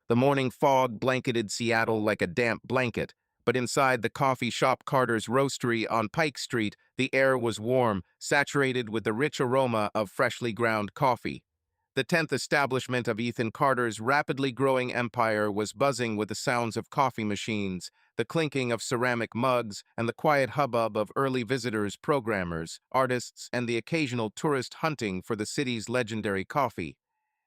The morning fog blanketed Seattle like a damp blanket, but inside the coffee shop Carter's Roastery on Pike Street, the air was warm, saturated with the rich aroma of freshly ground coffee. The 10th establishment of Ethan Carter's rapidly growing empire was buzzing with the sounds of coffee machines, the clinking of ceramic mugs, and the quiet hubbub of early visitors, programmers, artists, and the occasional tourist hunting for the city's legendary coffee.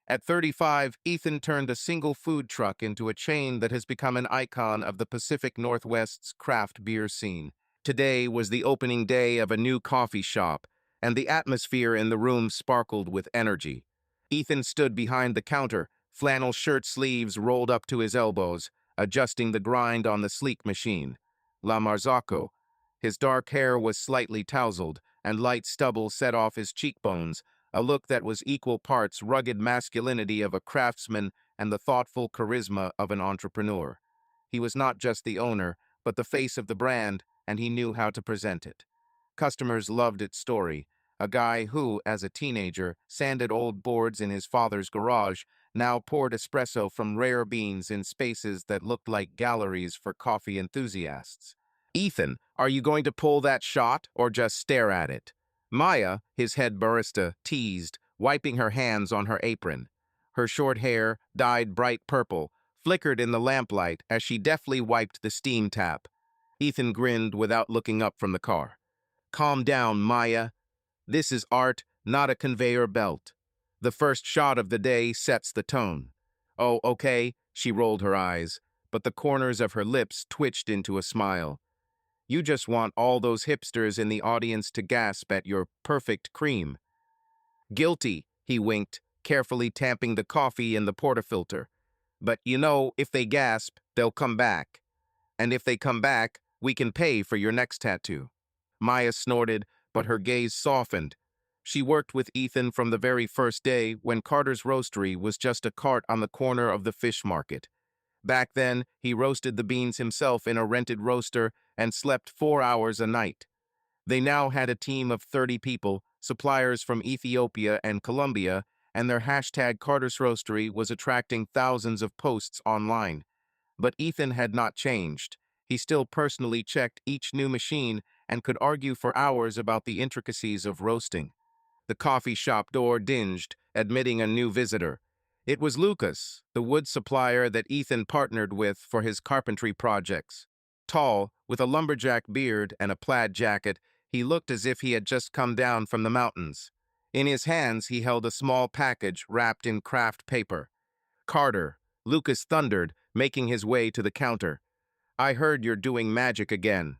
At 35, Ethan turned a single food truck into a chain that has become an icon of the Pacific Northwest's craft beer scene. Today was the opening day of a new coffee shop, and the atmosphere in the room sparkled with energy. Ethan stood behind the counter, flannel shirt sleeves rolled up to his elbows, adjusting the grind on the sleek machine. La Marzocco. His dark hair was slightly tousled, and light stubble set off his cheekbones, a look that was equal parts rugged masculinity of a craftsman and the thoughtful charisma of an entrepreneur. He was not just the owner, but the face of the brand, and he knew how to present it. Customers loved its story. A guy who, as a teenager, sanded old boards in his father's garage, now poured espresso from rare beans in spaces that looked like galleries for coffee enthusiasts. Ethan, are you going to pull that shot or just stare at it? Maya, his head barista, teased, wiping her hands on her apron. Her short hair, dyed bright purple, flickered in the lamplight as she deftly wiped the steam tap. Ethan grinned without looking up from the car. Calm down, Maya. This is art, not a conveyor belt. The first shot of the day sets the tone. Oh, okay, she rolled her eyes, but the corners of her lips twitched into a smile. You just want all those hipsters in the audience to gasp at your perfect cream. Guilty, he winked, carefully tamping the coffee in the portafilter. But you know, if they gasp, they'll come back. And if they come back, we can pay for your next tattoo. Maya snorted, but her gaze softened. She worked with Ethan from the very first day when Carter's Roastery was just a cart on the corner of the fish market. Back then, he roasted the beans himself in a rented roaster and slept 4 hours a night. They now had a team of 30 people, suppliers from Ethiopia and Colombia, and their hashtag Carter's Roastery was attracting thousands of posts online. But Ethan had not changed. He still personally checked each new machine and could argue for hours about the intricacies of roasting. The coffee shop door dinged, admitting a new visitor. It was Lucas, the wood supplier that Ethan partnered with for his carpentry projects. Tall, with a lumberjack beard and a plaid jacket, he looked as if he had just come down from the mountains. In his hands, he held a small package wrapped in craft paper. Carter, Lucas thundered, making his way to the counter. I heard you're doing magic again.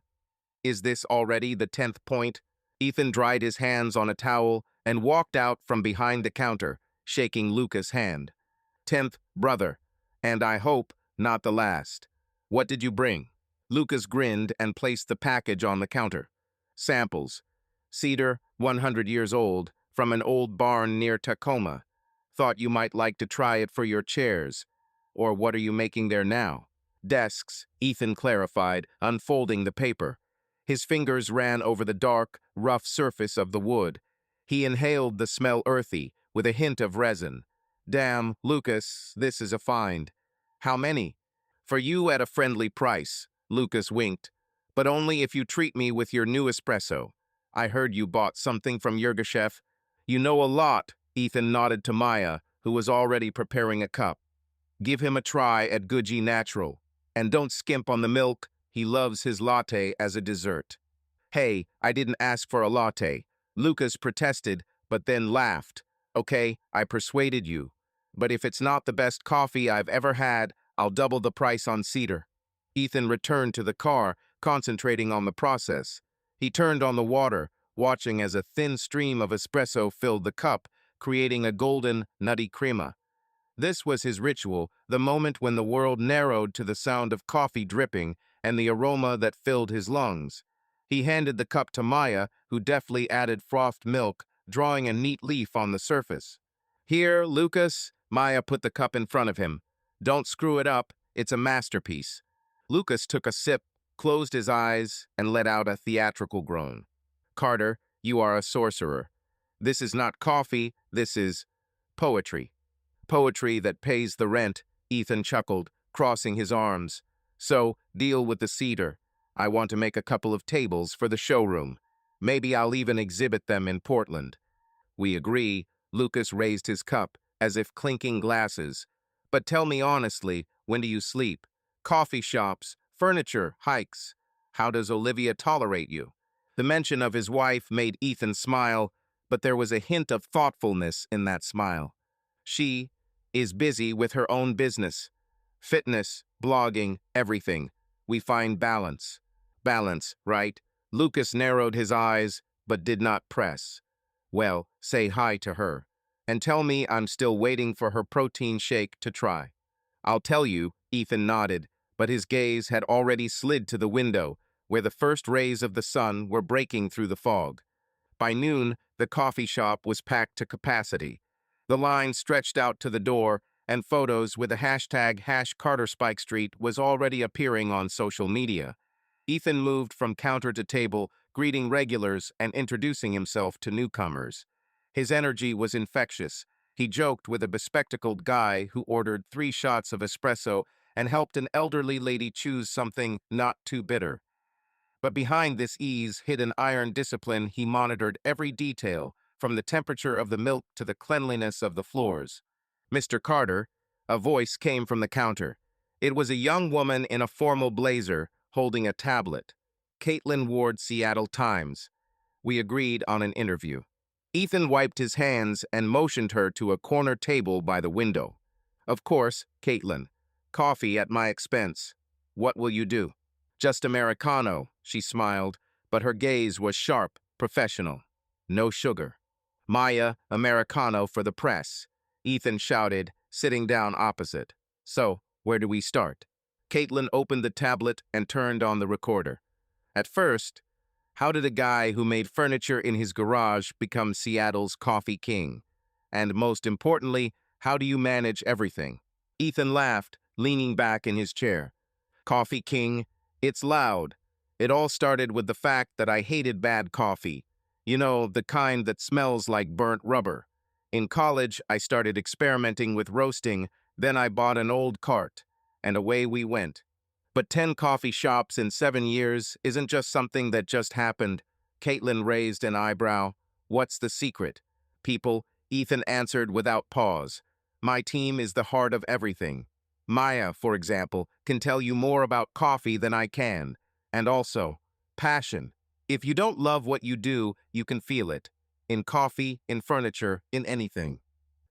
Is this already the 10th point? Ethan dried his hands on a towel and walked out from behind the counter, shaking Lucas' hand. 10th, brother, and I hope not the last. What did you bring? Lucas grinned and placed the package on the counter. Samples. Cedar, 100 years old, from an old barn near Tacoma. Thought you might like to try it for your chairs. Or what are you making there now? Desks, Ethan clarified, unfolding the paper. His fingers ran over the dark, rough surface of the wood. He inhaled the smell earthy, with a hint of resin. Damn, Lucas, this is a find. How many? For you at a friendly price, Lucas winked. But only if you treat me with your new espresso. I heard you bought something from Yurgashev. You know a lot, Ethan nodded to Maya, who was already preparing a cup. Give him a try at Guji Natural. And don't skimp on the milk, he loves his latte as a dessert. Hey, I didn't ask for a latte. Lucas protested, but then laughed. Okay, I persuaded you. But if it's not the best coffee I've ever had, I'll double the price on cedar. Ethan returned to the car, concentrating on the process. He turned on the water, watching as a thin stream of espresso filled the cup, creating a golden, nutty crema. This was his ritual, the moment when the world narrowed to the sound of coffee dripping and the aroma that filled his lungs. He handed the cup to Maya, who deftly added frothed milk, drawing a neat leaf on the surface. Here, Lucas, Maya put the cup in front of him. Don't screw it up, it's a masterpiece. Lucas took a sip, closed his eyes, and let out a theatrical groan. Carter, you are a sorcerer. This is not coffee, this is poetry. Poetry that pays the rent, Ethan chuckled, crossing his arms. So, deal with the cedar. I want to make a couple of tables for the showroom. Maybe I'll even exhibit them in Portland. We agree. Lucas raised his cup, as if clinking glasses. But tell me honestly, when do you sleep? Coffee shops, furniture, hikes. How does Olivia tolerate you? The mention of his wife made Ethan smile, but there was a hint of thoughtfulness in that smile. She is busy with her own business. Fitness, blogging, everything. We find balance. Balance, right? Lucas narrowed his eyes, but did not press. Well, say hi to her. And tell me I'm still waiting for her protein shake to try. I'll tell you, Ethan nodded, but his gaze had already slid to the window, where the first rays of the sun were breaking through the fog. By noon, the coffee shop was packed to capacity. The line stretched out to the door, and photos with the hashtag #CarterSpikeStreet was already appearing on social media. Ethan moved from counter to table, greeting regulars and introducing himself to newcomers. His energy was infectious. He joked with a bespectacled guy who ordered 3 shots of espresso and helped an elderly lady choose something not too bitter. But behind this ease hid an iron discipline. He monitored every detail, from the temperature of the milk to the cleanliness of the floors. Mr. Carter, a voice came from the counter. It was a young woman in a formal blazer, holding a tablet. Caitlin Ward, Seattle Times. We agreed on an interview. Ethan wiped his hands and motioned her to a corner table by the window. Of course, Caitlin. Coffee at my expense. What will you do? Just Americano, she smiled, but her gaze was sharp, professional. No sugar. Maya, Americano for the press. Ethan shouted, sitting down opposite. So, where do we start? Caitlin opened the tablet and turned on the recorder. At first, how did a guy who made furniture in his garage become Seattle's coffee king? And most importantly, how do you manage everything? Ethan laughed, leaning back in his chair. Coffee king, it's loud. It all started with the fact that I hated bad coffee. You know, the kind that smells like burnt rubber. In college, I started experimenting with roasting, then I bought an old cart, and away we went. But 10 coffee shops in 7 years isn't just something that just happened. Caitlin raised an eyebrow. What's the secret? People, Ethan answered without pause. My team is the heart of everything. Maya, for example, can tell you more about coffee than I can. And also, passion. If you don't love what you do, you can feel it. In coffee, in furniture, in anything.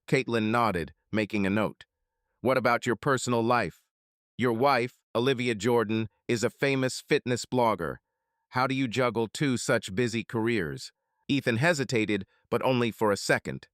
Caitlin nodded, making a note. What about your personal life? Your wife, Olivia Jordan, is a famous fitness blogger. How do you juggle 2 such busy careers? Ethan hesitated, but only for a second.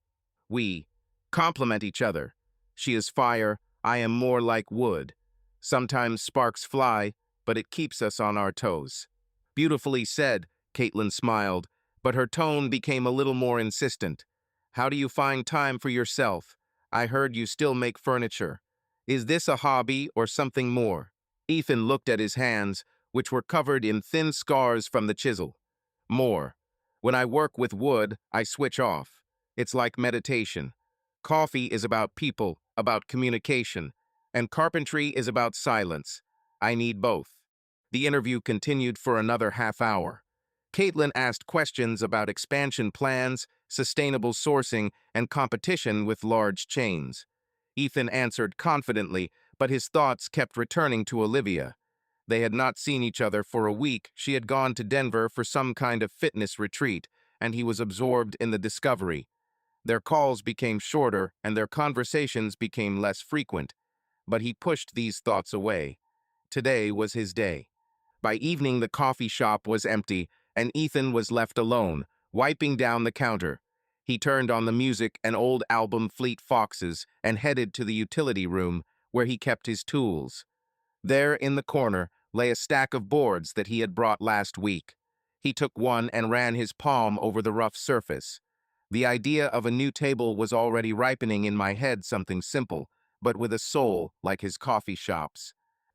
We complement each other. She is fire, I am more like wood. Sometimes sparks fly, but it keeps us on our toes. Beautifully said, Caitlin smiled, but her tone became a little more insistent. How do you find time for yourself? I heard you still make furniture. Is this a hobby or something more? Ethan looked at his hands, which were covered in thin scars from the chisel. More. When I work with wood, I switch off. It's like meditation. Coffee is about people, about communication, and carpentry is about silence. I need both. The interview continued for another half hour. Caitlin asked questions about expansion plans, sustainable sourcing, and competition with large chains. Ethan answered confidently, but his thoughts kept returning to Olivia. They had not seen each other for a week. She had gone to Denver for some kind of fitness retreat, and he was absorbed in the discovery. Their calls became shorter, and their conversations became less frequent, but he pushed these thoughts away. Today was his day. By evening, the coffee shop was empty, and Ethan was left alone, wiping down the counter. He turned on the music, an old album, Fleet Foxes, and headed to the utility room, where he kept his tools. There, in the corner, lay a stack of boards that he had brought last week. He took one and ran his palm over the rough surface. The idea of a new table was already ripening in my head, something simple, but with a soul like his coffee shops.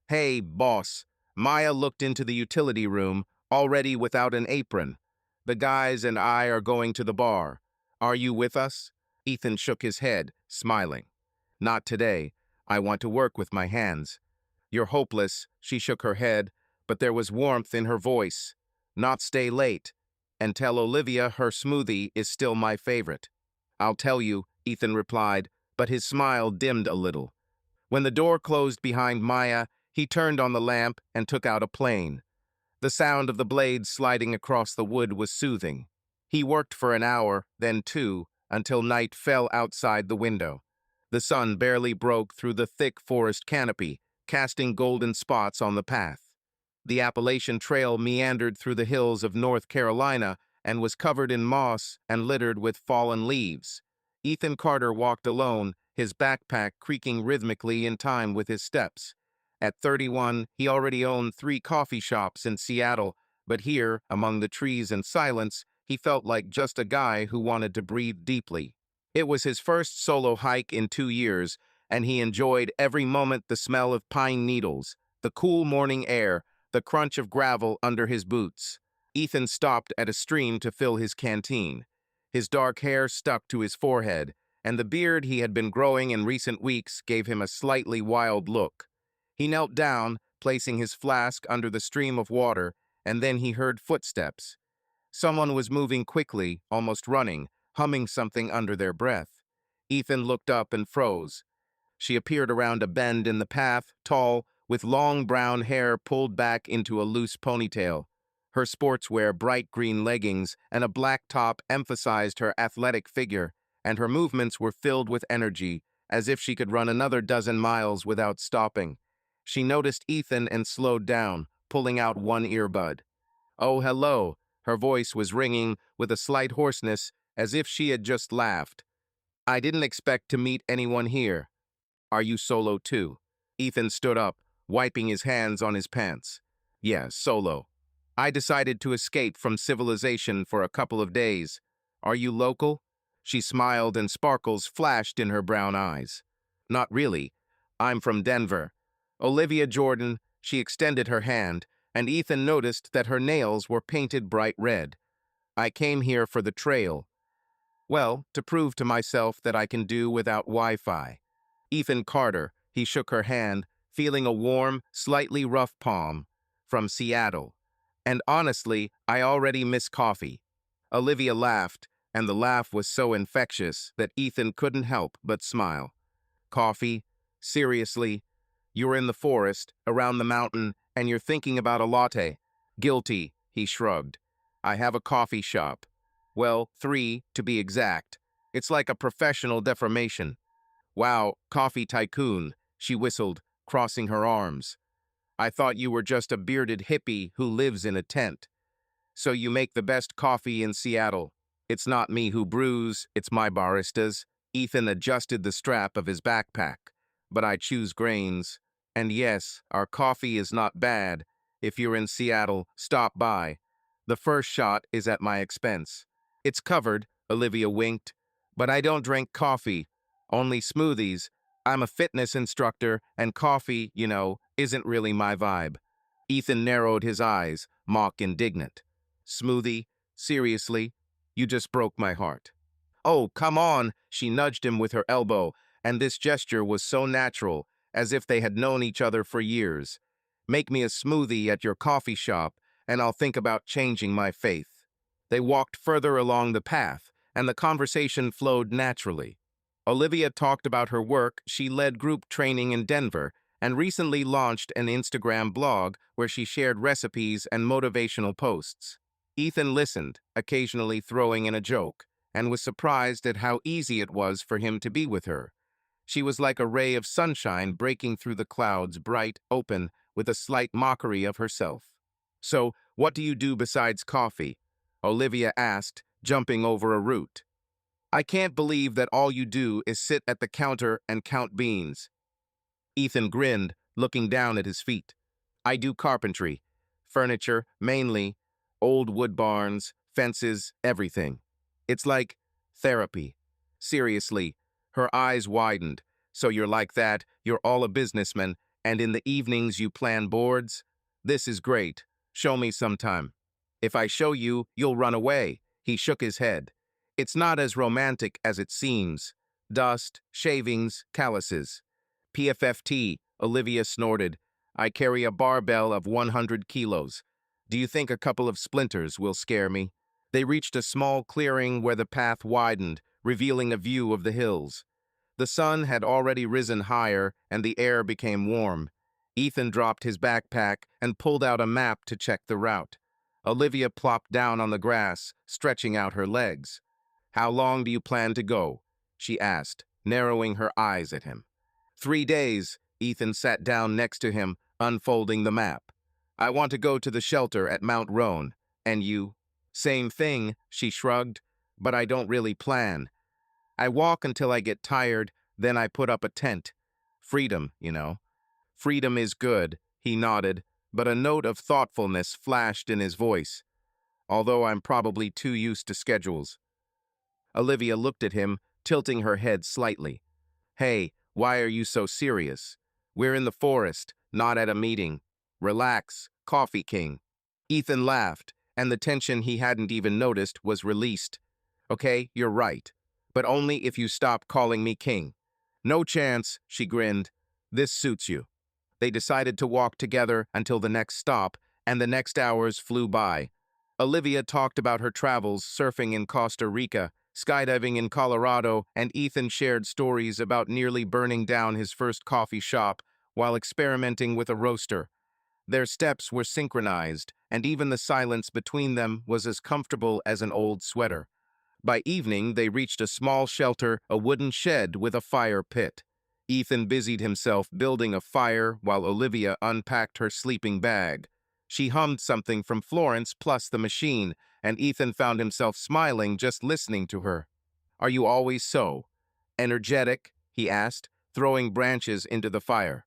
Hey, boss. Maya looked into the utility room, already without an apron. The guys and I are going to the bar. Are you with us? Ethan shook his head, smiling. Not today. I want to work with my hands. You're hopeless, she shook her head, but there was warmth in her voice. Not stay late. And tell Olivia her smoothie is still my favorite. I'll tell you, Ethan replied, but his smile dimmed a little. When the door closed behind Maya, he turned on the lamp and took out a plane. The sound of the blades sliding across the wood was soothing. He worked for an hour, then two, until night fell outside the window. The sun barely broke through the thick forest canopy, casting golden spots on the path. The Appalachian Trail meandered through the hills of North Carolina and was covered in moss and littered with fallen leaves. Ethan Carter walked alone, his backpack creaking rhythmically in time with his steps. At 31, he already owned 3 coffee shops in Seattle, but here, among the trees and silence, he felt like just a guy who wanted to breathe deeply. It was his first solo hike in 2 years, and he enjoyed every moment: the smell of pine needles, the cool morning air, the crunch of gravel under his boots. Ethan stopped at a stream to fill his canteen. His dark hair stuck to his forehead, and the beard he had been growing in recent weeks gave him a slightly wild look. He knelt down, placing his flask under the stream of water, and then he heard footsteps. Someone was moving quickly, almost running, humming something under their breath. Ethan looked up and froze. She appeared around a bend in the path, tall, with long brown hair pulled back into a loose ponytail. Her sportswear, bright green leggings, and a black top emphasized her athletic figure, and her movements were filled with energy, as if she could run another dozen miles without stopping. She noticed Ethan and slowed down, pulling out one earbud. "Oh, hello." Her voice was ringing with a slight hoarseness, as if she had just laughed. "I didn't expect to meet anyone here. Are you solo too?" Ethan stood up, wiping his hands on his pants. "Yeah, solo. I decided to escape from civilization for a couple of days. Are you local?" She smiled and sparkles flashed in her brown eyes. "Not really. I'm from Denver." Olivia Jordan, she extended her hand, and Ethan noticed that her nails were painted bright red. "I came here for the trail. Well, to prove to myself that I can do without Wi-Fi." Ethan Carter, he shook her hand, feeling a warm, slightly rough palm. "From Seattle. And honestly, I already miss coffee." Olivia laughed, and the laugh was so infectious that Ethan couldn't help but smile. "Coffee? Seriously? You're in the forest, around the mountain, and you're thinking about a latte." "Guilty," he shrugged. "I have a coffee shop. Well, 3, to be exact. It's like a professional deformation." "Wow, coffee tycoon," she whistled, crossing her arms. "I thought you were just a bearded hippie who lives in a tent." "So you make the best coffee in Seattle." "It's not me who brews, it's my baristas." Ethan adjusted the strap of his backpack. "But I choose grains. And yes, our coffee is not bad. If you're in Seattle, stop by. The first shot is at my expense." "It's covered," Olivia winked. "But I don't drink coffee. Only smoothies. I'm a fitness instructor, and coffee, isn't really my vibe." Ethan narrowed his eyes, mock indignant. "Smoothie? Seriously? You just broke my heart." "Oh, come on," she nudged him with her elbow, and this gesture was so natural, as if they had known each other for years. "Make me a smoothie at your coffee shop, and I'll think about changing my faith." They walked further along the path, and the conversation flowed naturally. Olivia talked about her work. She led group training in Denver and recently launched an Instagram blog where she shared recipes and motivational posts. Ethan listened, occasionally throwing in a joke, and was surprised at how easy it was for him to be with her. She was like a ray of sunshine breaking through the clouds, bright, open, with a slight mockery of herself. "So, what do you do besides coffee?" Olivia asked, jumping over a root. "I can't believe that all you do is sit at the counter and count beans." Ethan grinned, looking down at his feet. "I do carpentry. Furniture, mainly. Old wood barns, fences, everything. It's like therapy." "Seriously." Her eyes widened. "So you're like that, you're all a businessman, and in the evenings you plan boards? This is great. Show me sometime." "If I show you, you'll run away." He shook his head. "It's not as romantic as it seems. Dust, shavings, calluses." PFFT, Olivia snorted. I carry a barbell of 100 kilos. Do you think a couple of splinters will scare me? They reached a small clearing where the path widened, revealing a view of the hills. The sun had already risen higher, and the air became warm. Ethan dropped his backpack and pulled out a map to check the route. Olivia plopped down on the grass, stretching out her legs. How long do you plan to go? She asked, narrowing her eyes at him. 3 days. Ethan sat down next to him, unfolding the map. I want to go to the shelter at Mount Roan. And you? Same thing, she shrugged, but I don't really plan. I walk until I get tired, then I put up a tent. Freedom, you know. Freedom is good, he nodded, but a note of thoughtfulness flashed in his voice. Although I'm probably too used to schedules. Olivia looked at him, tilting her head slightly. Hey, why are you so serious? We're in the forest, not at a meeting. Relax, Coffee King. Ethan laughed, and the tension he hadn't even noticed was released. Okay, you're right, but only if you stop calling me King. No chance, she grinned. This suits you. They decided to walk together until the next stop, and the next hours flew by. Olivia talked about her travels surfing in Costa Rica, skydiving in Colorado, and Ethan shared stories about nearly burning down his first coffee shop while experimenting with a roaster. Their steps were synchronized, and even the silence between them was as comfortable as an old sweater. By evening, they reached a small shelter, a wooden shed with a fire pit. Ethan busied himself building a fire while Olivia unpacked her sleeping bag. She hummed something from Florence plus the machine, and Ethan found himself smiling just listening to her. Are you always so energetic? He asked, throwing branches into the fire.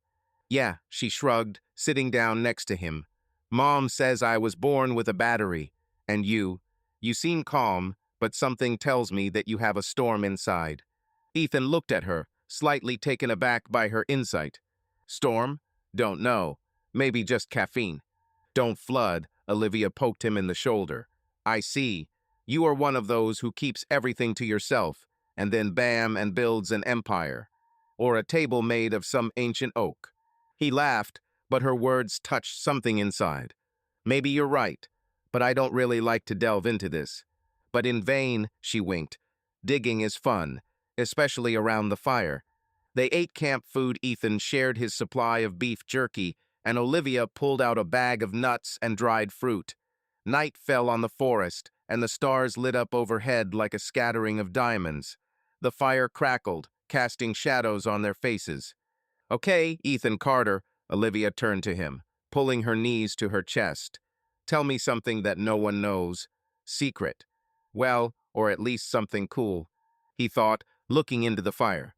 Yeah, she shrugged, sitting down next to him. Mom says I was born with a battery. And you seem calm, but something tells me that you have a storm inside. Ethan looked at her, slightly taken aback by her insight. Storm? Don't know. Maybe just caffeine. Don't flood, Olivia poked him in the shoulder. I see. You are one of those who keeps everything to yourself, and then bam and builds an empire. Or a table made of some ancient oak. He laughed, but her words touched something inside. Maybe you're right, but I don't really like to delve into this. But in vain, she winked. Digging is fun, especially around the fire. They ate camp food. Ethan shared his supply of beef jerky, and Olivia pulled out a bag of nuts and dried fruit. Night fell on the forest, and the stars lit up overhead like a scattering of diamonds. The fire crackled, casting shadows on their faces. Okay, Ethan Carter, Olivia turned to him, pulling her knees to her chest. Tell me something that no one knows. Secret. Well, or at least something cool, he thought, looking into the fire.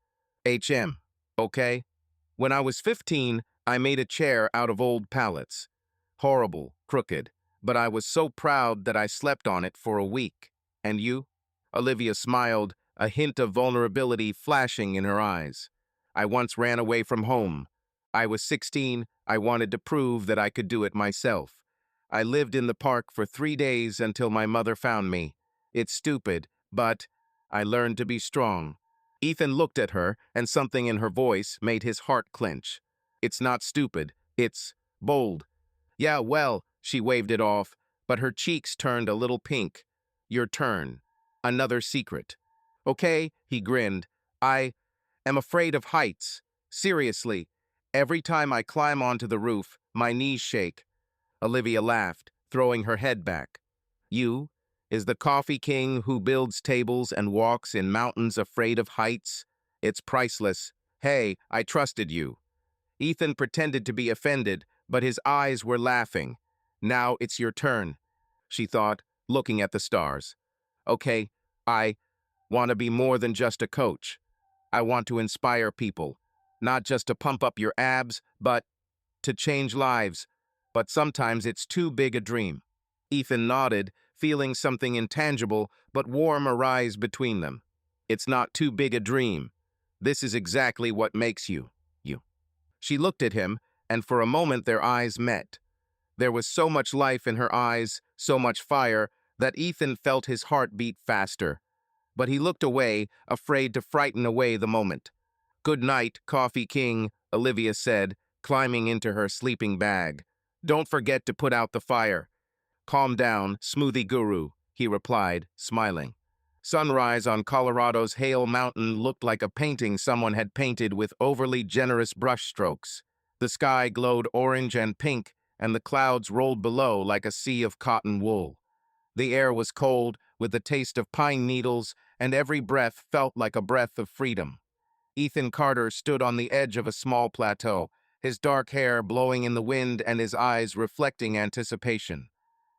Okay? When I was 15, I made a chair out of old pallets. Horrible, crooked, but I was so proud that I slept on it for a week. And you? Olivia smiled, a hint of vulnerability flashing in her eyes. I once ran away from home. I was 16, I wanted to prove that I could do it myself. I lived in the park for 3 days until my mother found me. It's stupid, but I learned to be strong. Ethan looked at her, and something in her voice made his heart clench. It's not stupid, it's bold. Yeah, well, she waved it off, but her cheeks turned a little pink. Your turn. Another secret. Okay, he grinned. I am afraid of heights. Seriously. Every time I climb onto the roof, my knees shake. Olivia laughed, throwing her head back. You? Is the coffee king who builds tables and walks in mountains afraid of heights? It's priceless. Hey, I trusted you. Ethan pretended to be offended, but his eyes were laughing. Now it's your turn, she thought, looking at the stars. Okay, I want to be more than just a coach. I want to inspire people, not just to pump up your abs, but to change lives. But sometimes it's too big a dream. Ethan nodded, feeling something intangible but warm arise between them. It's not too big a dream. This is exactly what makes you. She looked at him, and for a moment their eyes met. There was so much life in her eyes, so much fire, that Ethan felt his heart beat faster. But he looked away, afraid to frighten away the moment. Good night, Coffee King, Olivia said, climbing into her sleeping bag. Don't forget to put out the fire. Calm down, Smoothie Guru, he replied, smiling. Sunrise on Colorado's Hale Mountain looked like a painting someone had painted with overly generous brushstrokes. The sky glowed orange and pink, and the clouds rolled below like a sea of cotton wool. The air was cold, with the taste of pine needles, and every breath felt like a breath of freedom. Ethan Carter stood on the edge of a small plateau, his dark hair blowing in the wind and his eyes reflecting anticipation.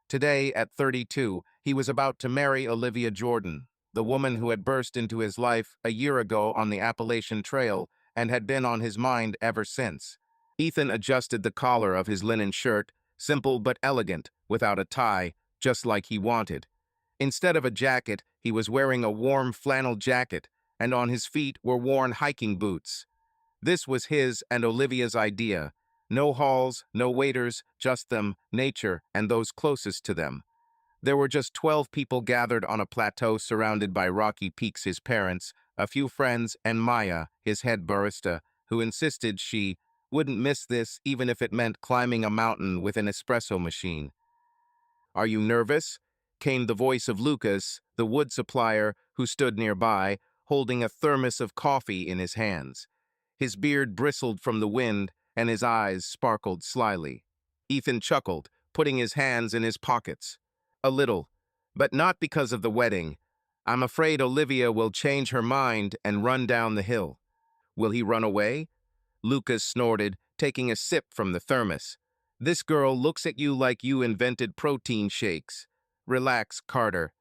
Today, at 32, he was about to marry Olivia Jordan, the woman who had burst into his life a year ago on the Appalachian Trail and had been on his mind ever since. Ethan adjusted the collar of his linen shirt, simple but elegant, without a tie, just like he wanted. Instead of a jacket, he was wearing a warm flannel jacket, and on his feet were worn hiking boots. This was his and Olivia's idea. No halls, no waiters, just them, nature, and those closest to them. There were just 12 people gathered on a plateau surrounded by rocky peaks, his parents, a few friends, and Maya, his head barista, who insisted she wouldn't miss this even if it meant climbing a mountain with an espresso machine. Are you nervous? Came the voice of Lucas, the wood supplier, who stood nearby, holding a thermos of coffee in his hands. His beard bristled from the wind, and his eyes sparkled slyly. Ethan chuckled, putting his hands in his pockets. A little, but not because of the wedding. I'm afraid Olivia will change her mind and run down the hill. Will he run away? Lucas snorted, taking a sip from the thermos. This girl looks at you like you invented protein shakes. Relax, Carter.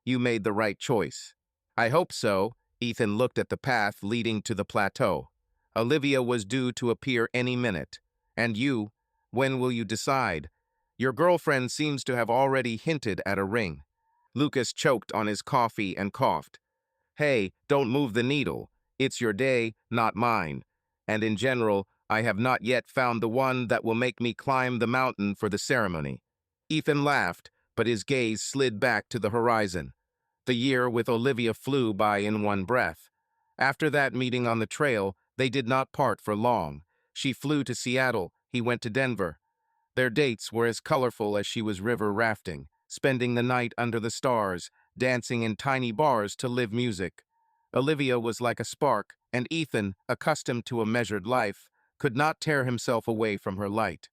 You made the right choice. I hope so. Ethan looked at the path leading to the plateau. Olivia was due to appear any minute. And you, when will you decide? Your girlfriend seems to have already hinted at a ring. Lucas choked on his coffee and coughed. Hey, don't move the needle. It's your day, not mine. And in general, I have not yet found the one that will make me climb the mountain for the ceremony. Ethan laughed, but his gaze slid back to the horizon. The year with Olivia flew by in one breath. After that meeting on the trail, they did not part for long. She flew to Seattle, he went to Denver. Their dates were as colorful as she was river rafting, spending the night under the stars, dancing in tiny bars to live music. Olivia was like a spark, and Ethan, accustomed to a measured life, could not tear himself away from her light.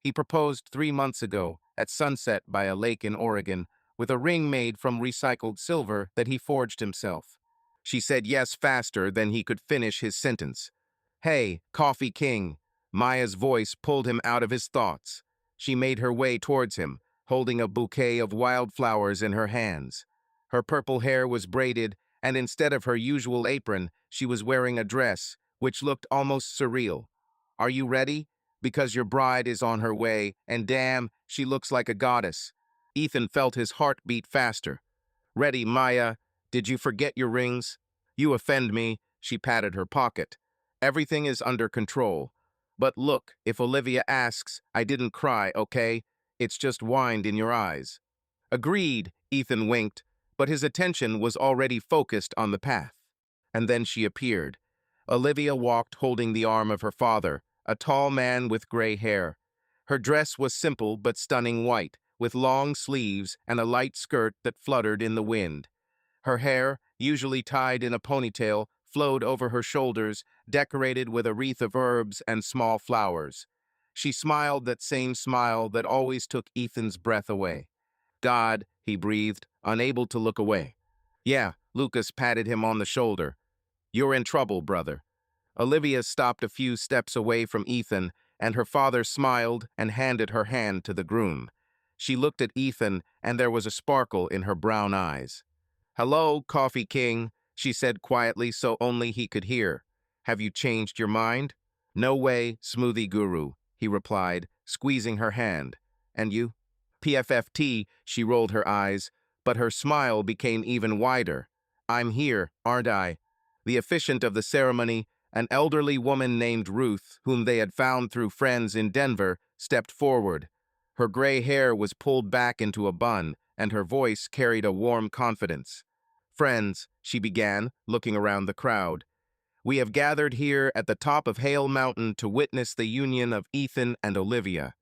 He proposed 3 months ago, at sunset by a lake in Oregon, with a ring made from recycled silver that he forged himself. She said yes faster than he could finish his sentence. Hey, Coffee King. Maya's voice pulled him out of his thoughts. She made her way towards him, holding a bouquet of wildflowers in her hands. Her purple hair was braided, and instead of her usual apron, she was wearing a dress, which looked almost surreal. Are you ready? Because your bride is on her way, and damn, she looks like a goddess. Ethan felt his heart beat faster. Ready, Maya. Did you forget your rings? You offend me, she patted her pocket. Everything is under control. But look, if Olivia asks, I didn't cry, okay? It's just wind in your eyes. Agreed, Ethan winked, but his attention was already focused on the path. And then she appeared. Olivia walked holding the arm of her father, a tall man with gray hair. Her dress was simple but stunning white, with long sleeves and a light skirt that fluttered in the wind. Her hair, usually tied in a ponytail, flowed over her shoulders, decorated with a wreath of herbs and small flowers. She smiled that same smile that always took Ethan's breath away. God, he breathed, unable to look away. Yeah, Lucas patted him on the shoulder. You're in trouble, brother. Olivia stopped a few steps away from Ethan, and her father smiled and handed her hand to the groom. She looked at Ethan, and there was a sparkle in her brown eyes. Hello, Coffee King, she said quietly so only he could hear. Have you changed your mind? No way, Smoothie Guru, he replied, squeezing her hand. And you? PFFT, she rolled her eyes, but her smile became even wider. I'm here, aren't I? The officiant of the ceremony, an elderly woman named Ruth, whom they had found through friends in Denver, stepped forward. Her gray hair was pulled back into a bun, and her voice carried a warm confidence. Friends, she began, looking around the crowd. We have gathered here at the top of Hale Mountain to witness the union of Ethan and Olivia.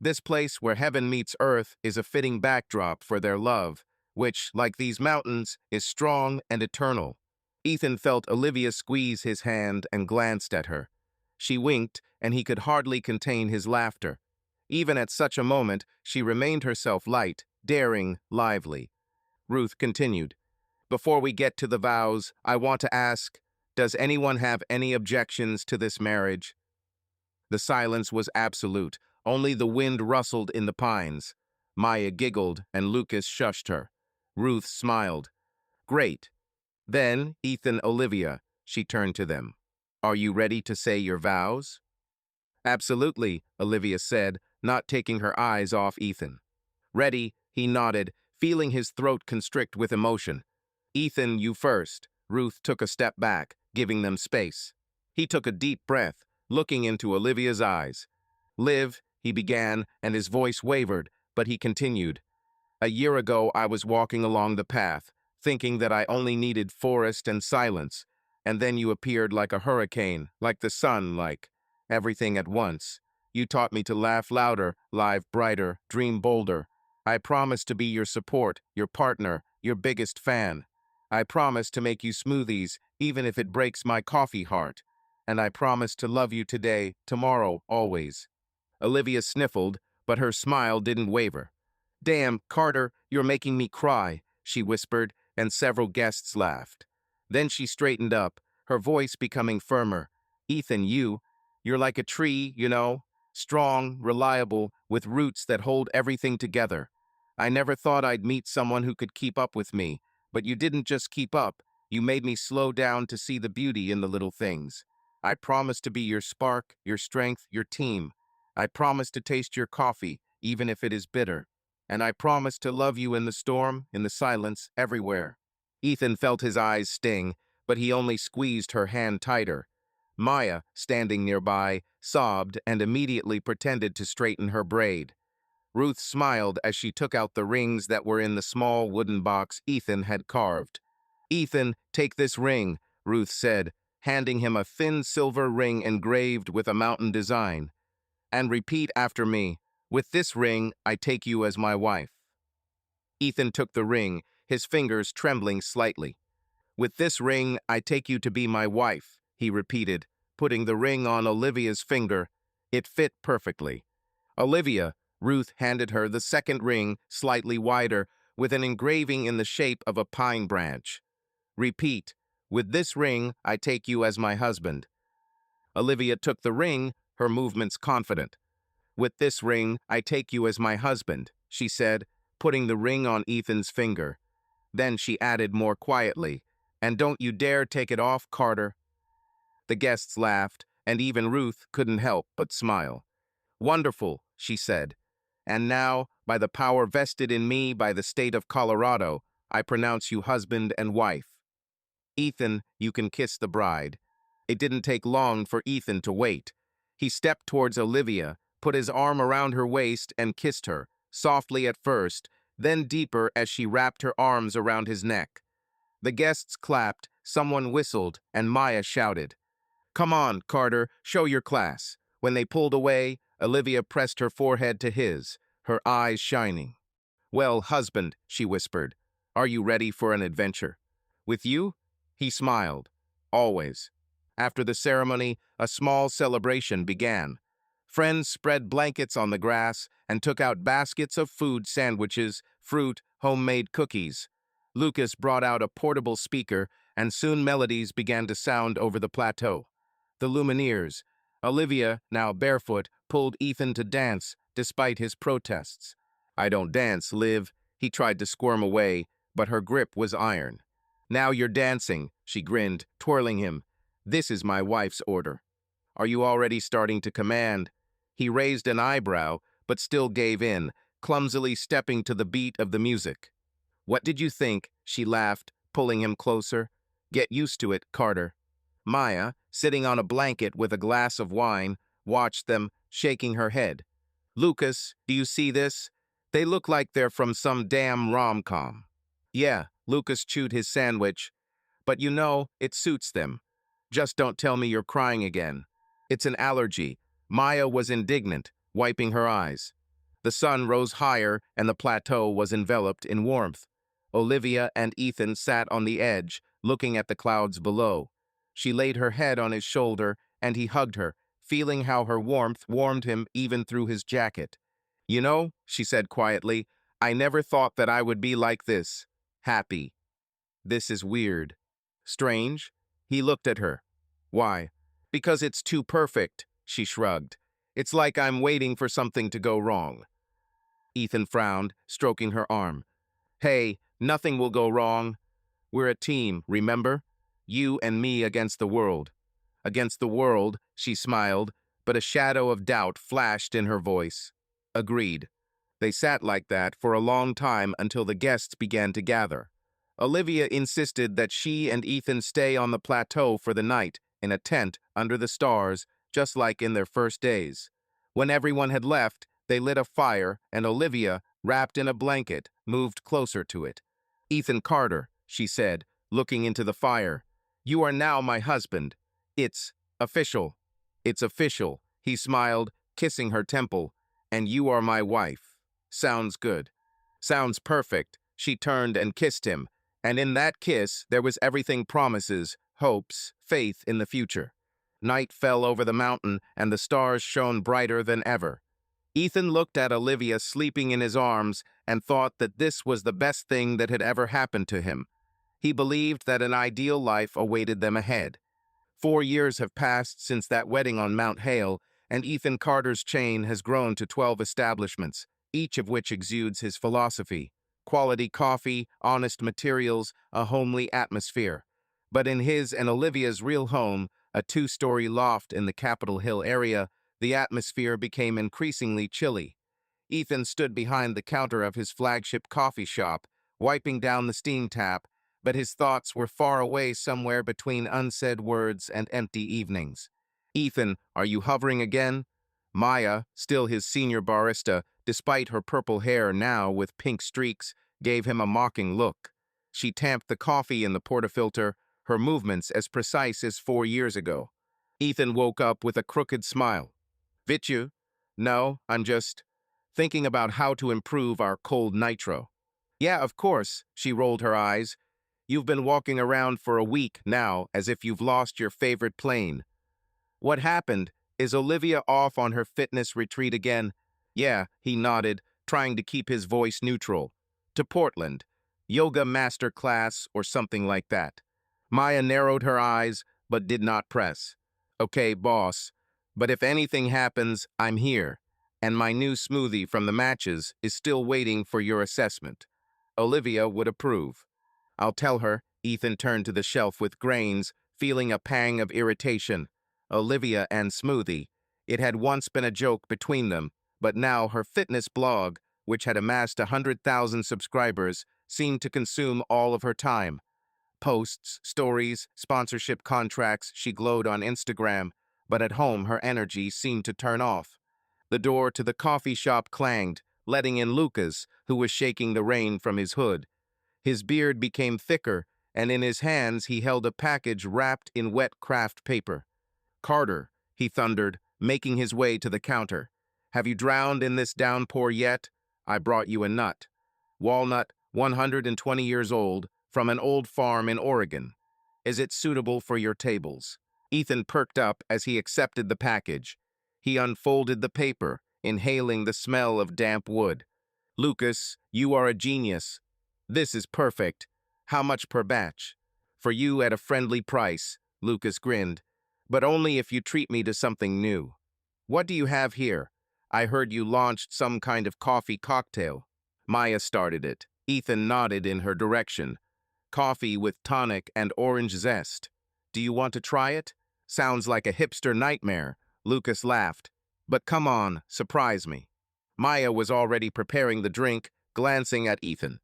This place where heaven meets earth is a fitting backdrop for their love, which, like these mountains, is strong and eternal. Ethan felt Olivia squeeze his hand and glanced at her. She winked, and he could hardly contain his laughter. Even at such a moment, she remained herself light, daring, lively. Ruth continued, "Before we get to the vows, I want to ask, does anyone have any objections to this marriage?" The silence was absolute. Only the wind rustled in the pines. Maya giggled, and Lucas shushed her. Ruth smiled. "Great. Then, Ethan, Olivia," she turned to them. "Are you ready to say your vows?" "Absolutely," Olivia said, not taking her eyes off Ethan. "Ready," he nodded, feeling his throat constrict with emotion. "Ethan, you first." Ruth took a step back, giving them space. He took a deep breath, looking into Olivia's eyes. "Liv," he began, and his voice wavered, but he continued. "A year ago, I was walking along the path, thinking that I only needed forest and silence, and then you appeared like a hurricane, like the sun, like everything at once. You taught me to laugh louder, live brighter, dream bolder. I promised to be your support, your partner, your biggest fan. I promised to make you smoothies, even if it breaks my coffee heart. And I promise to love you today, tomorrow, always." Olivia sniffled, but her smile didn't waver. "Damn, Carter, you're making me cry," she whispered, and several guests laughed. Then she straightened up, her voice becoming firmer. "Ethan, you're like a tree, you know, strong, reliable, with roots that hold everything together. I never thought I'd meet someone who could keep up with me, but you didn't just keep up, you made me slow down to see the beauty in the little things. I promise to be your spark, your strength, your team. I promise to taste your coffee, even if it is bitter. And I promise to love you in the storm, in the silence, everywhere." Ethan felt his eyes sting, but he only squeezed her hand tighter. Maya, standing nearby, sobbed and immediately pretended to straighten her braid. Ruth smiled as she took out the rings that were in the small wooden box Ethan had carved. "Ethan, take this ring," Ruth said, handing him a thin silver ring engraved with a mountain design. "And repeat after me. With this ring, I take you as my wife." Ethan took the ring, his fingers trembling slightly. "With this ring, I take you to be my wife," he repeated, putting the ring on Olivia's finger. It fit perfectly. "Olivia," Ruth handed her the second ring, slightly wider, with an engraving in the shape of a pine branch. "Repeat. With this ring, I take you as my husband." Olivia took the ring, her movements confident. "With this ring, I take you as my husband," she said, putting the ring on Ethan's finger. Then she added more quietly, "And don't you dare take it off, Carter." The guests laughed, and even Ruth couldn't help but smile. "Wonderful," she said. "And now, by the power vested in me by the state of Colorado, I pronounce you husband and wife. Ethan, you can kiss the bride." It didn't take long for Ethan to wait. He stepped towards Olivia, put his arm around her waist and kissed her, softly at first, then deeper as she wrapped her arms around his neck. The guests clapped, someone whistled, and Maya shouted, "Come on, Carter, show your class." When they pulled away, Olivia pressed her forehead to his, her eyes shining. "Well, husband," she whispered, "are you ready for an adventure?" "With you?" He smiled. "Always." After the ceremony, a small celebration began. Friends spread blankets on the grass and took out baskets of food, sandwiches, fruit, homemade cookies. Lucas brought out a portable speaker, and soon melodies began to sound over the plateau. The Lumineers. Olivia, now barefoot, pulled Ethan to dance, despite his protests. "I don't dance, Liv." He tried to squirm away, but her grip was iron. "Now you're dancing," she grinned, twirling him. "This is my wife's order." "Are you already starting to command?" He raised an eyebrow, but still gave in, clumsily stepping to the beat of the music. "What did you think?" she laughed, pulling him closer. "Get used to it, Carter." Maya, sitting on a blanket with a glass of wine, watched them, shaking her head. "Lucas, do you see this? They look like they're from some damn rom-com." "Yeah," Lucas chewed his sandwich. "But you know, it suits them. Just don't tell me you're crying again. It's an allergy. Maya was indignant, wiping her eyes. The sun rose higher and the plateau was enveloped in warmth. Olivia and Ethan sat on the edge, looking at the clouds below. She laid her head on his shoulder and he hugged her, feeling how her warmth warmed him even through his jacket. You know, she said quietly, I never thought that I would be like this. Happy. This is weird. Strange? He looked at her. Why? Because it's too perfect, she shrugged. It's like I'm waiting for something to go wrong. Ethan frowned, stroking her arm. Hey, nothing will go wrong. We're a team, remember? You and me against the world. Against the world, she smiled, but a shadow of doubt flashed in her voice. Agreed. They sat like that for a long time until the guests began to gather. Olivia insisted that she and Ethan stay on the plateau for the night, in a tent under the stars, just like in their first days. When everyone had left, they lit a fire, and Olivia, wrapped in a blanket, moved closer to it. Ethan Carter, she said, looking into the fire. You are now my husband. It's official. It's official, he smiled, kissing her temple. And you are my wife. Sounds good. Sounds perfect. She turned and kissed him. And in that kiss, there was everything promises, hopes, faith in the future. Night fell over the mountain, and the stars shone brighter than ever. Ethan looked at Olivia sleeping in his arms and thought that this was the best thing that had ever happened to him. He believed that an ideal life awaited them ahead. 4 years have passed since that wedding on Mount Hale, and Ethan Carter's chain has grown to 12 establishments, each of which exudes his philosophy. Quality coffee, honest materials, a homely atmosphere. But in his and Olivia's real home, a 2-story loft in the Capitol Hill area, the atmosphere became increasingly chilly. Ethan stood behind the counter of his flagship coffee shop, wiping down the steam tap, but his thoughts were far away somewhere between unsaid words and empty evenings. Ethan, are you hovering again? Maya, still his senior barista, despite her purple hair now with pink streaks, gave him a mocking look. She tamped the coffee in the portafilter, her movements as precise as 4 years ago. Ethan woke up with a crooked smile. Vityu? No, I'm just thinking about how to improve our cold nitro. Yeah, of course, she rolled her eyes. You've been walking around for a week now as if you've lost your favorite plane. What happened? Is Olivia off on her fitness retreat again? Yeah, he nodded, trying to keep his voice neutral. To Portland. Yoga master class or something like that. Maya narrowed her eyes, but did not press. Okay, boss. But if anything happens, I'm here. And my new smoothie from the matches is still waiting for your assessment. Olivia would approve. I'll tell her. Ethan turned to the shelf with grains, feeling a pang of irritation. Olivia and smoothie. It had once been a joke between them, but now her fitness blog, which had amassed 100,000 subscribers, seemed to consume all of her time. Posts, stories, sponsorship contracts, she glowed on Instagram, but at home her energy seemed to turn off. The door to the coffee shop clanged, letting in Lucas, who was shaking the rain from his hood. His beard became thicker, and in his hands he held a package wrapped in wet craft paper. Carter, he thundered, making his way to the counter. Have you drowned in this downpour yet? I brought you a nut. Walnut, 120 years old, from an old farm in Oregon. Is it suitable for your tables? Ethan perked up as he accepted the package. He unfolded the paper, inhaling the smell of damp wood. Lucas, you are a genius. This is perfect. How much per batch? For you at a friendly price, Lucas grinned. But only if you treat me to something new. What do you have here? I heard you launched some kind of coffee cocktail. Maya started it. Ethan nodded in her direction. Coffee with tonic and orange zest. Do you want to try it? Sounds like a hipster nightmare. Lucas laughed. But come on, surprise me. Maya was already preparing the drink, glancing at Ethan.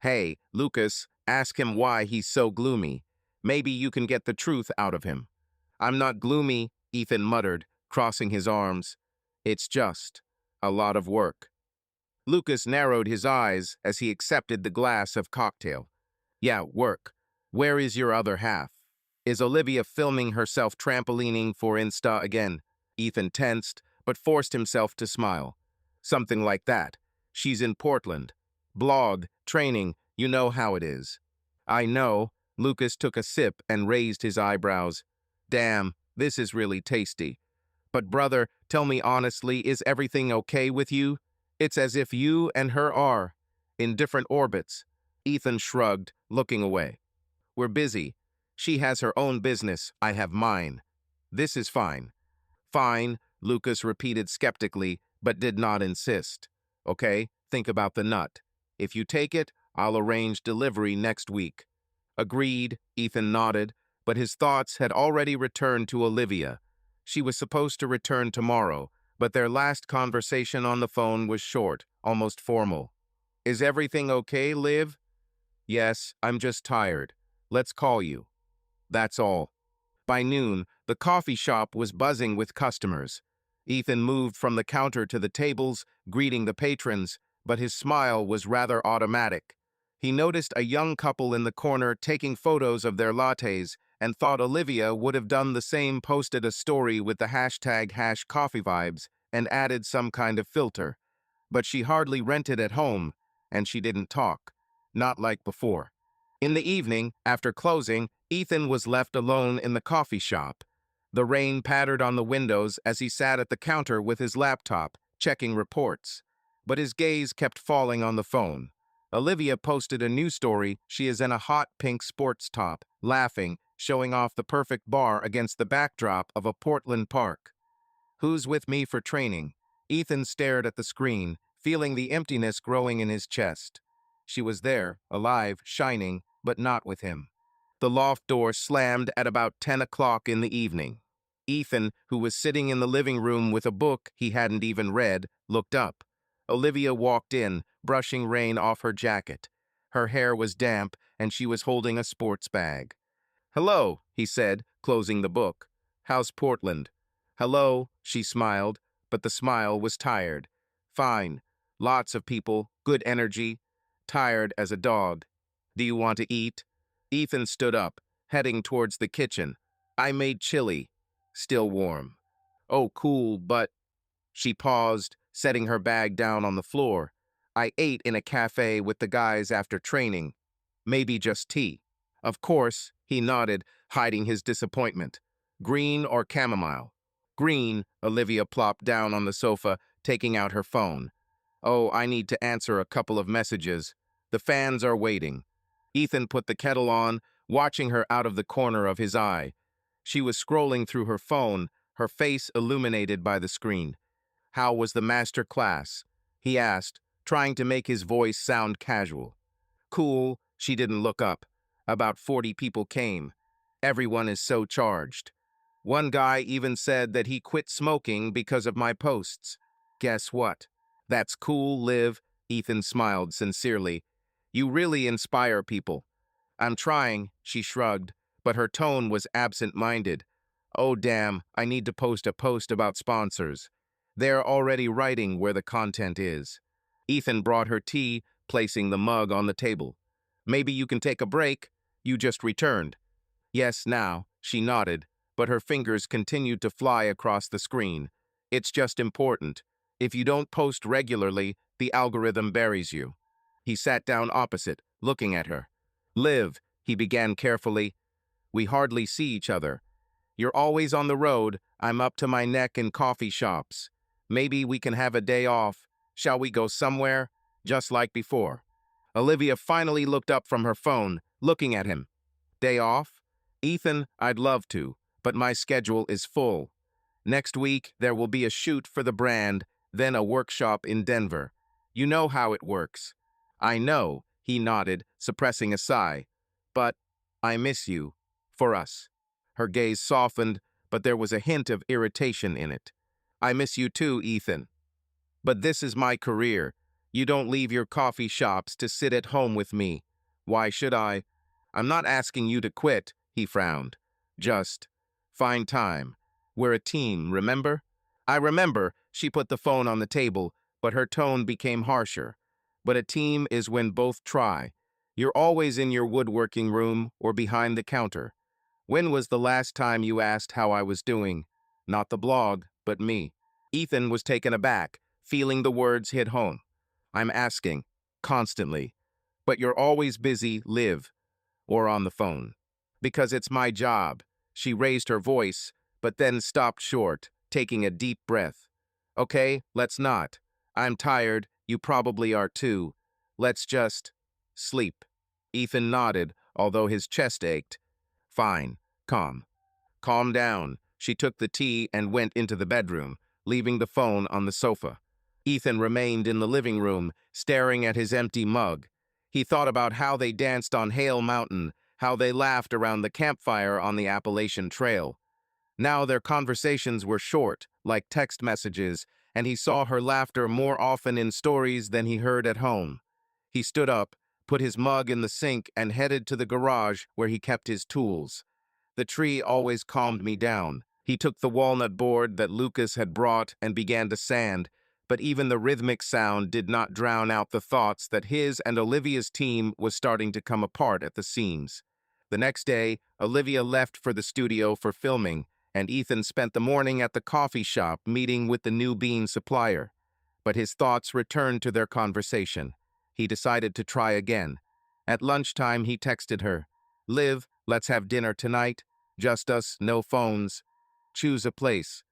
Hey, Lucas, ask him why he's so gloomy. Maybe you can get the truth out of him. I'm not gloomy, Ethan muttered, crossing his arms. It's just a lot of work. Lucas narrowed his eyes as he accepted the glass of cocktail. Yeah, work. Where is your other half? Is Olivia filming herself trampolining for Insta again? Ethan tensed, but forced himself to smile. Something like that. She's in Portland. Blog, training, you know how it is. I know. Lucas took a sip and raised his eyebrows. Damn, this is really tasty. But brother, tell me honestly, is everything okay with you? It's as if you and her are in different orbits. Ethan shrugged, looking away. We're busy. She has her own business, I have mine. This is fine. Fine, Lucas repeated skeptically, but did not insist. Okay, think about the nut. If you take it, I'll arrange delivery next week. Agreed, Ethan nodded, but his thoughts had already returned to Olivia. She was supposed to return tomorrow, but their last conversation on the phone was short, almost formal. Is everything okay, Liv? Yes, I'm just tired. Let's call you. That's all. By noon, the coffee shop was buzzing with customers. Ethan moved from the counter to the tables, greeting the patrons, but his smile was rather automatic. He noticed a young couple in the corner taking photos of their lattes and thought Olivia would have done the same, posted a story with the hashtag #coffeevibes and added some kind of filter. But she hardly rented at home, and she didn't talk. Not like before. In the evening, after closing, Ethan was left alone in the coffee shop. The rain pattered on the windows as he sat at the counter with his laptop, checking reports. But his gaze kept falling on the phone. Olivia posted a new story. She is in a hot pink sports top, laughing, showing off the perfect bar against the backdrop of a Portland park. Who's with me for training? Ethan stared at the screen, feeling the emptiness growing in his chest. She was there, alive, shining, but not with him. The loft door slammed at about 10 o'clock in the evening. Ethan, who was sitting in the living room with a book he hadn't even read, looked up. Olivia walked in, brushing rain off her jacket. Her hair was damp, and she was holding a sports bag. Hello, he said, closing the book. How's Portland? Hello, she smiled, but the smile was tired. Fine. Lots of people, good energy. Tired as a dog. Do you want to eat? Ethan stood up, heading towards the kitchen. I made chili. Still warm. Oh, cool, but... She paused, setting her bag down on the floor. I ate in a cafe with the guys after training. Maybe just tea. Of course, he nodded, hiding his disappointment. Green or chamomile? Green, Olivia plopped down on the sofa, taking out her phone. Oh, I need to answer a couple of messages. The fans are waiting. Ethan put the kettle on, watching her out of the corner of his eye. She was scrolling through her phone, her face illuminated by the screen. How was the master class? He asked, trying to make his voice sound casual. Cool, she didn't look up. About 40 people came. Everyone is so charged. One guy even said that he quit smoking because of my posts. Guess what? That's cool, Liv, Ethan smiled sincerely. You really inspire people. I'm trying, she shrugged, but her tone was absent-minded. Oh damn, I need to post a post about sponsors. They're already writing where the content is. Ethan brought her tea, placing the mug on the table. Maybe you can take a break. You just returned. Yes, now, she nodded, but her fingers continued to fly across the screen. It's just important. If you don't post regularly, the algorithm buries you. He sat down opposite, looking at her. Liv, he began carefully. We hardly see each other. You're always on the road. I'm up to my neck in coffee shops. Maybe we can have a day off. Shall we go somewhere? Just like before. Olivia finally looked up from her phone, looking at him. Day off? Ethan, I'd love to, but my schedule is full. Next week, there will be a shoot for the brand, then a workshop in Denver. You know how it works. I know, he nodded, suppressing a sigh. But I miss you. For us. Her gaze softened, but there was a hint of irritation in it. I miss you too, Ethan. But this is my career. You don't leave your coffee shops to sit at home with me. Why should I? I'm not asking you to quit, he frowned. Just find time. We're a team, remember? I remember, she put the phone on the table, but her tone became harsher. But a team is when both try. You're always in your woodworking room or behind the counter. When was the last time you asked how I was doing? Not the blog, but me. Ethan was taken aback, feeling the words hit home. I'm asking, constantly. But you're always busy, Liv, or on the phone. Because it's my job. She raised her voice, but then stopped short, taking a deep breath. Okay, let's not. I'm tired, you probably are too. Let's just sleep. Ethan nodded, although his chest ached. Fine, calm. Calm down. She took the tea and went into the bedroom, leaving the phone on the sofa. Ethan remained in the living room, staring at his empty mug. He thought about how they danced on Hale Mountain, how they laughed around the campfire on the Appalachian Trail. Now their conversations were short, like text messages, and he saw her laughter more often in stories than he heard at home. He stood up, put his mug in the sink, and headed to the garage where he kept his tools. The tree always calmed me down. He took the walnut board that Lucas had brought and began to sand, but even the rhythmic sound did not drown out the thoughts that his and Olivia's team was starting to come apart at the seams. The next day, Olivia left for the studio for filming, and Ethan spent the morning at the coffee shop meeting with the new bean supplier. But his thoughts returned to their conversation. He decided to try again. At lunchtime, he texted her, Liv, let's have dinner tonight. Just us, no phones. Choose a place.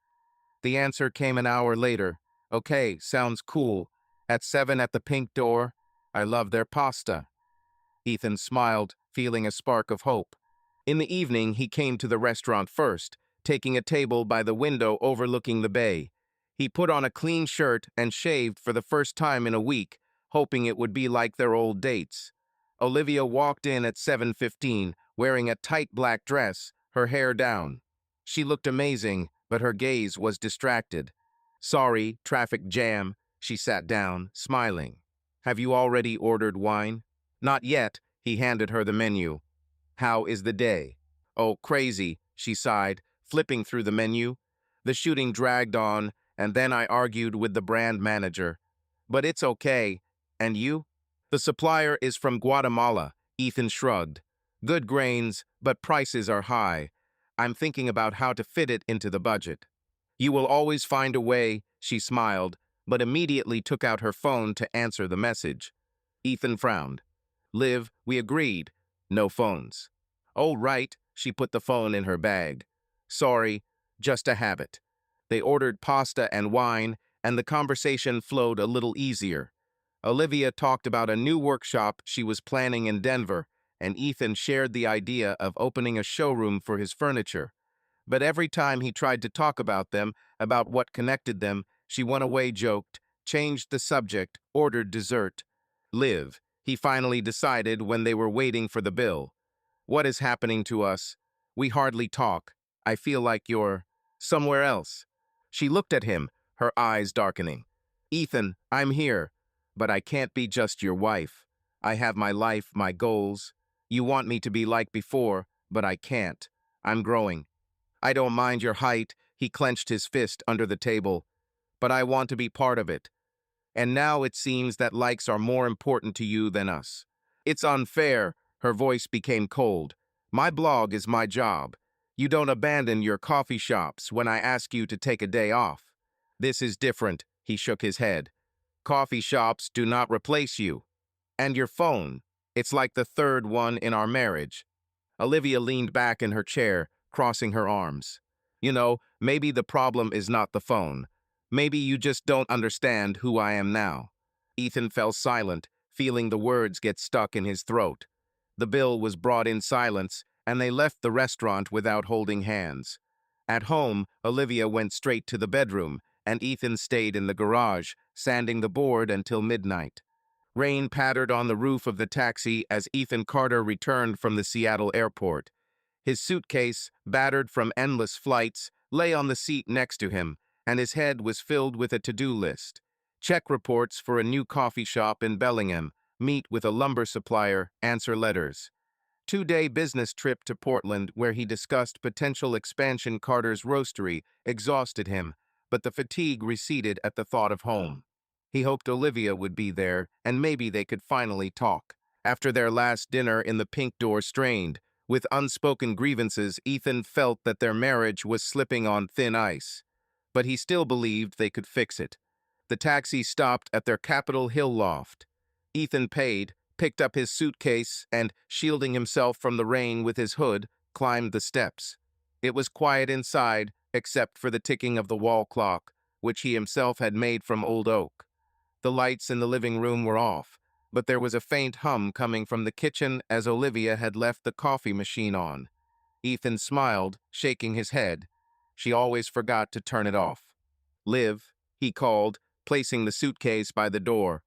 The answer came an hour later. Okay, sounds cool. At 7 at the Pink Door. I love their pasta. Ethan smiled, feeling a spark of hope. In the evening, he came to the restaurant first, taking a table by the window overlooking the bay. He put on a clean shirt and shaved for the first time in a week, hoping it would be like their old dates. Olivia walked in at 7:15, wearing a tight black dress, her hair down. She looked amazing, but her gaze was distracted. Sorry, traffic jam. She sat down, smiling. Have you already ordered wine? Not yet. He handed her the menu. How is the day? Oh, crazy, she sighed, flipping through the menu. The shooting dragged on, and then I argued with the brand manager. But it's okay. And you? The supplier is from Guatemala, Ethan shrugged. Good grains, but prices are high. I'm thinking about how to fit it into the budget. You will always find a way, she smiled, but immediately took out her phone to answer the message. Ethan frowned. Liv, we agreed. No phones. Oh, right, she put the phone in her bag. Sorry, just a habit. They ordered pasta and wine, and the conversation flowed a little easier. Olivia talked about a new workshop she was planning in Denver, and Ethan shared the idea of opening a showroom for his furniture. But every time he tried to talk about them, about what connected them, she went away, joked, changed the subject, ordered dessert. Liv, he finally decided when they were waiting for the bill. What is happening to us? We hardly talk. I feel like you're somewhere else. She looked at him, her eyes darkening. Ethan, I'm here, but I can't be just your wife. I have my life, my goals. You want me to be like before, but I can't. I'm growing. I don't mind your height, he clenched his fist under the table, but I want to be part of it. And now it seems that likes are more important to you than us. It's unfair, her voice became cold. My blog is my job. You don't abandon your coffee shops when I ask you to take a day off. This is different, he shook his head. Coffee shops do not replace you. And your phone, it's like the third one in our marriage. Olivia leaned back in her chair, crossing her arms. You know, maybe the problem is not the phone. Maybe you just don't understand who I am now. Ethan fell silent, feeling the words get stuck in his throat. The bill was brought in silence, and they left the restaurant without holding hands. At home, Olivia went straight to the bedroom, and Ethan stayed in the garage, sanding the board until midnight. Rain pattered on the roof of the taxi as Ethan Carter returned from the Seattle airport. His suitcase, battered from endless flights, lay on the seat next to him, and his head was filled with a to-do list. Check reports for a new coffee shop in Bellingham, meet with a lumber supplier, answer letters. 2-day business trip to Portland where he discussed potential expansion. Carter's roastery exhausted him, but the fatigue receded at the thought of home. He hoped Olivia would be there, and maybe they could finally talk. After their last dinner in the Pink Door strained, With unspoken grievances, Ethan felt that their marriage was slipping on thin ice. But he still believed they could fix it. The taxi stopped at their Capitol Hill loft. Ethan paid, picked up his suitcase, and, shielding himself from the rain with his hood, climbed the steps. It was quiet inside, except for the ticking of the wall clock, which he himself had made from old oak. The lights in the living room were off, but there was a faint hum coming from the kitchen as Olivia had left the coffee machine on. Ethan smiled, shaking his head. She always forgot to turn it off. "Liv," he called, placing the suitcase by the door.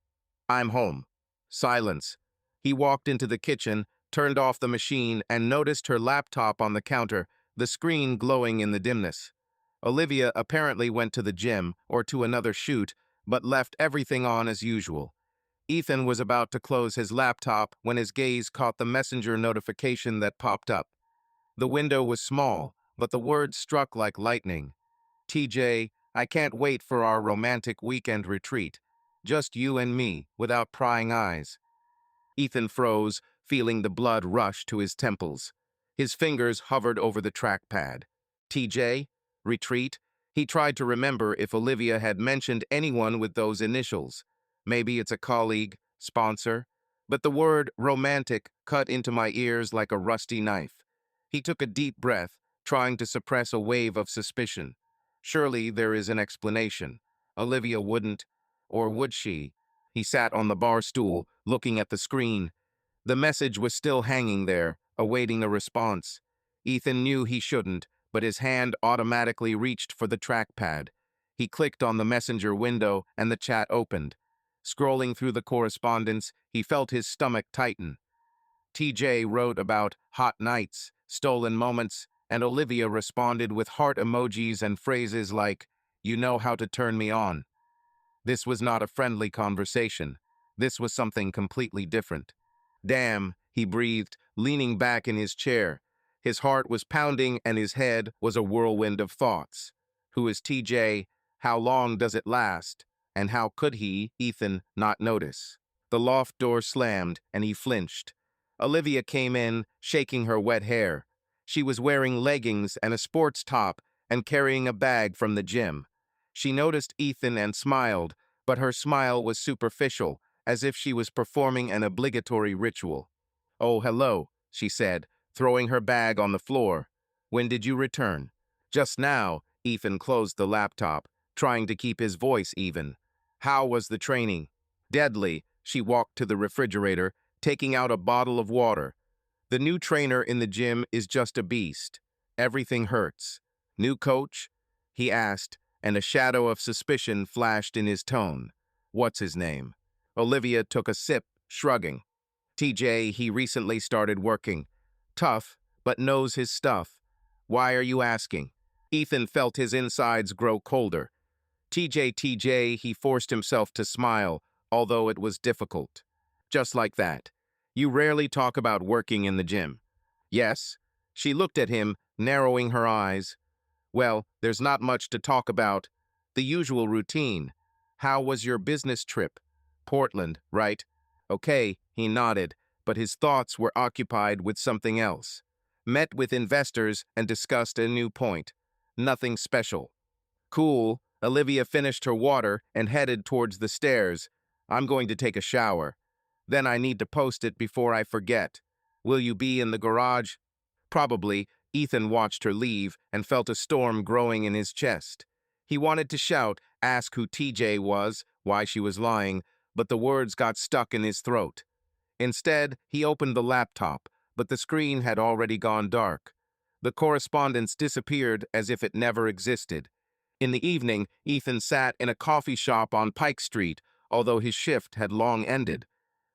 "I'm home." Silence. He walked into the kitchen, turned off the machine, and noticed her laptop on the counter, the screen glowing in the dimness. Olivia apparently went to the gym or to another shoot, but left everything on as usual. Ethan was about to close his laptop when his gaze caught the messenger notification that popped up. The window was small, but the words struck like lightning. "TJ, I can't wait for our romantic weekend retreat. Just you and me, without prying eyes." Ethan froze, feeling the blood rush to his temples. His fingers hovered over the trackpad. TJ? Retreat? He tried to remember if Olivia had mentioned anyone with those initials. Maybe it's a colleague, sponsor. But the word romantic cut into my ears like a rusty knife. He took a deep breath, trying to suppress a wave of suspicion. Surely there is an explanation. Olivia wouldn't, or would she? He sat on the bar stool, looking at the screen. The message was still hanging there, awaiting a response. Ethan knew he shouldn't, but his hand automatically reached for the trackpad. He clicked on the messenger window, and the chat opened. Scrolling through the correspondence, he felt his stomach tighten. TJ wrote about hot nights, stolen moments, and Olivia responded with heart emojis and phrases like, "You know how to turn me on." This was not a friendly conversation. This was something completely different. "Damn," he breathed, leaning back in his chair. His heart was pounding and his head was a whirlwind of thoughts. Who is TJ? How long does it last? And how could he, Ethan, not notice? The loft door slammed and he flinched. Olivia came in, shaking her wet hair. She was wearing leggings and a sports top and carrying a bag from the gym. She noticed Ethan and smiled, but her smile was superficial, as if she was performing an obligatory ritual. "Oh, hello," she said, throwing her bag on the floor. "When did you return?" "Just now." Ethan closed the laptop, trying to keep his voice even. "How was the training?" "Deadly." She walked to the refrigerator, taking out a bottle of water. "The new trainer in the gym is just a beast. Everything hurts." "New coach?" he asked, and a shadow of suspicion flashed in his tone. "What's his name?" Olivia took a sip, shrugging. "TJ, he recently started working. Tough, but knows his stuff." "Why are you asking?" Ethan felt his insides grow colder. TJ, he forced himself to smile, although it was difficult. "Just like that. You rarely talk about working in the gym." "Yes." She looked at him, narrowing her eyes. "Well, there's not much to talk about. The usual routine. How was your business trip?" "Portland, right?" "Okay," he nodded, but his thoughts were occupied with something else. "Met with investors and discussed a new point. Nothing special." "Cool." Olivia finished her water and headed towards the stairs. "I'm going to take a shower. Then I need to post it before I forget. Will you be in the garage?" "Probably." Ethan watched her leave and felt a storm growing in his chest. He wanted to shout, ask who TJ was, why she was lying, but the words got stuck in his throat. Instead, he opened the laptop, but the screen had already gone dark. The correspondence disappeared as if it never existed. In the evening, Ethan sat in a coffee shop on Pike Street, although his shift had long ended.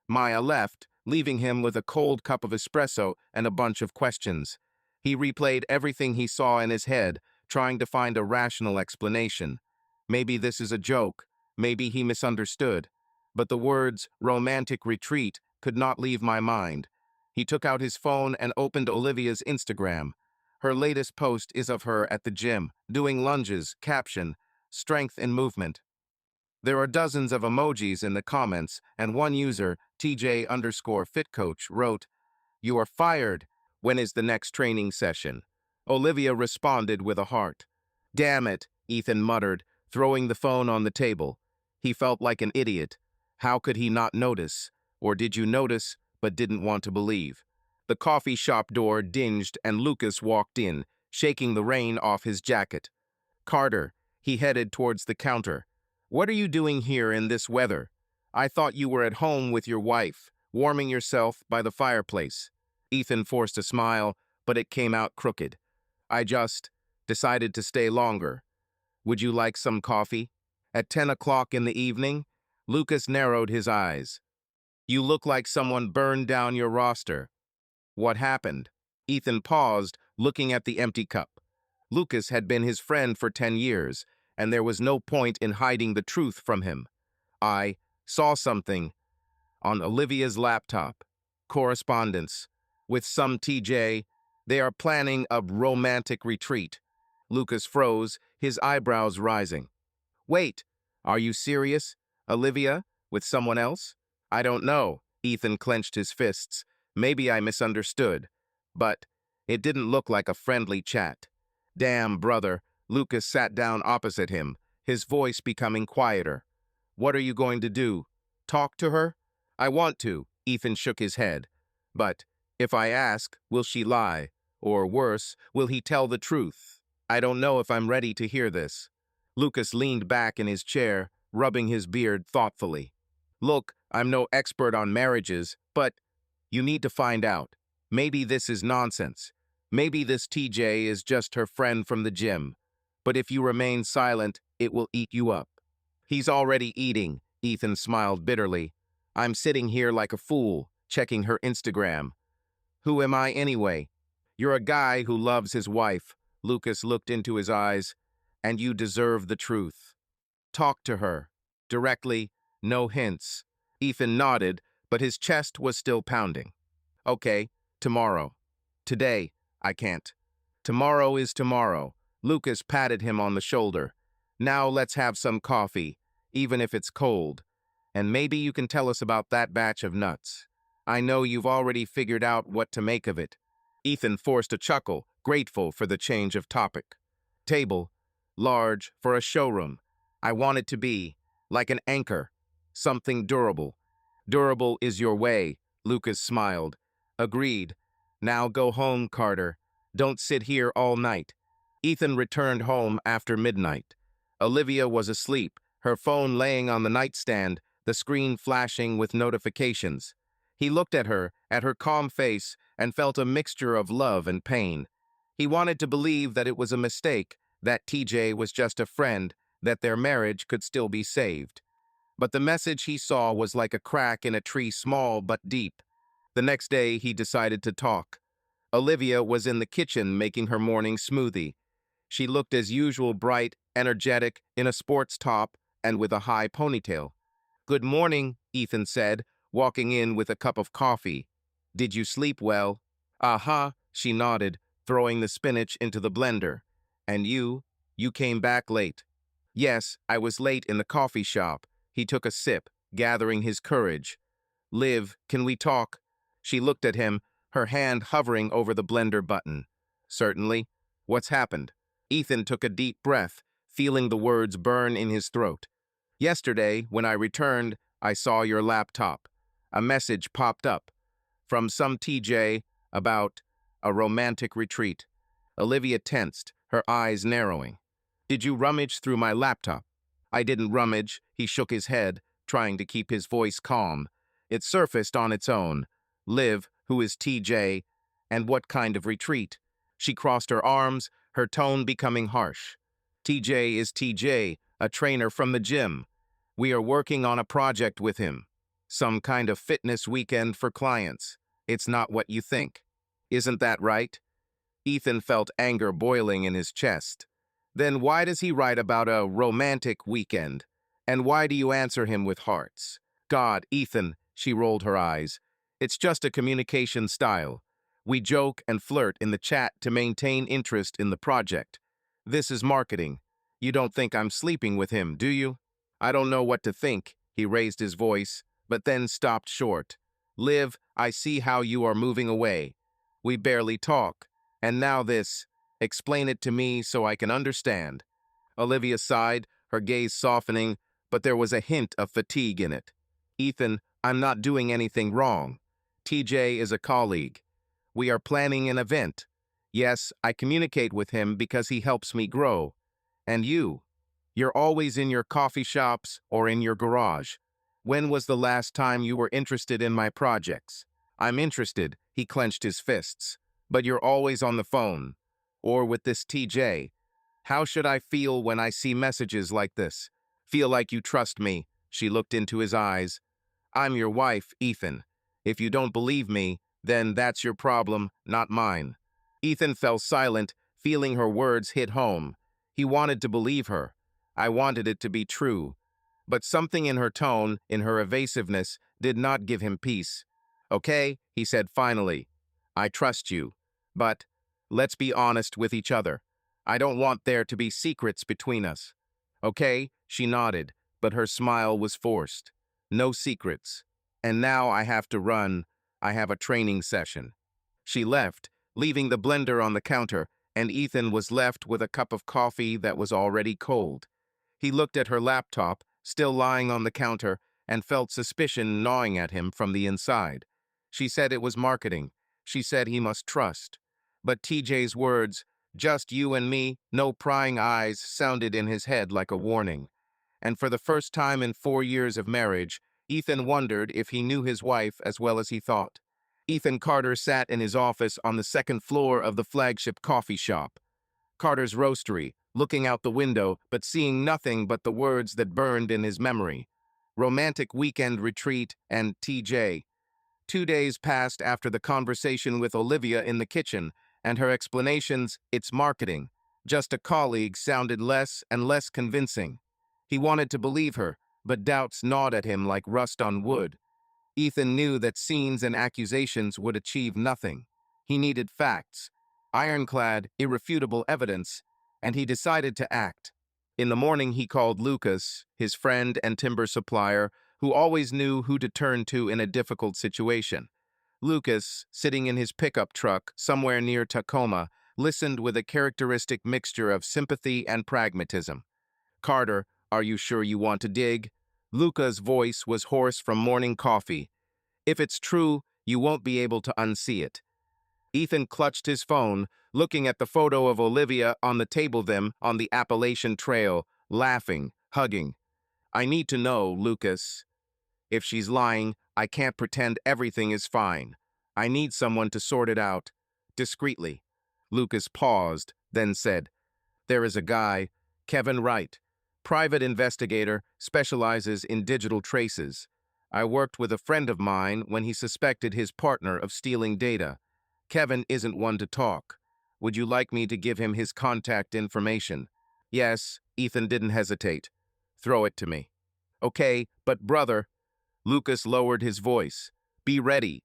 Maya left, leaving him with a cold cup of espresso and a bunch of questions. He replayed everything he saw in his head, trying to find a rational explanation. Maybe this is a joke. Maybe he misunderstood. But the words "romantic retreat" could not leave my mind. He took out his phone and opened Olivia's Instagram. Her latest post is of her at the gym, doing lunges, caption, "Strength and movement." There are dozens of emojis in the comments, and one user, TJ_fitcoach, wrote, "You are fired." When is the next training session? Olivia responded with a heart. Damn it, Ethan muttered, throwing the phone on the table. He felt like an idiot. How could he not notice? Or did you notice, but didn't want to believe? The coffee shop door dinged and Lucas walked in, shaking the rain off his jacket. Carter, he headed towards the counter. What are you doing here in this weather? I thought you were at home with your wife, warming yourself by the fireplace. Ethan forced a smile, but it came out crooked. I just decided to stay longer. Would you like some coffee? At 10 o'clock in the evening, Lucas narrowed his eyes. You look like someone burned down your roster. What happened? Ethan paused, looking at the empty cup. Lucas had been his friend for 10 years, and there was no point in hiding the truth from him. I saw something on Olivia's laptop. Correspondence. With some TJ, they are planning a romantic retreat. Lucas froze, his eyebrows rising. Wait, are you serious? Olivia? With someone else? I don't know. Ethan clenched his fists. Maybe I misunderstood. But it didn't look like a friendly chat. Damn, brother. Lucas sat down opposite him, his voice becoming quieter. What are you going to do? Talk to her? I want to. Ethan shook his head. But if I ask, will she lie? Or worse, will he tell the truth? I don't know if I'm ready to hear this. Lucas leaned back in his chair, rubbing his beard thoughtfully. Look, I'm no expert on marriages, but you need to find out. Maybe this is nonsense. Maybe this TJ is just her friend from the gym. But if you remain silent, it will eat you up. He's already eating, Ethan smiled bitterly. I'm sitting here like a fool, checking her Instagram. Who am I anyway? You're a guy who loves his wife. Lucas looked into his eyes. And you deserve the truth. Talk to her. Directly, no hints. Ethan nodded, but his chest was still pounding. Okay, tomorrow. Today, I can't. Tomorrow is tomorrow. Lucas patted him on the shoulder. Now let's have some coffee, even if it's cold. And maybe you can tell us about that batch of nuts. I know you've already figured out what to make of it. Ethan forced a chuckle, grateful for the change of topic. Table. Large, for a showroom. I want it to be like an anchor, something durable. Durable is your way, Lucas smiled. Agreed. Now go home, Carter. Don't sit here all night. Ethan returned home after midnight. Olivia was asleep, her phone laying on the nightstand, the screen flashing with notifications. He looked at her calm face, and felt a mixture of love and pain. He wanted to believe that it was a mistake, that TJ was just a friend, that their marriage could still be saved. But the message he saw was like a crack in a tree, small but deep. The next day, he decided to talk. Olivia was in the kitchen making her morning smoothie. She looked as usual, bright, energetic, in a sports top and with a high ponytail. Good morning, Ethan said, walking in with a cup of coffee. Did you sleep well? Uh-huh, she nodded, throwing the spinach into the blender. And you came back late. Yes, I was late in the coffee shop. He took a sip, gathering his courage. Liv, can we talk? She looked at him, her hand hovering over the blender button. Certainly. What's happened? Ethan took a deep breath, feeling the words burn in his throat. Yesterday, when I returned, I saw your laptop. A message popped up from some TJ about a romantic retreat. Olivia tensed, her eyes narrowing. Did you rummage through my laptop? I didn't rummage, he shook his head, trying to keep his voice calm. It surfaced on its own. Liv, who is TJ, and what kind of retreat? She crossed her arms, her tone becoming harsh. TJ is TJ, a trainer from the gym. We are working on a project with him. Some kind of fitness weekend for clients. It's not what you think. Isn't that right? Ethan felt anger boiling in his chest. Then why does he write about a romantic weekend? And why do you answer him with hearts? God, Ethan, she rolled her eyes. It's just a communication style. We joke and flirt in the chat to maintain interest in the project. This is marketing. You don't think I'm sleeping with him, do you? I don't know what to think, he raised his voice, but then stopped short. Liv, I see how you are moving away. We barely talk. And now this. Explain it to me so I can understand. Olivia sighed, her gaze softening, but there was a hint of fatigue in it. Ethan, I'm not doing anything wrong. TJ is a colleague. We are planning an event. Yes, I communicate with him because he helps me grow. And you? You're always in your coffee shops or in your garage. When was the last time you were interested in my projects? I'm interested, he clenched his fists. But you're always on the phone. Or with this TJ. How should I feel when I see messages like this? Feel like you trust me. She looked into his eyes. I'm your wife, Ethan. If you don't believe me, then that's your problem, not mine. Ethan fell silent, feeling her words hit home. He wanted to believe her. I wanted it to be true. But something in her tone, in her evasiveness, did not give him peace. Okay, he said finally. I trust you. But let's be honest with each other. I don't want there to be secrets between us. Okay, she nodded, but her smile was forced. No secrets. And now I have to run. I have a training session. She left, leaving the blender on the counter, and Ethan was left with a cup of coffee that was already cold. He looked at her laptop, still lying on the counter, and felt suspicion gnawing at him from the inside. She said it was marketing. She said he must trust. But TJ's words, just you and me, no prying eyes, sounded in his head like a warning. And for the first time in 4 years of marriage, Ethan wondered if he knew his wife as well as he thought. Ethan Carter sat in his office on the second floor of the flagship coffee shop, Carter's Roastery, looking out the window but seeing nothing but the words that burned in his memory. Romantic weekend retreat and TJ. 2 days passed after the conversation with Olivia in the kitchen, and her explanations, it's marketing. Just a colleague sounded less and less convincing. He wanted to believe her, but doubts gnawed at him like rust on wood. Ethan knew that scenes and accusations would achieve nothing. He needed facts, ironclad, irrefutable evidence, and he decided to act. In the morning he called Lucas, his friend and timber supplier, who always knew who to turn to in a difficult situation. Lucas, sitting in his pickup truck somewhere near Tacoma, listened with a characteristic mixture of sympathy and pragmatism. Carter, are you sure you want to dig? Lucas' voice was hoarse from morning coffee. If it's true, you won't be able to unsee it. Ethan clutched his phone, looking at the photo of Olivia on the table them on the Appalachian Trail, laughing, hugging. I need to know, Lucas. If she's lying, I can't pretend everything is fine. I need someone to sort it out. Discreetly. Lucas paused, then said, there is a guy, Kevin Wright, private investigator, specializes in digital traces. I worked with a friend of mine when he suspected his partner of stealing data. Kevin isn't one to talk. Would you like me to give him his contact information? Yes, Ethan didn't hesitate. Throw it to me. Okay, but brother, Lucas lowered his voice. Be ready.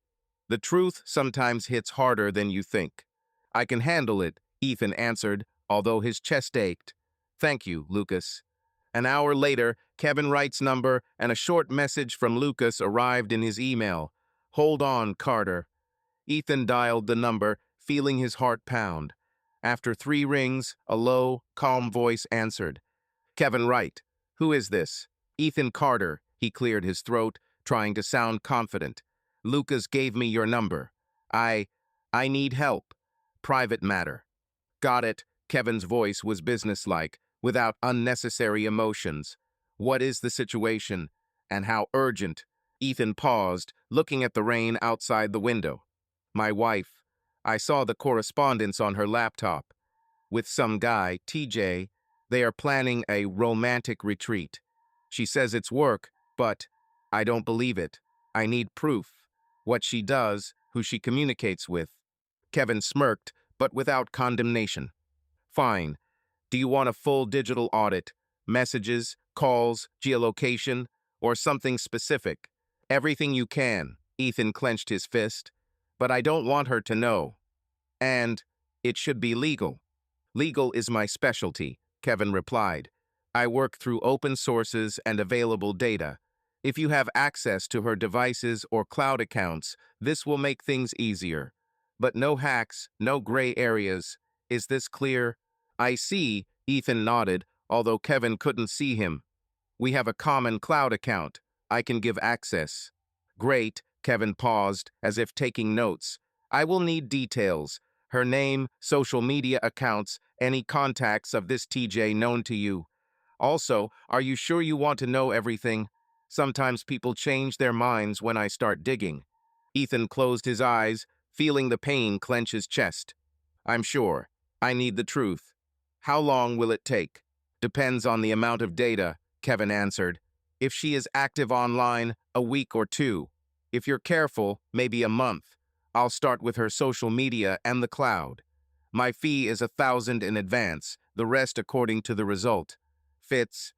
The truth sometimes hits harder than you think. I can handle it, Ethan answered, although his chest ached. Thank you, Lucas. An hour later, Kevin Wright's number and a short message from Lucas arrived in his email. Hold on, Carter. Ethan dialed the number, feeling his heart pound. After 3 rings, a low, calm voice answered. Kevin Wright. Who is this? Ethan Carter. He cleared his throat, trying to sound confident. Lucas gave me your number. I need help. Private matter. Got it. Kevin's voice was businesslike, without unnecessary emotions. What is the situation? And how urgent? Ethan paused, looking at the rain outside the window. My wife. I saw the correspondence on her laptop. With some guy, TJ, they are planning a romantic retreat. She says it's work, but I don't believe it. I need proof. What she does, who she communicates with. Kevin smirked, but without condemnation. Fine. Do you want a full digital audit? Messages, calls, geolocation, or something specific? Everything you can. Ethan clenched his fist. But I don't want her to know. And it should be legal. Legal is my specialty, Kevin replied. I work through open sources and available data. If you have access to her devices or cloud accounts, this will make things easier. But no hacks, no gray areas. Is this clear? I see, Ethan nodded, although Kevin couldn't see him. We have a common cloud account. I can give access. Great, Kevin paused, as if taking notes. I will need details. Her name, social media accounts, any contacts of this TJ known to you. Also, are you sure you want to know everything? Sometimes people change their minds when I start digging. Ethan closed his eyes, feeling the pain clench his chest. I'm sure. I need the truth. How long will it take? Depends on the amount of data, Kevin answered. If she is active online, a week or two. If you're careful, maybe a month. I'll start with her social media and the cloud. My fee is 1,000 in advance, the rest according to the result. Fits.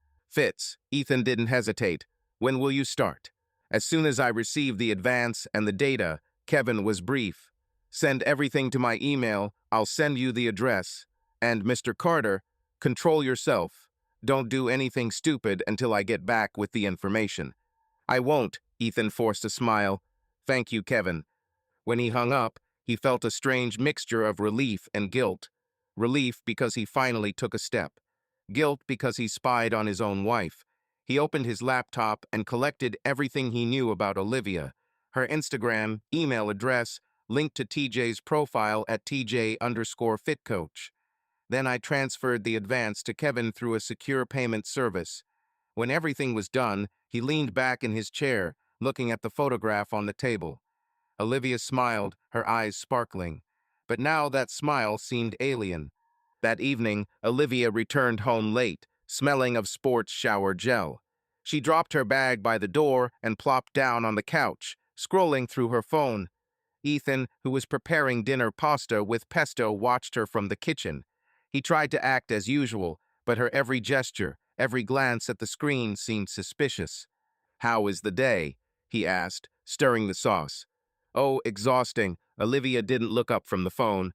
Ethan didn't hesitate. When will you start? As soon as I receive the advance and the data, Kevin was brief. Send everything to my email, I'll send you the address. And Mr. Carter, control yourself. Don't do anything stupid until I get back with the information. I won't, Ethan forced a smile. Thank you, Kevin. When he hung up, he felt a strange mixture of relief and guilt. Relief because he finally took a step. Guilt because he spied on his own wife. He opened his laptop and collected everything he knew about Olivia. Her Instagram, email address, linked to TJ's profile at TJ_fitcoach. Then I transferred the advance to Kevin through a secure payment service. When everything was done, he leaned back in his chair, looking at the photograph on the table. Olivia smiled, her eyes sparkling. But now that smile seemed alien. That evening, Olivia returned home late, smelling of sports shower gel. She dropped her bag by the door and plopped down on the couch, scrolling through her phone. Ethan, who was preparing dinner pasta with pesto, watched her from the kitchen. He tried to act as usual, but her every gesture, every glance at the screen seemed suspicious. How is the day? He asked, stirring the sauce. Oh, exhausting. Olivia didn't look up from the phone.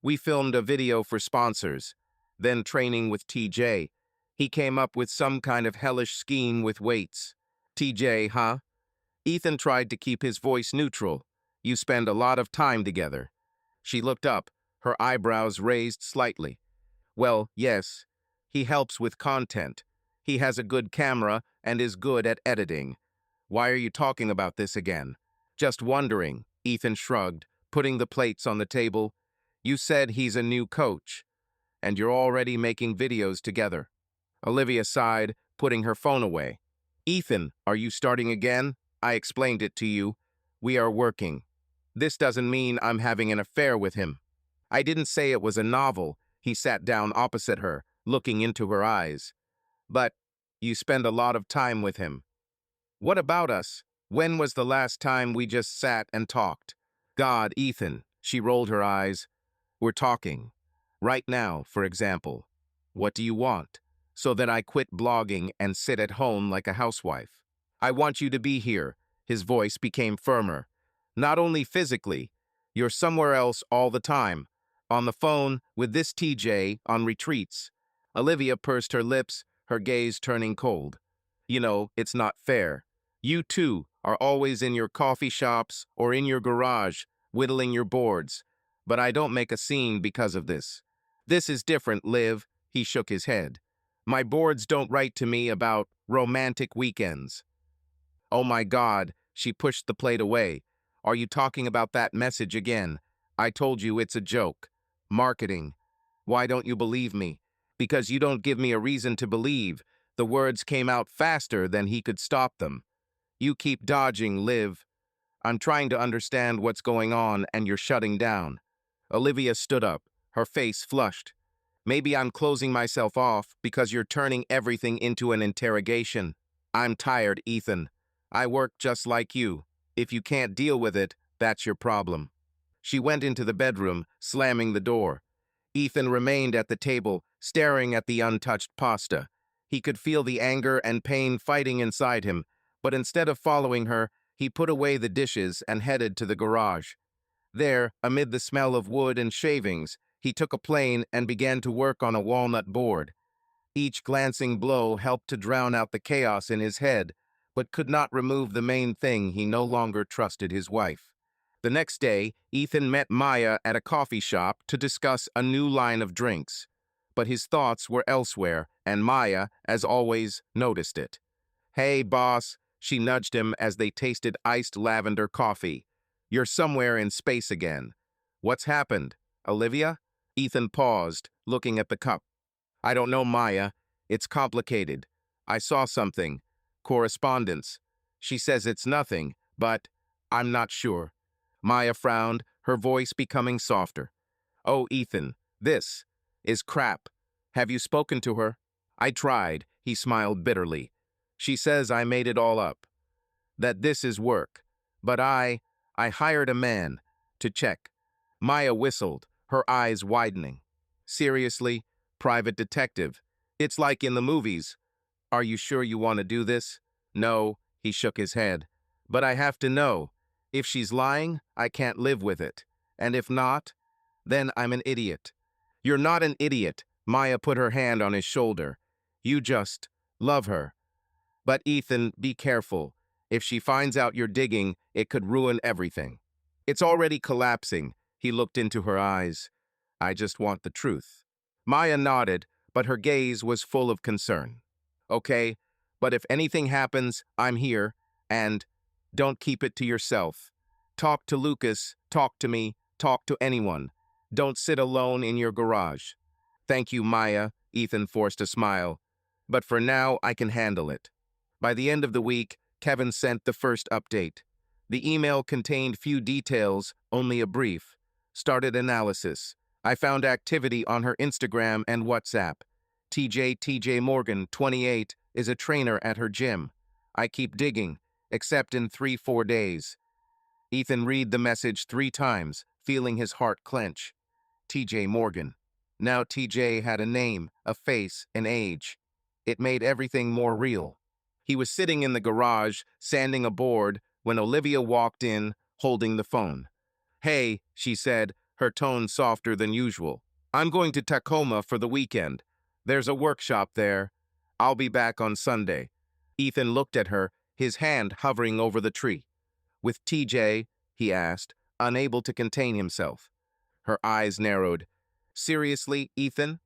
We filmed a video for sponsors. Then training with TJ. He came up with some kind of hellish scheme with weights. TJ, huh? Ethan tried to keep his voice neutral. You spend a lot of time together. She looked up, her eyebrows raised slightly. Well, yes. He helps with content. He has a good camera and is good at editing. Why are you talking about this again? Just wondering, Ethan shrugged, putting the plates on the table. You said he's a new coach, and you're already making videos together. Olivia sighed, putting her phone away. Ethan, are you starting again? I explained it to you. We are working. This doesn't mean I'm having an affair with him. I didn't say it was a novel. He sat down opposite her, looking into her eyes. But you spend a lot of time with him. What about us? When was the last time we just sat and talked? God, Ethan, she rolled her eyes. We're talking. Right now, for example. What do you want? So that I quit blogging and sit at home like a housewife. I want you to be here. His voice became firmer. Not only physically. You're somewhere else all the time. On the phone, with this TJ, on retreats. Olivia pursed her lips, her gaze turning cold. You know, it's not fair. You, too, are always in your coffee shops or in your garage, whittling your boards. But I don't make a scene because of this. This is different, Liv, he shook his head. My boards don't write to me about romantic weekends. Oh my God, she pushed the plate away. Are you talking about that message again? I told you it's a joke. Marketing. Why don't you believe me? Because you don't give me a reason to believe. The words came out faster than he could stop them. You keep dodging, Liv. I'm trying to understand what's going on and you're shutting down. Olivia stood up, her face flushed. Maybe I'm closing myself off because you're turning everything into an interrogation. I'm tired, Ethan. I work just like you. If you can't deal with it, that's your problem. She went into the bedroom, slamming the door. Ethan remained at the table, staring at the untouched pasta. He could feel the anger and pain fighting inside him, but instead of following her, he put away the dishes and headed to the garage. There, amid the smell of wood and shavings, he took a plane and began to work on a walnut board. Each glancing blow helped to drown out the chaos in his head, but could not remove the main thing: he no longer trusted his wife. The next day, Ethan met Maya at a coffee shop to discuss a new line of drinks. But his thoughts were elsewhere, and Maya, as always, noticed it. "Hey, boss," she nudged him as they tasted iced lavender coffee. "You're somewhere in space again." "What's happened? Olivia?" Ethan paused, looking at the cup. "I don't know, Maya. It's complicated. I saw something. Correspondence. She says it's nothing, but I'm not sure." Maya frowned, her voice becoming softer. "Oh, Ethan, this is crap. Have you spoken to her?" "I tried," he smiled bitterly. "She says I made it all up, that this is work. But I hired a man to check." Maya whistled, her eyes widening. "Seriously? Private detective? It's like in the movies. Are you sure you want to do this?" "No," he shook his head. "But I have to know. If she's lying, I can't live with it. And if not, then I'm an idiot." "You're not an idiot," Maya put her hand on his shoulder. "You just love her. But Ethan, be careful. If she finds out you're digging, it could ruin everything." "It's already collapsing." He looked into her eyes. "I just want the truth." Maya nodded, but her gaze was full of concern. "Okay, but if anything happens, I'm here, and don't keep it to yourself. Talk to Lucas, talk to me, talk to anyone. Don't sit alone in your garage." "Thank you, Maya," Ethan forced a smile. "But for now, I can handle it." By the end of the week, Kevin sent the first update. The email contained few details, only a brief. Started analysis. I found activity on her Instagram and WhatsApp. TJ Morgan, 28, is a trainer at her gym. I keep digging, except in 3-4 days. Ethan read the message 3 times, feeling his heart clench. TJ Morgan. Now TJ had a name, a face, an age. It made everything more real. He was sitting in the garage, sanding a board, when Olivia walked in, holding the phone. "Hey," she said, her tone softer than usual. "I'm going to Tacoma for the weekend. There's a workshop there. I'll be back on Sunday." Ethan looked at her, his hand hovering over the tree. "With TJ?" he asked, unable to contain himself. Her eyes narrowed. "Seriously, Ethan?"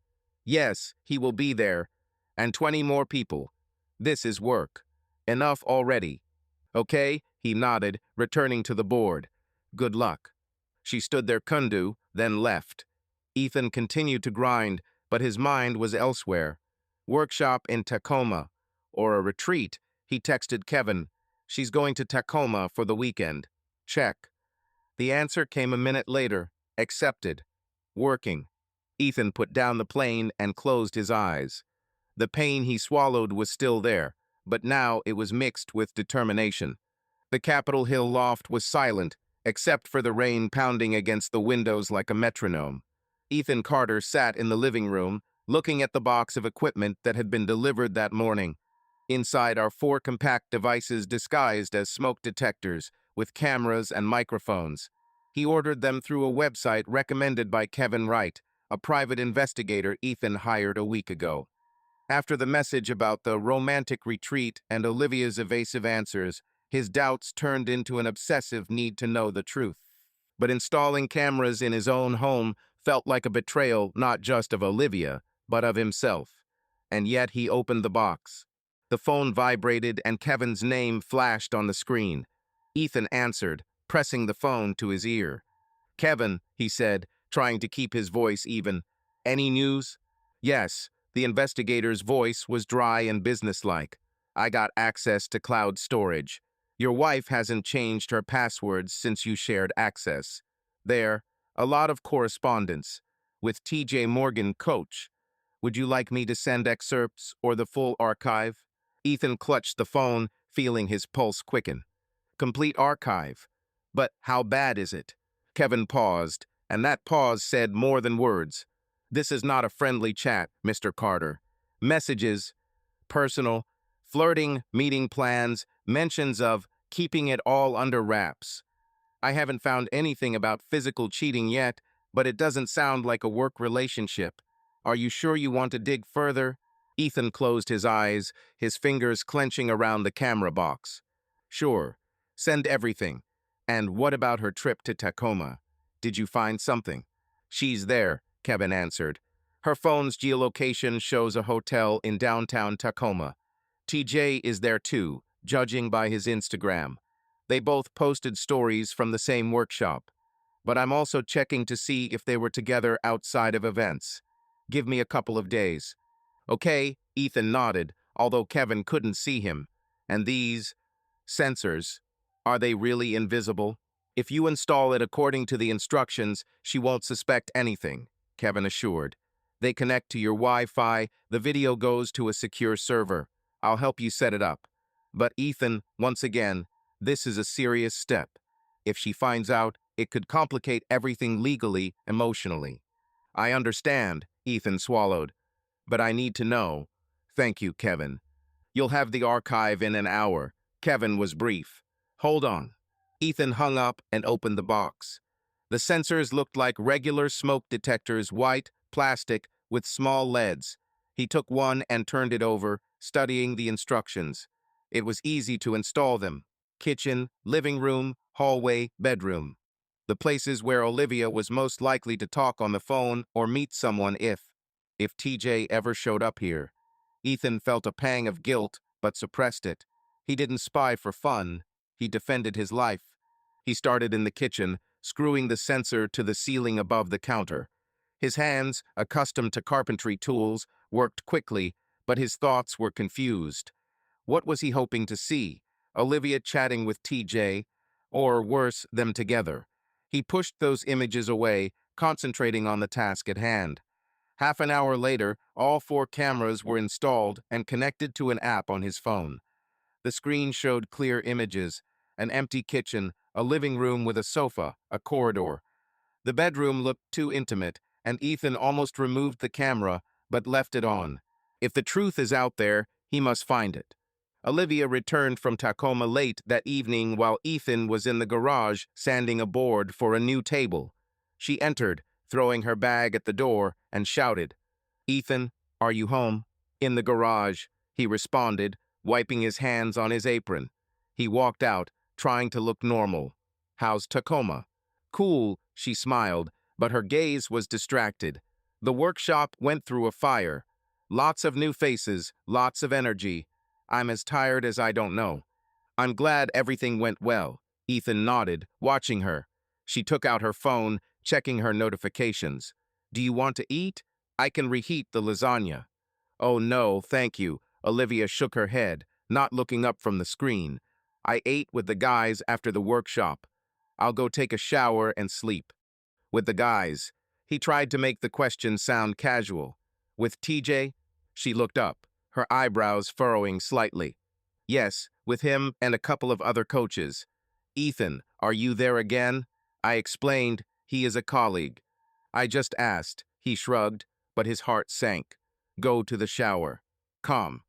"Yes, he will be there. And 20 more people. This is work. Enough already." "Okay," he nodded, returning to the board. "Good luck." She stood there kundu, then left. Ethan continued to grind, but his mind was elsewhere. Workshop in Tacoma. Or a retreat, he texted Kevin. "She's going to Tacoma for the weekend." Check. The answer came a minute later. Accepted. Working. Ethan put down the plane and closed his eyes. The pain he swallowed was still there, but now it was mixed with determination. The Capitol Hill loft was silent, except for the rain pounding against the windows like a metronome. Ethan Carter sat in the living room, looking at the box of equipment that had been delivered that morning. Inside are 4 compact devices disguised as smoke detectors, with cameras and microphones. He ordered them through a website recommended by Kevin Wright, a private investigator Ethan hired a week ago. After the message about the romantic retreat and Olivia's evasive answers, his doubts turned into an obsessive need to know the truth. But installing cameras in his own home felt like a betrayal not just of Olivia, but of himself. And yet he opened the box. The phone vibrated and Kevin's name flashed on the screen. Ethan answered, pressing the phone to his ear. "Kevin," he said, trying to keep his voice even. "Any news?" "Yes." The investigator's voice was dry and businesslike. "I got access to cloud storage. Your wife hasn't changed her passwords since you shared access. There, a lot of correspondence. With TJ Morgan, coach. Would you like me to send excerpts or the full archive?" Ethan clutched the phone, feeling his pulse quicken. "Complete archive. But how bad is it?" Kevin paused, and that pause said more than words. "This is not a friendly chat, Mr. Carter. Messages, personal, flirting, meeting plans, mentions of keeping it all under wraps. I haven't found anything about physical cheating yet, but it doesn't sound like a work relationship. Are you sure you want to dig further?" Ethan closed his eyes, his fingers clenching around the camera box. "Sure. Send everything. And what about her trip to Tacoma? Did you find something? She's there, Kevin answered. Her phone's geolocation shows a hotel in downtown Tacoma. TJ is there too, judging by his Instagram. They both posted stories from the same workshop. But I'm also checking to see if they were together outside of events. Give me a couple of days. Okay, Ethan nodded, although Kevin couldn't see him. And these sensors, are they really invisible? If you install it according to the instructions, she won't suspect anything, Kevin assured. They connect to your Wi-Fi, the video goes to a secure server. I'll help you set it up. But Ethan, once again, this is a serious step. If she finds out, it could complicate everything legally, emotionally. I understand, Ethan swallowed. But I need to know. Thank you, Kevin. You'll have the archive in an hour. Kevin was brief. Hold on. Ethan hung up and opened the box. The sensors looked like regular smoke detectors, white, plastic, with small LEDs. He took one and turned it over, studying the instructions. It was easy to install them. Kitchen, living room, hallway, bedroom. The places where Olivia was most likely to talk on the phone or meet someone if TJ ever showed up here. Ethan felt a pang of guilt, but suppressed it. He didn't spy for fun. He defended his life. He started in the kitchen, screwing the sensor to the ceiling above the counter. His hands, accustomed to carpentry tools, worked quickly, but his thoughts were confused. What was he hoping to see? Olivia chatting with TJ, or worse, them together. He pushed those images away, concentrating on the task at hand. Half an hour later, all 4 cameras were installed and connected to an app on his phone. The screen showed clear images, an empty kitchen, a living room with a sofa, a corridor. The bedroom looked too intimate, and Ethan almost removed the camera, but left it on. If the truth is out there, he must find it. Olivia returned from Tacoma late that evening while Ethan was in the garage sanding a board for a new table. She entered, throwing her bag at the door, and shouted, "Ethan, are you home?" "In the garage," he responded, wiping his hands on his apron. He walked out, trying to look normal. "How's Tacoma?" "Cool," she smiled, but her gaze was distracted. The workshop went through a fire. Lots of new faces, lots of energy. I'm as tired as I don't know. "I'm glad everything went well," Ethan nodded, watching her. She took out her phone, checking her notifications. "Do you want to eat? I can reheat the lasagna." "Oh no, thank you." Olivia shook her head, not looking up from the screen. "I ate with the guys after the workshop. I'll go take a shower and sleep." "With the guys." He tried to make the question sound casual. "With TJ?" She looked up, her eyebrows furrowing slightly. "Yes, with him and a couple of other coaches." "Ethan, are you there again?" I explained, "He is a colleague." "I just asked." He shrugged, but his heart sank. "Go to the shower. Calm."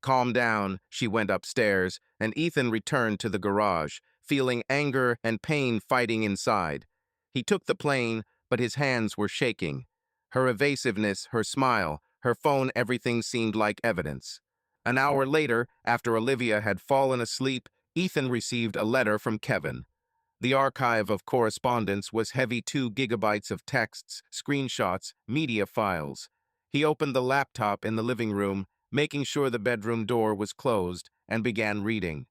Calm down, she went upstairs, and Ethan returned to the garage, feeling anger and pain fighting inside. He took the plane, but his hands were shaking. Her evasiveness, her smile, her phone, everything seemed like evidence. An hour later, after Olivia had fallen asleep, Ethan received a letter from Kevin. The archive of correspondence was heavy, 2 gigabytes of texts, screenshots, media files. He opened the laptop in the living room, making sure the bedroom door was closed, and began reading.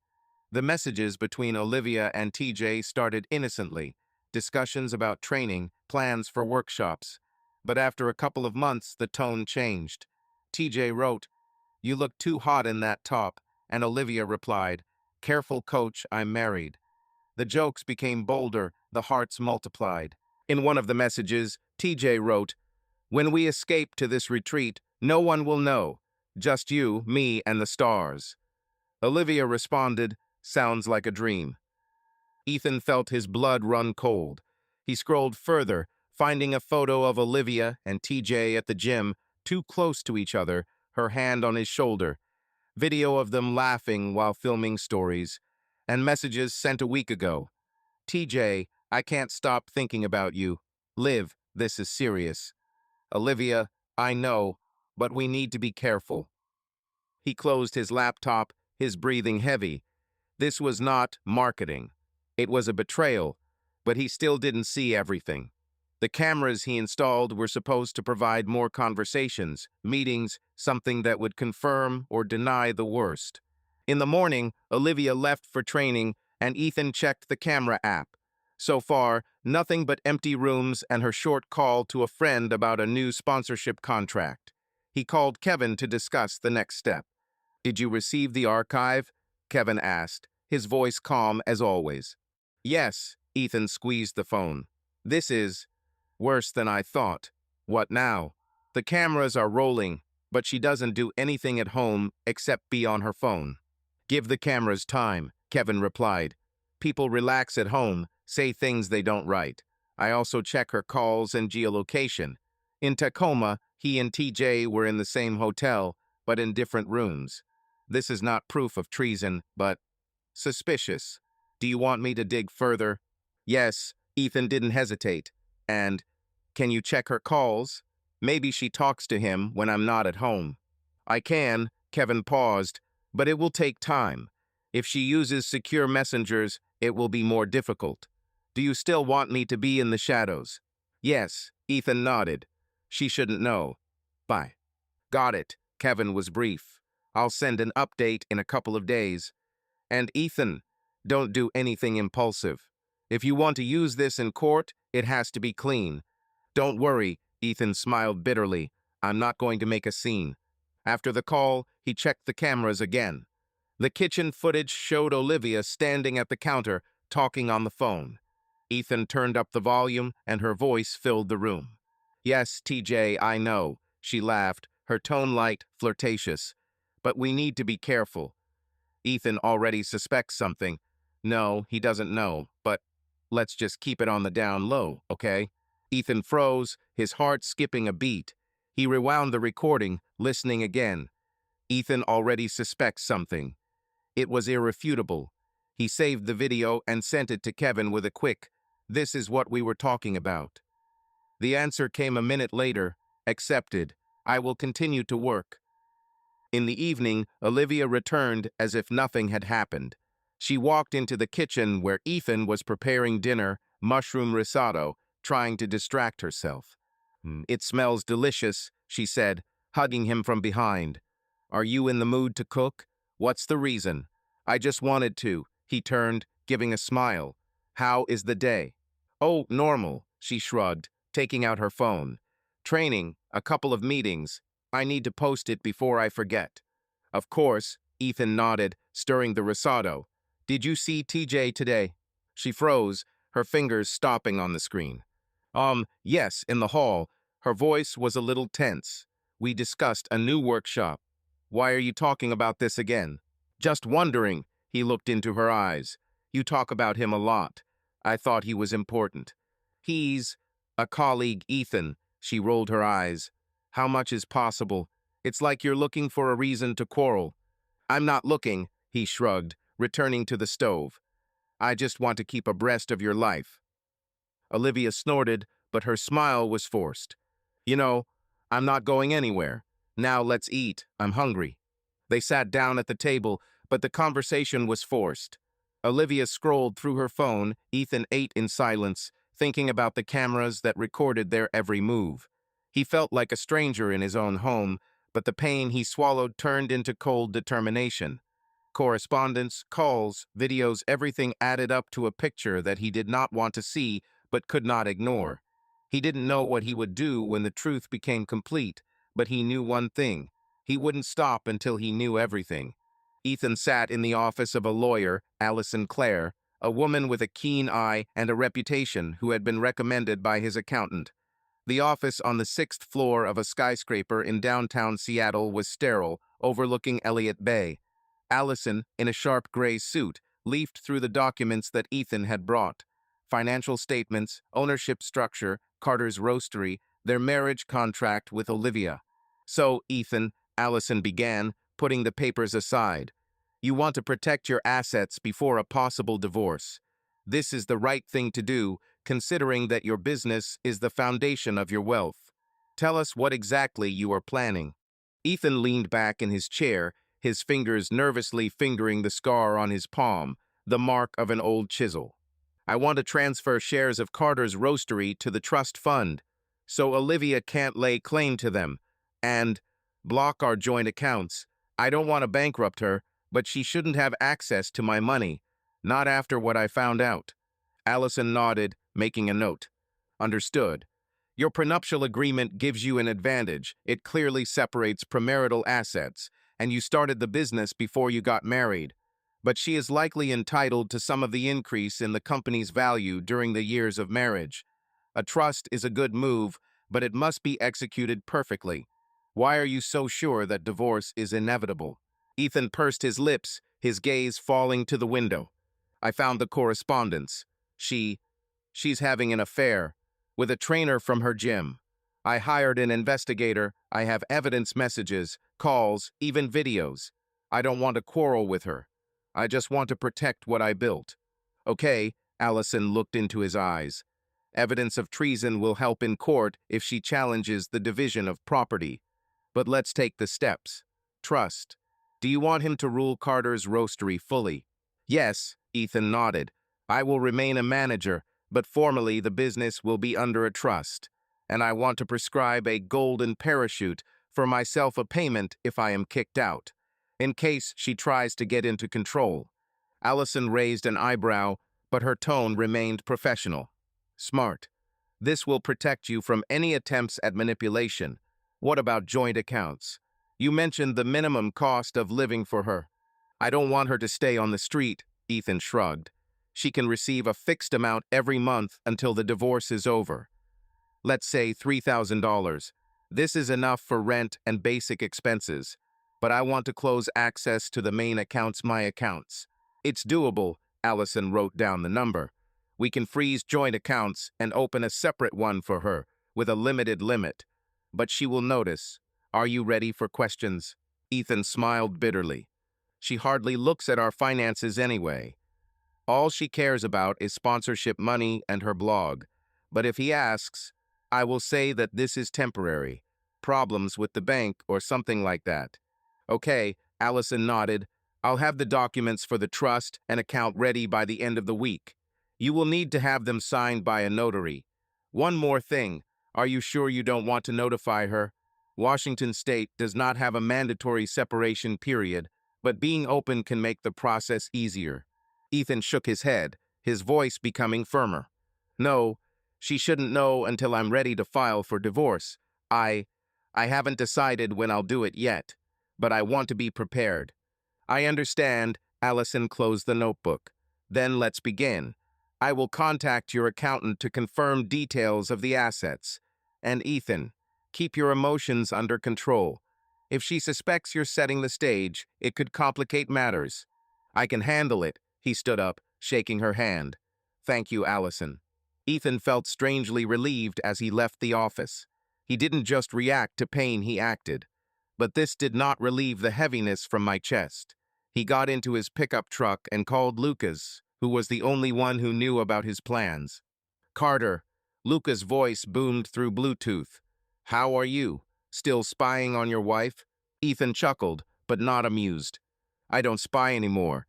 The messages between Olivia and TJ started innocently, discussions about training, plans for workshops. But after a couple of months, the tone changed. TJ wrote, "You look too hot in that top," and Olivia replied, "Careful, coach, I'm married." The jokes became bolder, the hearts multiplied. In one of the messages, TJ wrote, "When we escape to this retreat, no one will know. Just you, me, and the stars." Olivia responded, "Sounds like a dream." Ethan felt his blood run cold. He scrolled further, finding a photo of Olivia and TJ at the gym, too close to each other, her hand on his shoulder. Video of them laughing while filming stories. And messages sent a week ago. "TJ, I can't stop thinking about you. Liv, this is serious." "Olivia, I know, but we need to be careful." He closed his laptop, his breathing heavy. This was not marketing. It was a betrayal, but he still didn't see everything. The cameras he installed were supposed to provide more conversations, meetings, something that would confirm or deny the worst. In the morning, Olivia left for training, and Ethan checked the camera app. So far, nothing but empty rooms and her short call to a friend about a new sponsorship contract. He called Kevin to discuss the next step. "Did you receive the archive?" Kevin asked, his voice calm as always. "Yes," Ethan squeezed the phone. "This is worse than I thought." "What now?" "The cameras are rolling, but she doesn't do anything at home except be on her phone." "Give the cameras time," Kevin replied. "People relax at home, say things they don't write. I also check her calls and geolocation. In Tacoma, he and TJ were in the same hotel, but in different rooms. This is not proof of treason, but suspicious. Do you want me to dig further?" "Yes," Ethan didn't hesitate. "And can you check her calls? Maybe she talks to him when I'm not at home." "I can," Kevin paused, "but it will take time. If she uses secure messengers, it will be more difficult. Do you still want me to be in the shadows?" "Yes," Ethan nodded. "She shouldn't know." "Bye." "Got it." Kevin was brief. "I'll send an update in a couple of days." "And Ethan, don't do anything impulsive. If you want to use this in court, it has to be clean." "Don't worry," Ethan smiled bitterly. "I'm not going to make a scene." After the call, he checked the cameras again. The kitchen footage showed Olivia standing at the counter, talking on the phone. Ethan turned up the volume, and her voice filled the room. "Yes, TJ, I know." She laughed, her tone light, flirtatious. "But we need to be careful. Ethan already suspects something." "No, he doesn't know, but let's just keep it on the down low, okay?" Ethan froze, his heart skipping a beat. He rewound the recording, listening again. Ethan already suspects something. It was irrefutable. He saved the video and sent it to Kevin with a quick, "This is what we were talking about." The answer came a minute later. "Accepted. I will continue to work." In the evening, Olivia returned as if nothing had happened. She walked into the kitchen where Ethan was preparing dinner, mushroom risotto, trying to distract herself. "It smells delicious," she said, hugging him from behind. "Are you in the mood to cook?" "What's the reason?" "I just wanted to." He turned, giving a smile. "How is the day?" "Oh, normal," she shrugged, taking out her phone. "Training, a couple of meetings. I need to post it before I forget." "Of course," Ethan nodded, stirring the risotto. "Did you see TJ today?" She froze, her fingers stopping on the screen. Yes, in the hall." Her voice was a little tense. "We discussed a new workshop." "Why are you talking about this again?" "Just wondering." He looked into her eyes. "You talk about him a lot. I thought he was important." "He's a colleague, Ethan." She rolled her eyes. "How much is possible? It's like you're looking for a reason to quarrel." "I'm not looking," he shrugged, returning to the stove. "I just want to keep abreast of your life." Olivia snorted, but her smile was forced. "You know, I'm not going anywhere. Now let's eat. I'm hungry." They sat down at the table, but the conversation was forced. Olivia scrolled through her phone. Ethan ate in silence, thinking about the cameras that recorded their every move. He felt like a stranger in his own home, but the pain he swallowed turned into cold determination. Correspondence, calls, videos, everything added up to a picture that he did not want to see but could not ignore. He didn't know what he would do when the truth became complete, but he knew one thing. He wouldn't stop until he knew everything. Ethan sat in the office of a lawyer, Allison Clare, a woman with a keen eye and a reputation who had been recommended by his accountant. The office on the sixth floor of a skyscraper in downtown Seattle was sterile, overlooking Elliott Bay. Allison, in a sharp gray suit, leafed through the documents that Ethan had brought. Financial statements, ownership structure, Carter's roastery, their marriage contract with Olivia. "So, Ethan," Allison began, putting the papers aside, "you want to protect your assets before a possible divorce. This is the right thing to do, considering that your business is the foundation of your wealth. Tell us what exactly you are planning." Ethan leaned back in his chair, his fingers nervously fingering the scar on his palm, the mark of an old chisel. I want to transfer shares of Carter's roastery to the trust fund, so Olivia can't lay claim to them, and block our joint accounts. I don't want to bankrupt her, but she shouldn't have access to my money, not after what I found out. Allison nodded, making a note. Understood. Your prenuptial agreement gives you an advantage. It clearly separates premarital assets, and you started the business before you got married. But she is likely entitled to some of the increase in the company's value during the years of marriage. A trust is a good move, but it must be executed perfectly. Why are you so sure that divorce is inevitable? Ethan pursed his lips, his gaze falling to the window. I found the correspondence. She's having an affair with a trainer from her gym. I hired an investigator. I have evidence messages, calls, even videos. I don't want to quarrel with her. I just want to protect what I built. Okay, Allison looked into his eyes. Evidence of treason will help in court if she challenges the division of property. But let's take the steps. Trust. Do you want him to rule Carter's roastery fully? Yes, Ethan nodded. I will remain a manager, but formally the business will be under a trust. And I want to prescribe a golden parachute for myself, a payment if I am kicked out, in case she tries to get into control. Allison raised an eyebrow, but her tone remained professional. Smart. This will protect you from any attempts at manipulation. What about joint accounts? You mentioned the minimum cost of living for her. I don't want her to stay on the street, Ethan shrugged. She can receive a fixed amount every month until the divorce is over. Let's say $3,000. This is enough for rent and basic expenses, but I want to close access to the main accounts, my accounts. It's doable, Allison wrote down the number. We can freeze joint accounts and open a separate one for her with a limited limit. But she will notice. Are you ready for questions? Ethan smiled bitterly. She hardly looks at our finances anyway. All she cares about is sponsorship money and her blog. But if he asks, I will say that this is temporary. Problems with the bank or something like that. Okay, Allison nodded. I'll have the documents for the trust and account ready by the end of the week. You will need to have them signed by a notary. One more thing. Are you sure you don't want to notify her? Washington State does not have a mandatory separation period, but being open can make the process easier. Ethan shook his head, his voice becoming firmer. No, she shouldn't know until I'm ready to file for divorce. I haven't decided when I'll do it yet, but I want to be prepared. I understand. Allison closed the notebook. Then let's begin. I will contact your accountant to confirm details of the assets. And Ethan, keep your emotions under control. If she suspects you're setting the stage, it could complicate matters. I can handle it. He stood up, shaking her hand. Thank you, Allison. Ethan felt strangely relieved as he left the office. He didn't just react to pain, he acted. But this did not relieve the heaviness from my chest. He got into his pickup truck and called Lucas, who was the only one who knew about his plans. Carter, Lucas' voice boomed through Bluetooth. How are you? Still spying on your wife? Ethan chuckled, but not amused. I don't spy anymore.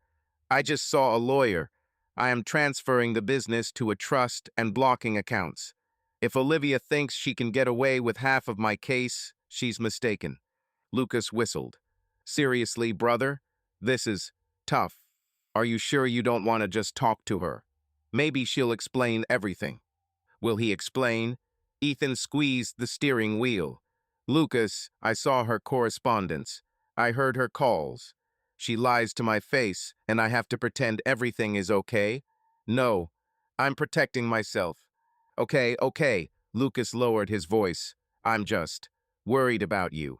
I just saw a lawyer. I am transferring the business to a trust and blocking accounts. If Olivia thinks she can get away with half of my case, she's mistaken. Lucas whistled. Seriously, brother? This is tough. Are you sure you don't want to just talk to her? Maybe she'll explain everything. Will he explain? Ethan squeezed the steering wheel. Lucas, I saw her correspondence. I heard her calls. She lies to my face, and I have to pretend everything is okay? No, I'm protecting myself. Okay, Lucas lowered his voice. I'm just worried about you.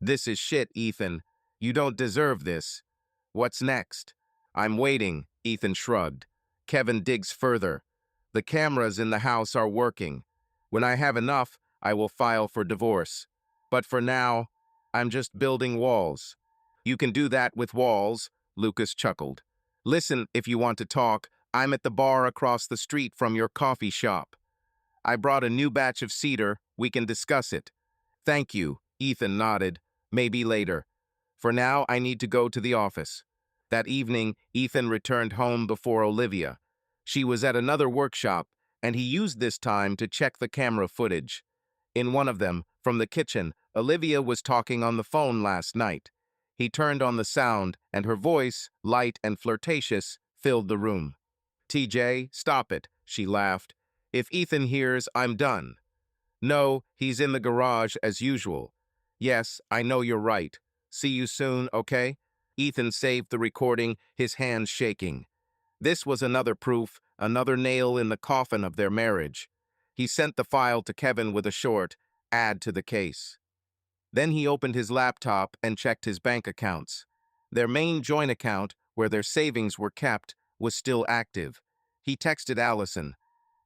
This is shit, Ethan. You don't deserve this. What's next? I'm waiting, Ethan shrugged. Kevin digs further. The cameras in the house are working. When I have enough, I will file for divorce. But for now, I'm just building walls. You can do that with walls, Lucas chuckled. Listen, if you want to talk, I'm at the bar across the street from your coffee shop. I brought a new batch of cedar. We can discuss it. Thank you, Ethan nodded. Maybe later. For now, I need to go to the office. That evening, Ethan returned home before Olivia. She was at another workshop, and he used this time to check the camera footage. In one of them, from the kitchen, Olivia was talking on the phone last night. He turned on the sound, and her voice, light and flirtatious, filled the room. TJ, stop it, she laughed. If Ethan hears, I'm done. No, he's in the garage as usual. Yes, I know you're right. See you soon, okay? Ethan saved the recording, his hands shaking. This was another proof, another nail in the coffin of their marriage. He sent the file to Kevin with a short, add to the case. Then he opened his laptop and checked his bank accounts. Their main joint account, where their savings were kept, was still active. He texted Allison,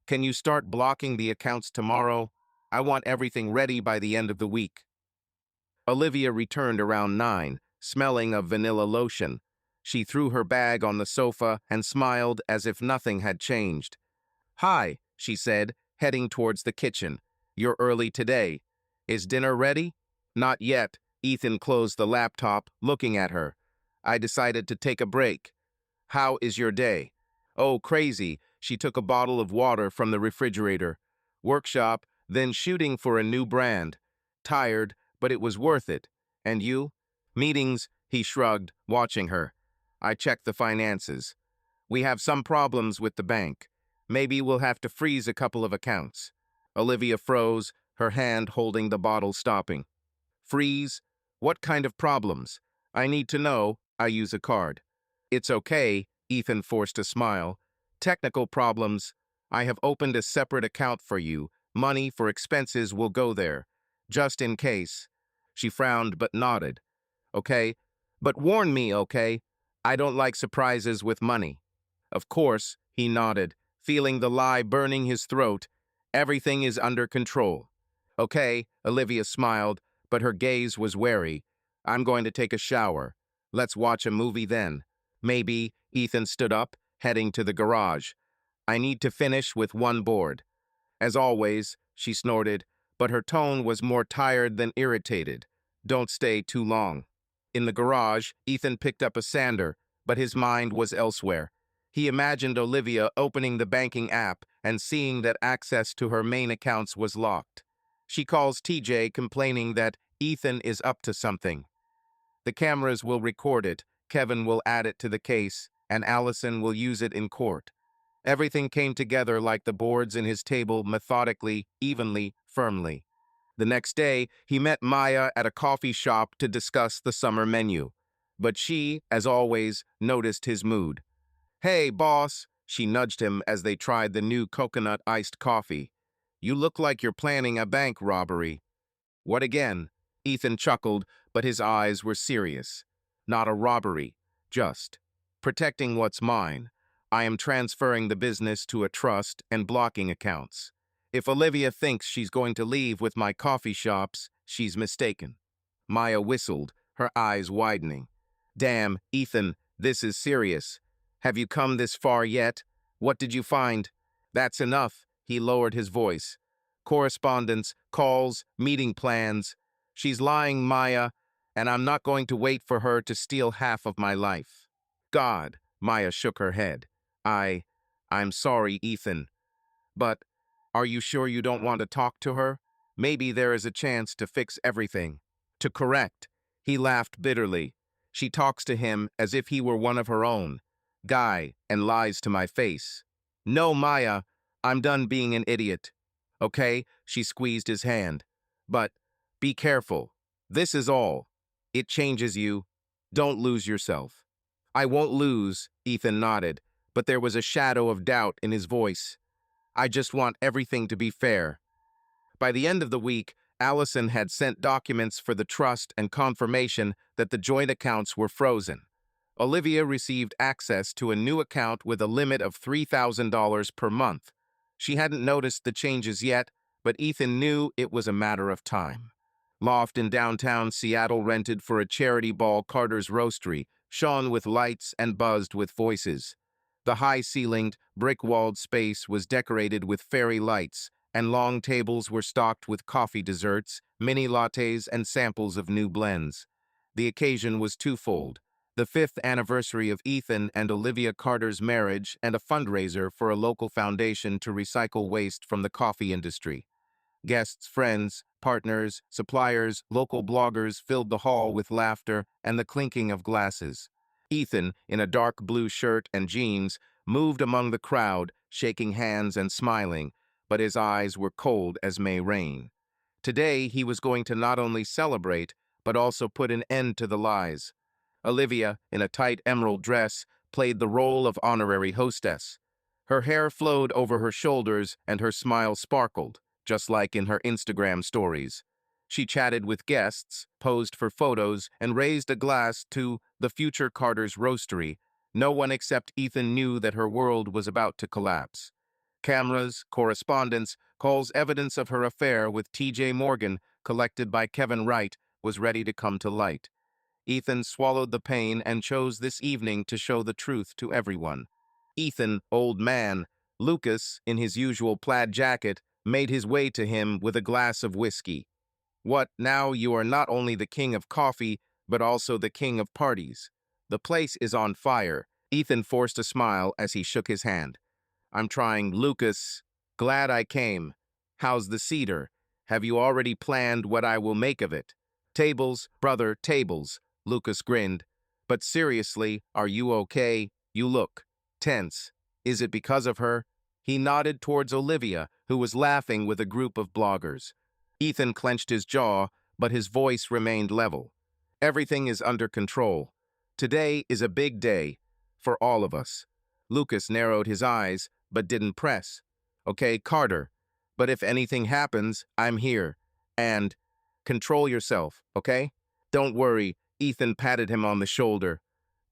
"Can you start blocking the accounts tomorrow? I want everything ready by the end of the week." Olivia returned around 9, smelling of vanilla lotion. She threw her bag on the sofa and smiled as if nothing had changed. "Hi," she said, heading towards the kitchen. "You're early today. Is dinner ready?" "Not yet." Ethan closed the laptop, looking at her. "I decided to take a break." "How is your day?" "Oh, crazy." She took a bottle of water from the refrigerator. "Workshop, then shooting for a new brand. Tired, but it was worth it. And you?" "Meetings," he shrugged, watching her. "I checked the finances. We have some problems with the bank. Maybe we'll have to freeze a couple of accounts." Olivia froze, her hand holding the bottle stopping. "Freeze? What kind of problems? I need to know. I use a card." "It's okay," Ethan forced a smile. "Technical problems. I have opened a separate account for you. Money for expenses will go there. Just in case." She frowned but nodded. "Okay, but warn me, okay? I don't like surprises with money." "Of course," he nodded, feeling the lie burning his throat. "Everything is under control." "Okay," Olivia smiled, but her gaze was wary. "I'm going to take a shower. Let's watch a movie then." "Maybe." Ethan stood up, heading to the garage. "I need to finish with one board." "As always," she snorted, but her tone was more tired than irritated. "Don't stay too long." In the garage, Ethan picked up a sander, but his mind was elsewhere. He imagined Olivia opening the banking app and seeing that access to her main accounts was locked. She calls TJ complaining that Ethan is up to something. The cameras will record it, Kevin will add it to the case, and Allison will use it in court. Everything came together like the boards in his table methodically, evenly, firmly. The next day, he met Maya at a coffee shop to discuss the summer menu. But she, as always, noticed his mood. "Hey, boss," she nudged him as they tried the new coconut iced coffee. "You look like you're planning a bank robbery." "What again?" Ethan chuckled, but his eyes were serious. "Not a robbery, just protecting what's mine. I am transferring the business to a trust and blocking accounts. If Olivia thinks she's going to leave with my coffee shops, she's mistaken." Maya whistled, her eyes widening. "Damn, Ethan, this is serious. Have you come this far yet? What did you find?" "That's enough," he lowered his voice. "Correspondence, calls, meeting plans. She's lying, Maya, and I'm not going to wait for her to steal half of my life." "God," Maya shook her head. I'm sorry, Ethan. But are you sure you don't want to talk to her? Maybe there is a chance to fix everything. To correct." He laughed bitterly. "She talks to him as if he were one of her own. Guy, and lies to my face." "No, Maya, I'm done being an idiot." "Okay," she squeezed his hand. "But be careful. This is all. It changes you. Don't lose yourself." "I won't lose," Ethan nodded, but there was a shadow of doubt in his voice. "I just want everything to be fair." By the end of the week, Allison had sent documents for the trust and confirmation that the joint accounts were frozen. Olivia received access to a new account with a limit of $3,000 per month. She hadn't noticed the changes yet, but Ethan knew it was a matter of time. Loft in downtown Seattle rented for a charity ball Carter's Roastery, shone with lights and buzzed with voices. The high-ceilinged, brick-walled space was decorated with fairy lights, and long tables were stocked with coffee desserts, mini lattes, and samples of new blends. The occasion was twofold. the 5th anniversary of Ethan and Olivia Carter's marriage and a fundraiser for a local foundation to recycle waste from the coffee industry. Guests, friends, partners, suppliers, local bloggers filled the hall with laughter and the clinking of glasses. Ethan, in a dark blue shirt and jeans, moved among the crowd, shaking hands and smiling, but his eyes were cold as May rain. Today, he was going to not only celebrate, but also put an end to the lies. Olivia, in a tight emerald dress, played the role of honorary hostess. Her hair flowed over her shoulders and her smile sparkled, just like in her Instagram stories. She chatted with guests, posed for photos, and raised a glass to the future Carter's roastery. No one except Ethan knew that her world was about to collapse. Cameras, correspondence, calls, evidence of her affair with T.J. Morgan, collected by Kevin Wright, was ready to come to light. Ethan swallowed the pain and chose this evening to show the truth to everyone. Ethan, old man, Lucas, in his usual plaid jacket, made his way to him with a glass of whiskey. What, now you are not only the king of coffee, but also the king of parties. The place is on fire. Ethan forced a smile as he shook his hand. I'm trying, Lucas. Glad I came. How's the cedar? Have you already planned what I will make of it? Tables, brother, tables, Lucas grinned. But seriously, are you okay? You look tense. Is it because of her? He nodded towards Olivia, who was laughing with a group of bloggers. Ethan clenched his jaw, but his voice remained level. Everything is under control. Today is a big day for all of us. Lucas narrowed his eyes, but didn't press. Okay, Carter, but if anything happens, I'm here. And control yourself, okay? Don't worry, Ethan patted him on the shoulder.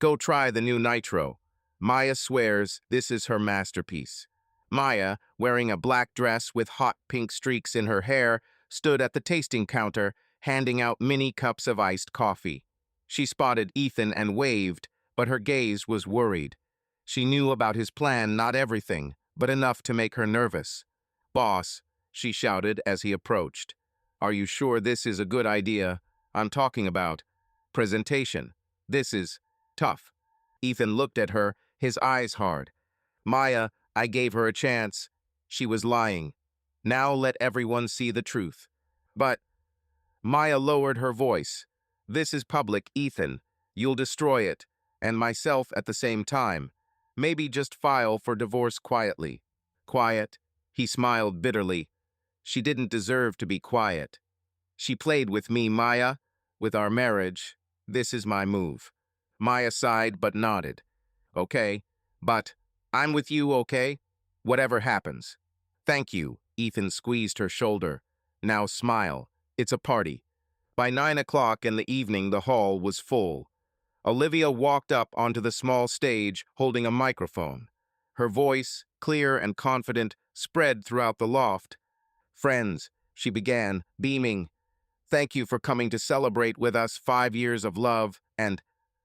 Go try the new Nitro. Maya swears this is her masterpiece. Maya, wearing a black dress with hot pink streaks in her hair, stood at the tasting counter, handing out mini cups of iced coffee. She spotted Ethan and waved, but her gaze was worried. She knew about his plan, not everything, but enough to make her nervous. Boss, she shouted as he approached. Are you sure this is a good idea? I'm talking about presentation. This is tough. Ethan looked at her, his eyes hard. Maya, I gave her a chance. She was lying. Now let everyone see the truth. But Maya lowered her voice. This is public, Ethan. You'll destroy it, and myself at the same time. Maybe just file for divorce quietly. Quiet? He smiled bitterly. She didn't deserve to be quiet. She played with me, Maya. With our marriage, this is my move. Maya sighed but nodded. Okay, but I'm with you, okay? Whatever happens. Thank you, Ethan squeezed her shoulder. Now smile. It's a party. By 9 o'clock in the evening, the hall was full. Olivia walked up onto the small stage holding a microphone. Her voice, clear and confident, spread throughout the loft. Friends, she began, beaming. Thank you for coming to celebrate with us 5 years of love and,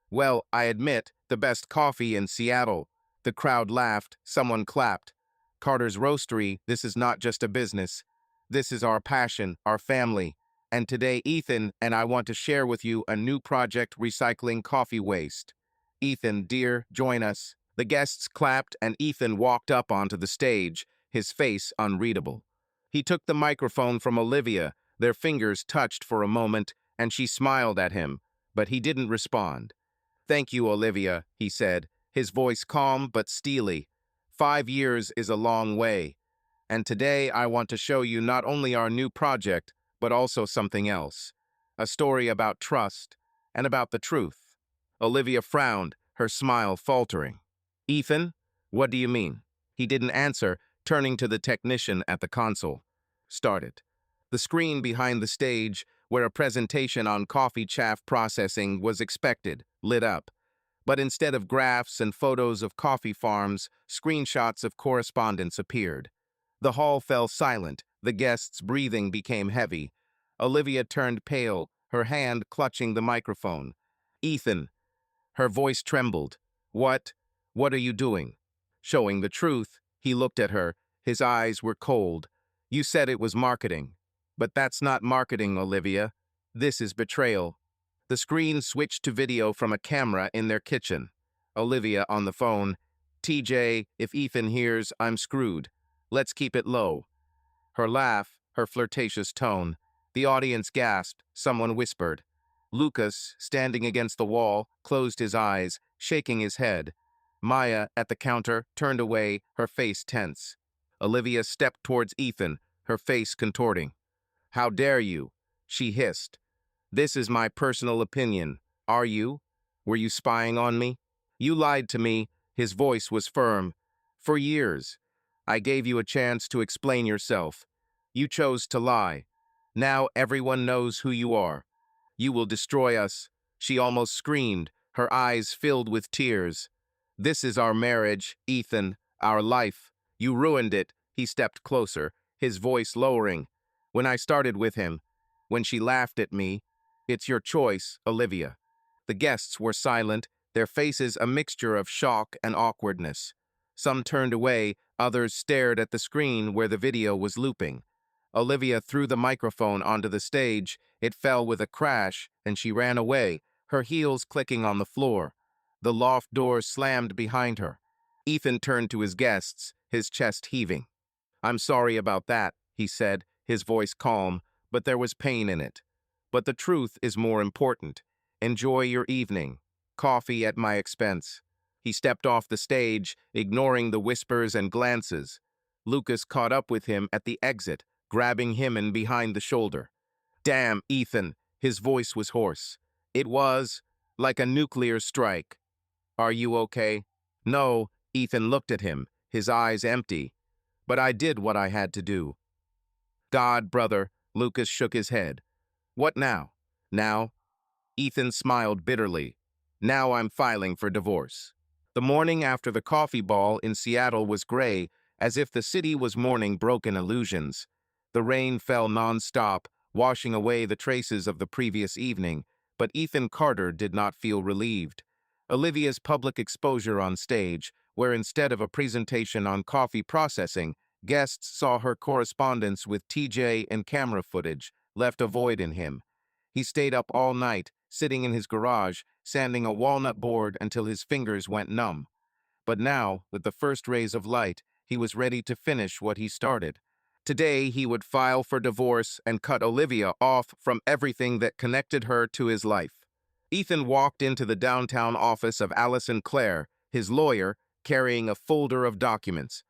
well, I admit, the best coffee in Seattle. The crowd laughed, someone clapped. Carter's Roastery, this is not just a business. This is our passion, our family. And today, Ethan and I want to share with you a new project recycling coffee waste. Ethan, dear, join us. The guests clapped and Ethan walked up onto the stage, his face unreadable. He took the microphone from Olivia. Their fingers touched for a moment, and she smiled at him, but he didn't respond. Thank you, Olivia, he said, his voice calm but steely. 5 years is a long way. And today I want to show you not only our new project, but also something else. A story about trust and about the truth. Olivia frowned, her smile faltering. Ethan, what do you mean? He didn't answer, turning to the technician at the console. Start it. The screen behind the stage, where a presentation on coffee chaff processing was expected, lit up. But instead of graphs and photos of coffee farms, screenshots of correspondence appeared. The hall fell silent, the guests' breathing became heavy. Olivia turned pale, her hand clutching the microphone. Ethan. Her voice trembled. What? What are you doing? Showing the truth, he looked at her. His eyes were cold. You said it was marketing. But that's not marketing, Olivia. This is betrayal. The screen switched to video from a camera in their kitchen. Olivia on the phone. TJ, if Ethan hears, I'm screwed. Let's keep it low. Her laugh, her flirtatious tone. The audience gasped. Someone whispered. Lucas, standing against the wall, closed his eyes, shaking his head. Maya, at the counter, turned away, her face tense. Olivia stepped towards Ethan, her face contorting. How dare you? She hissed. This is my personal opinion. Are you? Were you spying on me? You lied to me. His voice was firm. For years. I gave you a chance to explain yourself. You chose to lie. Now everyone knows who you are. You will destroy us. She almost screamed, her eyes filled with tears. This is our marriage, Ethan, our life. You ruined it. He stepped closer, his voice lowering. When I started with him, when she laughed at me, it's your choice, Olivia. The guests were silent, their faces a mixture of shock and awkwardness. Some turned away, others stared at the screen where the video was looping. Olivia threw the microphone onto the stage. It fell with a crash, and she ran away, her heels clicking on the floor. The loft doors slammed behind her. Ethan turned to his guests, his chest heaving. I'm sorry about that, he said, his voice calm, but there was pain in it. But the truth is more important. Enjoy your evening. Coffee at my expense. He stepped off the stage, ignoring the whispers and glances. Lucas caught up with him at the exit, grabbing him in behind the shoulder. Damn, Ethan, his voice was hoarse. It was like a nuclear strike. Are you okay? No, Ethan looked at him, his eyes empty. But I did what I had to do. God, brother, Lucas shook his head. What now? Now? Ethan smiled bitterly. Now I'm filing for divorce. The morning after the coffee ball in Seattle was gray, as if the city was mourning broken illusions. The rain fell non-stop, washing away the traces of the previous evening, but Ethan Carter did not feel relieved. Olivia's public exposure on stage, where instead of a presentation on coffee processing, guests saw her correspondence with TJ and camera footage, left a void in him. He stayed up all night, sitting in his garage, sanding a walnut board until his fingers went numb. But now, with the first rays of light, he was ready to finish what he started. Today, he would file for divorce and cut Olivia off from everything that connected her to his life. Ethan walked into the downtown office of Allison Clare, his lawyer, carrying a folder of documents.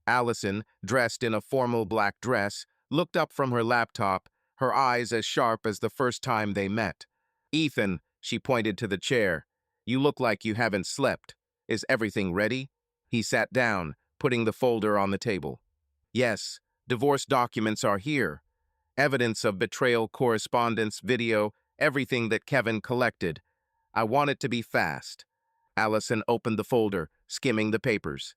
Allison, dressed in a formal black dress, looked up from her laptop, her eyes as sharp as the first time they met. Ethan, she pointed to the chair, you look like you haven't slept. Is everything ready? He sat down, putting the folder on the table. Yes, divorce documents are here. Evidence of betrayal, correspondence, video, everything that Kevin collected. I want it to be fast. Allison opened the folder, skimming the papers.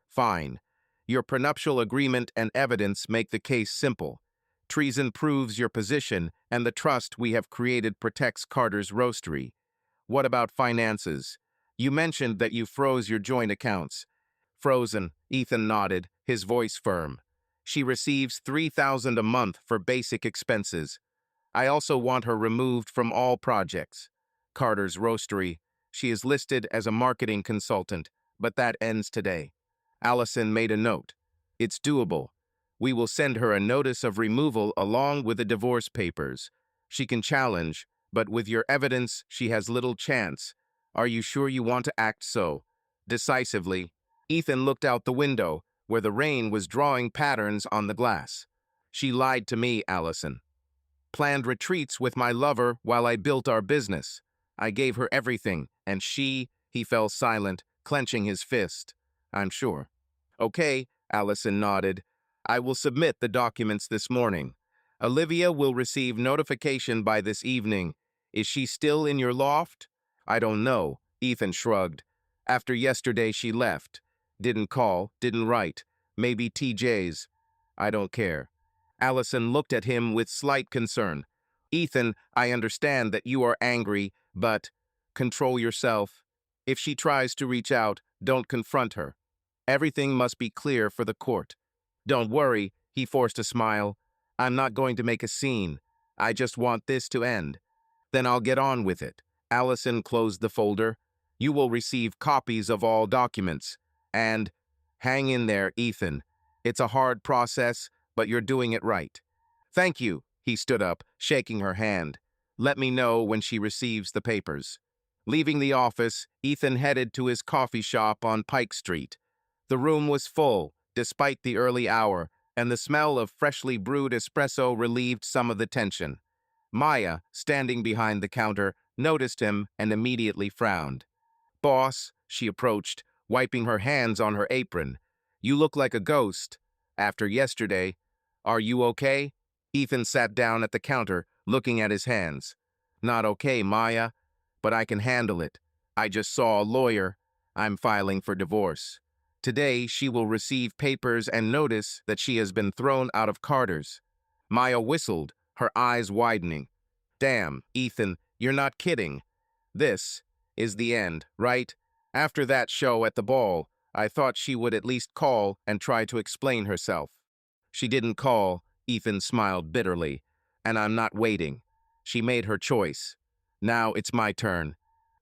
Fine. Your prenuptial agreement and evidence make the case simple. Treason proves your position, and the trust we have created protects Carter's roastery. What about finances? You mentioned that you froze your joint accounts. Frozen, Ethan nodded, his voice firm. She receives $3,000 a month for basic expenses. I also want her removed from all projects. Carter's roastery. She is listed as a marketing consultant, but that ends today. Allison made a note. It's doable. We will send her a notice of removal along with the divorce papers. She can challenge, but with your evidence, she has little chance. Are you sure you want to act so? Decisively. Ethan looked out the window, where the rain was drawing patterns on the glass. She lied to me, Allison. Planned retreats with my lover while I built our business. I gave her everything, and he fell silent, clenching his fist. I'm sure. Okay, Allison nodded. I will submit the documents this morning. Olivia will receive notification by this evening. Is she still in your loft? I don't know, Ethan shrugged. After yesterday she left. Didn't call, didn't write. Maybe TJ's. I don't care. Allison looked at him with slight concern. Ethan, I understand that you are angry, but control yourself. If she tries to reach out, don't confront her. Everything must be clear for the court. Don't worry, he forced a smile. I'm not going to make a scene. I just want this to end. Then I'll get on with it. Allison closed the folder. You will receive copies of all documents. And hang in there, Ethan. It's a hard process, but you're doing it right. Thank you. He stood up, shaking her hand. Let me know when she receives the papers. Leaving the office, Ethan headed to his coffee shop on Pike Street. The room was full, despite the early hour, and the smell of freshly brewed espresso relieved some of the tension. Maya, standing behind the counter, noticed him and immediately frowned. Boss, she approached, wiping her hands on her apron. You look like a ghost. After yesterday. Are you okay? Ethan sat down at the counter, looking at his hands. Not okay, Maya, but I can handle it. I just saw a lawyer. I'm filing for divorce. Today, she will receive papers and notice that she has been thrown out of Carter's. Maya whistled, her eyes widening. Damn, Ethan, you're not kidding. This is the end, right? After that show at the ball, I thought she would at least call and try to explain herself. She didn't call, Ethan smiled bitterly, and I'm not waiting. She made her choice. Now it's my turn.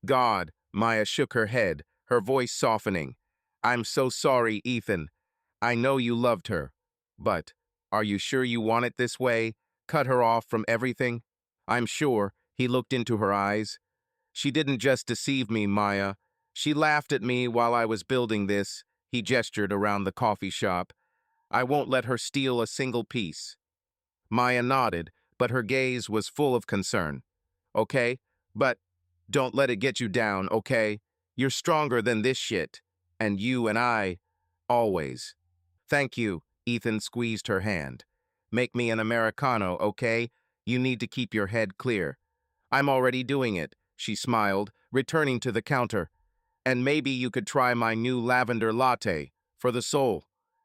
God, Maya shook her head, her voice softening. I'm so sorry, Ethan. I know you loved her. But, are you sure you want it this way? Cut her off from everything? I'm sure, he looked into her eyes. She didn't just deceive me, Maya. She laughed at me while I was building this. He gestured around the coffee shop. I won't let her steal a single piece. Maya nodded, but her gaze was full of concern. Okay, but don't let it get you down, okay? You're stronger than this shit. And you and I, always. Thank you, Ethan squeezed her hand. Make me an Americano, okay? You need to keep your head clear. I'm already doing it, she smiled, returning to the counter. And maybe you could try my new lavender latte, for the soul.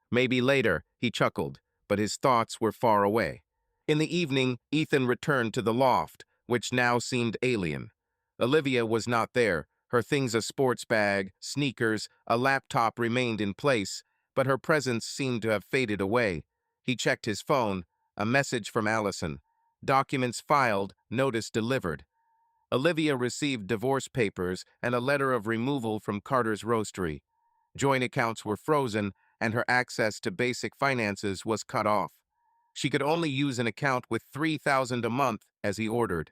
Maybe later, he chuckled, but his thoughts were far away. In the evening, Ethan returned to the loft, which now seemed alien. Olivia was not there. Her things, a sports bag, sneakers, a laptop remained in place, but her presence seemed to have faded away. He checked his phone, a message from Allison. Documents filed, notice delivered. Olivia received divorce papers and a letter of removal from Carter's roastery. Joint accounts were frozen, and her access to basic finances was cut off. She could only use an account with $3,000 a month, as he ordered.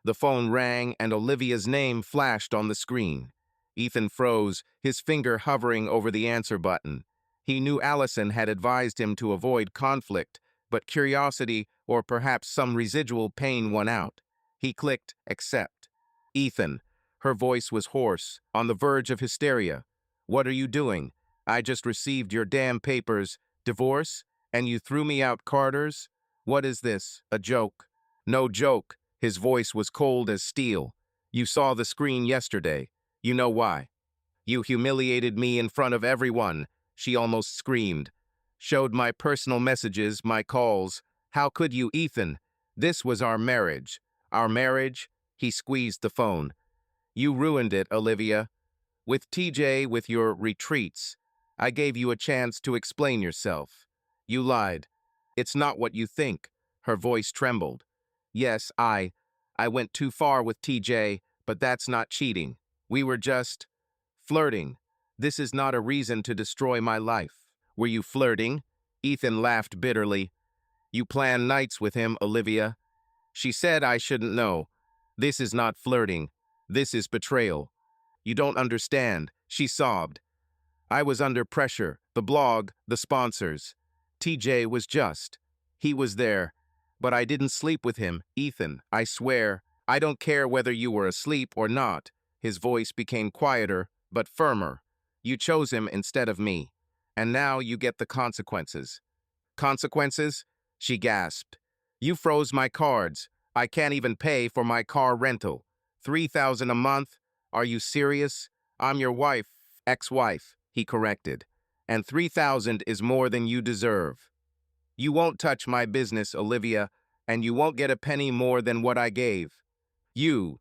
The phone rang, and Olivia's name flashed on the screen. Ethan froze, his finger hovering over the answer button. He knew Allison had advised him to avoid conflict, but curiosity, or perhaps some residual pain, won out. He clicked accept. Ethan. Her voice was hoarse, on the verge of hysteria. What are you doing? I just received your damn papers. Divorce? And you threw me out Carter's? What is this? A joke? No joke. His voice was cold as steel. You saw the screen yesterday. You know why. You humiliated me in front of everyone, she almost screamed. Showed my personal messages, my calls. How could you, Ethan? This was our marriage. Our marriage? He squeezed the phone. You ruined it, Olivia. With TJ, with your retreats. I gave you a chance to explain yourself. You lied. It's not what you think. Her voice trembled. Yes, I went too far with TJ, but that's not cheating. We were just flirting. This is not a reason to destroy my life. Were you flirting? Ethan laughed bitterly. You plan nights with him, Olivia. She said I shouldn't know. This is not flirting. This is betrayal. You don't understand, she sobbed. I was under pressure, the blog, the sponsors. TJ was just. He was there. But I didn't sleep with him, Ethan, I swear. I don't care whether you were asleep or not. His voice became quieter, but firmer. You chose him instead of me. And now you get the consequences. Consequences? She gasped. You froze my cards. I can't even pay for my car rental. $3,000 a month? Are you serious? I'm your wife, ex-wife, he corrected. And $3,000 is more than you deserve. You won't touch my business, Olivia, and you won't get a penny more than what I gave. You're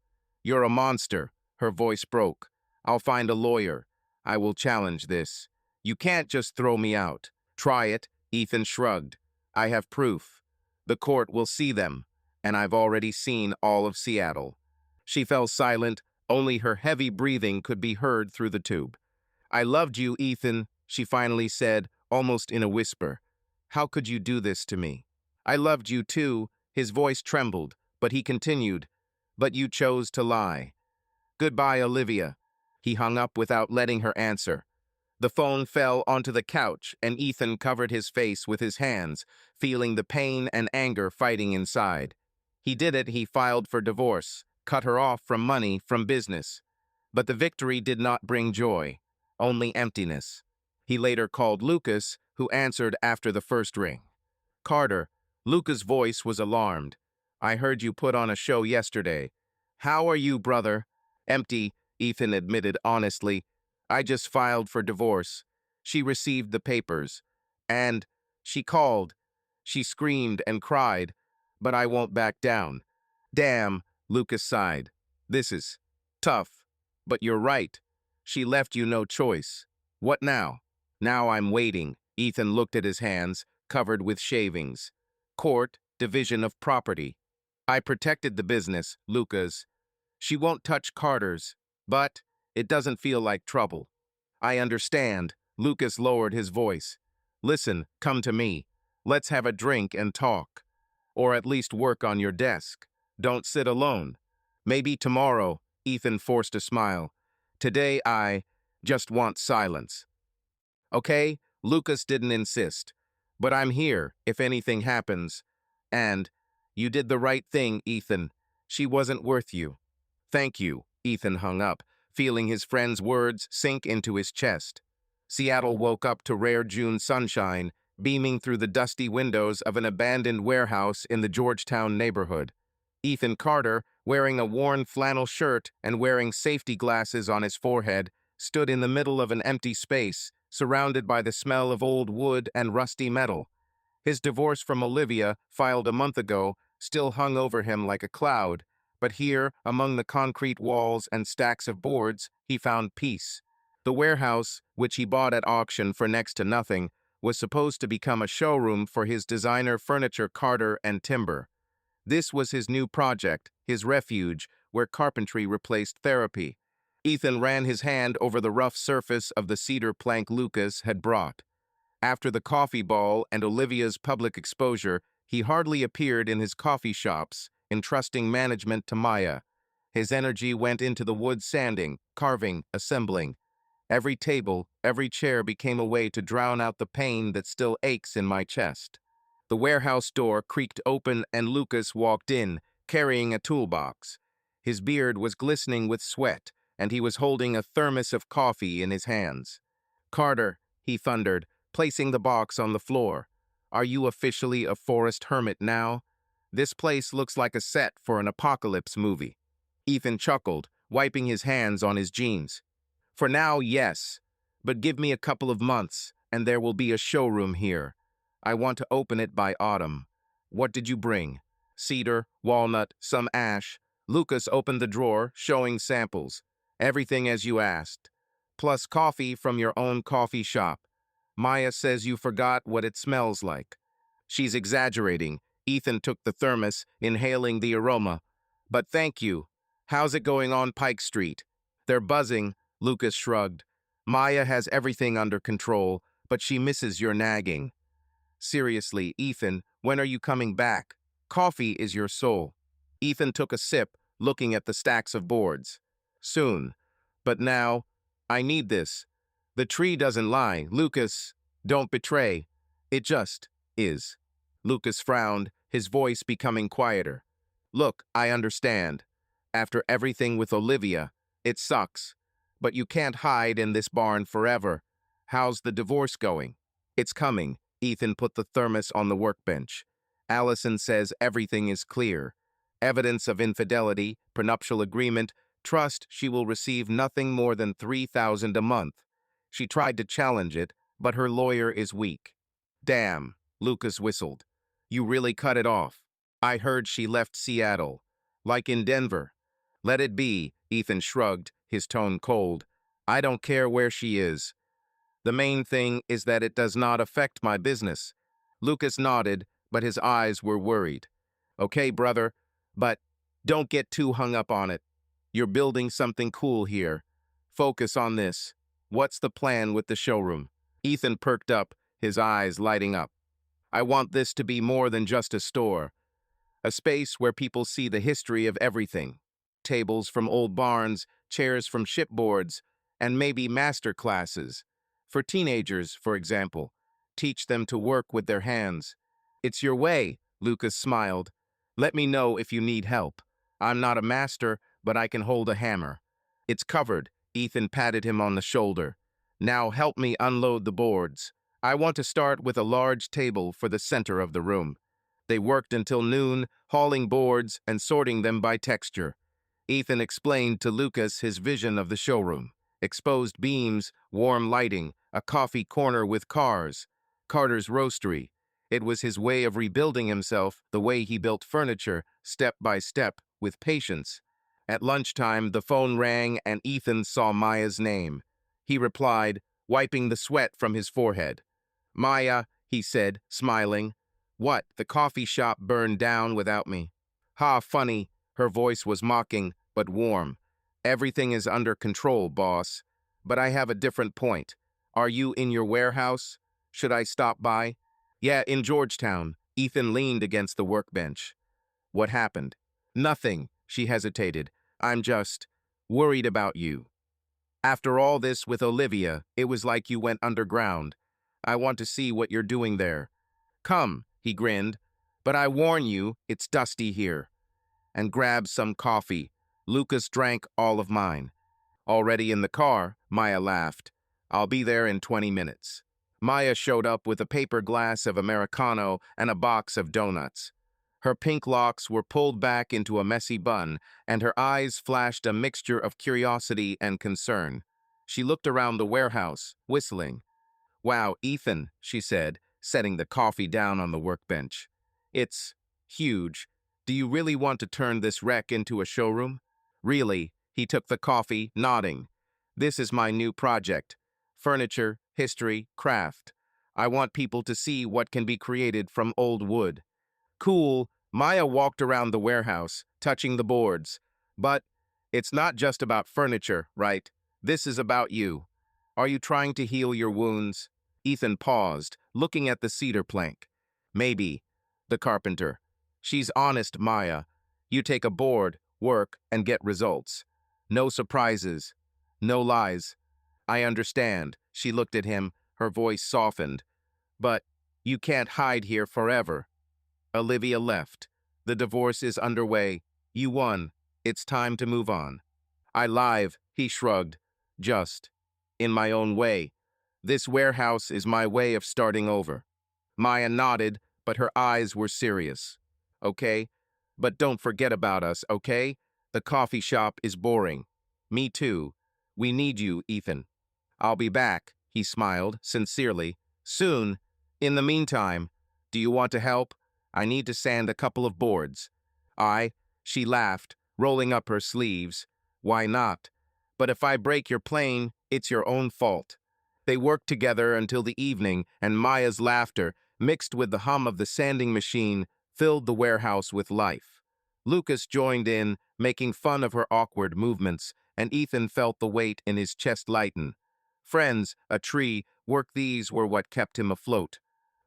a monster, her voice broke. I'll find a lawyer. I will challenge this. You can't just throw me out. Try it, Ethan shrugged. I have proof. The court will see them, and I've already seen all of Seattle. She fell silent, only her heavy breathing could be heard through the tube. "I loved you, Ethan," she finally said, almost in a whisper. "How could you do this to me?" "I loved you too." His voice trembled, but he continued, "But you chose to lie. Goodbye, Olivia." He hung up without letting her answer. The phone fell onto the couch, and Ethan covered his face with his hands, feeling the pain and anger fighting inside. He filed for divorce, cut her off from money, from business. But the victory did not bring joy, only emptiness. He later called Lucas, who answered after the first ring. "Carter." Lucas' voice was alarmed. "I heard you put on a show yesterday. How are you, brother?" "Empty," Ethan admitted honestly. "I just filed for divorce." She received the papers. "And she called. She screamed and cried, but I won't back down." "Damn," Lucas sighed. "This is tough. But you're right. She left you no choice. What now?" "Now I'm waiting." Ethan looked at his hands, covered with shavings. "Court, division of property." "I protected the business, Lucas. She won't touch Carter's, but it doesn't feel like trouble." "I understand." Lucas lowered his voice. "Listen, come to me. Let's have a drink and talk. Or at least work on your desk. Don't sit alone. Maybe tomorrow." Ethan forced a smile. "Today I just want silence." "Okay," Lucas didn't insist. "But I'm here if anything happens. And you did the right thing, Ethan. She wasn't worth you." "Thank you." Ethan hung up, feeling his friend's words sink into his chest. Seattle woke up to rare June sunshine, beaming through the dusty windows of an abandoned warehouse in the Georgetown neighborhood. Ethan Carter, wearing a worn flannel shirt and wearing safety glasses on his forehead, stood in the middle of an empty space, surrounded by the smell of old wood and rusty metal. His divorce from Olivia, filed a month ago, still hung over him like a cloud, but here, among the concrete walls and stacks of boards, he found peace. The warehouse, which he bought at auction for next to nothing, was supposed to become a showroom for his designer furniture, Carter and Timber. This was his new project, his refuge, where carpentry replaced therapy. Ethan ran his hand over the rough surface of the cedar plank Lucas had brought. After the coffee ball and Olivia's public exposure, he hardly appeared in his coffee shops, entrusting management to Maya. His energy went into the wood sanding, carving, assembling. Every table, every chair became a way to drown out the pain that still aches in my chest. The warehouse door creaked open and Lucas walked in, carrying a toolbox. His beard was glistening with sweat, and he was holding a thermos of coffee in his hands. "Carter," he thundered, placing the box on the floor. "Are you officially a forest hermit now? This place looks like a set for an apocalypse movie." Ethan chuckled, wiping his hands on his jeans. "For now, yes. But give me a couple of months, and there will be a showroom here. I want to open it by autumn." "What did you bring?" "Cedar, walnut, some ash." Lucas opened the drawer, showing samples. "Everything as you asked. Plus coffee from your own coffee shop. Maya says you forgot what it smells like." "She's exaggerating." Ethan took the thermos, inhaling the aroma. "But thank you. How's it going on Pike Street?" "They're buzzing." Lucas shrugged. "Maya has everything under control, but she misses your nagging." "Seriously, Ethan, when are you coming back? Coffee is your soul." Ethan took a sip, looking at the stacks of boards. "Soon. But now, I need this. The tree doesn't lie, Lucas. Don't betray. It just is." Lucas frowned, his voice becoming quieter. "Look, I understand. After everything with Olivia, it sucks. But you can't hide in this barn forever. How's the divorce going?" "It's coming." Ethan put the thermos on the workbench. "Allison says everything is clear. Evidence of infidelity, prenuptial agreement, trust she will receive nothing more than $3,000 a month. She tried to challenge it, but her lawyer is weak." "Damn," Lucas whistled. "You really cut it off." "I heard she left Seattle. Like in Denver." "Let it be," Ethan shrugged, his tone cold. "I don't care where she is. The main thing is that it does not affect my business." Lucas nodded, but his eyes were worried. "Okay, brother, but don't get too hung up on it. You're building something cool here. Focus on this. What's the plan with the showroom? Ethan perked up, his eyes lighting up. I want this to be more than just a store. A space where people see the history of everything. Tables from old barns, chairs from shipboards, and maybe master classes. For teenagers, for example. Teach them to work with their hands. It's your way, Lucas smiled. Let me know if you need help. I'm not a master, but I can hold a hammer. It's covered. Ethan patted him on the shoulder. Now help me unload the boards. I want to start with a large table for the center of the room. They worked until noon, hauling boards and sorting them by texture. Ethan explained to Lucas his vision of the showroom. Exposed beams, warm lighting, a coffee corner with cars, Carter's roastery. It was his way of rebuilding himself, the way he built furniture, step by step, with patience. At lunchtime, the phone rang and Ethan saw Maya's name. He replied, wiping the sweat from his forehead. Maya, he said, smiling. What, the coffee shop burned down without me? Ha, funny. Her voice was mocking, but warm. Everything is under control, boss. But I have a different point. Are you in your warehouse? Should I stop by? Yeah, in Georgetown. Ethan leaned against the workbench. What happened? Nothing, she hesitated. I'm just worried about you. After all this with Olivia, it was like you went underground. I want to see what you're doing there. Come, he grinned. But I warn you, it's dusty here. And grabbed some coffee. Lucas drank all of mine. Already in the car, Maya laughed. I'll be there in 20 minutes. Maya showed up with a paper glass of Americano and a box of donuts. Her pink locks were pulled back into a messy bun, and her eyes flashed a mixture of curiosity and concern. She looked around the warehouse, whistling. Wow, Ethan, she said, setting the coffee down on the workbench. It's huge. Do you really want to turn this wreck into a showroom? Really, he took the coffee, nodding. This is my new project. Furniture, history, craft. I want people to see what can be created from old wood. Cool, Maya walked around the warehouse, touching the boards. But it's not just about furniture, right? This is about you. Are you trying to heal your wounds? Ethan paused, looking at the cedar plank. Maybe. The carpenter. She's honest, Maya. You take a board, work, and get results. No surprises. No lies. I understand. She looked at him, her voice softened. But you can't hide here forever. Olivia left. The divorce is underway. You won. It's time to move on. I live, he shrugged. Just. In my own way. This warehouse is my way of starting over. Maya nodded, but her eyes were serious. Okay? But don't forget about us, okay? The coffee shop is boring. Me too. We need you, Ethan. I'll be back, he smiled, sincerely. Soon. In the meantime, do you want to help? I need to sand a couple of boards. She laughed, rolling up her sleeves. Why not? But if I break your plane, it's your own fault. They worked together until the evening, and Maya's laughter, mixed with the hum of the sanding machine, filled the warehouse with life. Lucas joined in, making fun of her awkward movements, and Ethan felt the weight in his chest lighten. Friends, a tree, work these were what kept him afloat.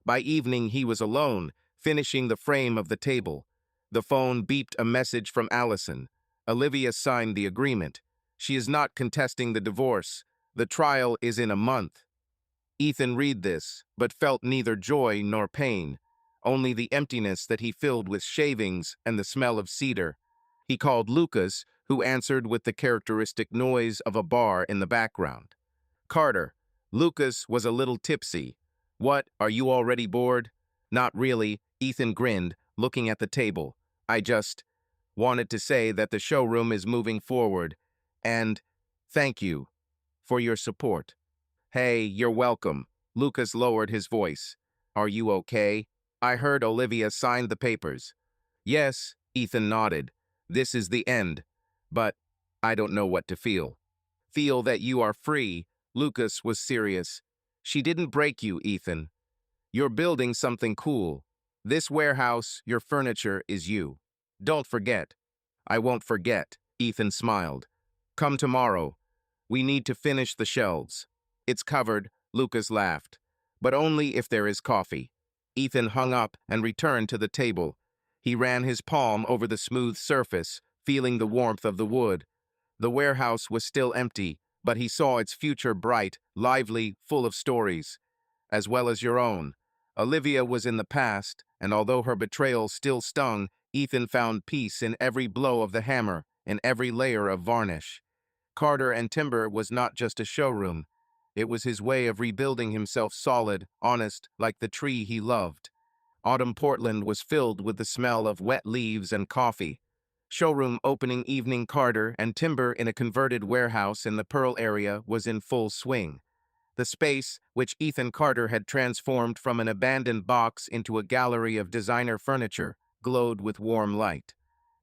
By evening he was alone, finishing the frame of the table. The phone beeped a message from Allison. Olivia signed the agreement. She is not contesting the divorce. The trial is in a month. Ethan read this, but felt neither joy nor pain, only the emptiness that he filled with shavings and the smell of cedar. He called Lucas, who answered with the characteristic noise of a bar in the background. Carter. Lucas was a little tipsy. What, are you already bored? Not really, Ethan grinned, looking at the table. I just wanted to say that the showroom is moving forward, and thank you for your support. Hey, you're welcome. Lucas lowered his voice. Are you okay? I heard Olivia signed the papers. Yes, Ethan nodded. This is the end. But I don't know what to feel. Feel that you are free. Lucas was serious. She didn't break you, Ethan. You're building something cool. This warehouse, your furniture, is you. Don't forget. I won't forget. Ethan smiled. Come tomorrow. We need to finish the shelves. It's covered, Lucas laughed. But only if there is coffee. Ethan hung up and returned to the table. He ran his palm over the smooth surface, feeling the warmth of the wood. The warehouse was still empty, but he saw its future bright, lively, full of stories, as well as your own. Olivia was in the past, and although her betrayal still stung, Ethan found peace in every blow of the hammer, in every layer of varnish. Carter and Timber was not just a showroom. It was his way of rebuilding himself solid, honest, like the tree he loved. Autumn Portland was filled with the smell of wet leaves and coffee. Showroom opening evening. Carter and Timber in a converted warehouse in the Pearl area was in full swing. The space, which Ethan Carter had transformed from an abandoned box into a gallery of designer furniture, glowed with warm light.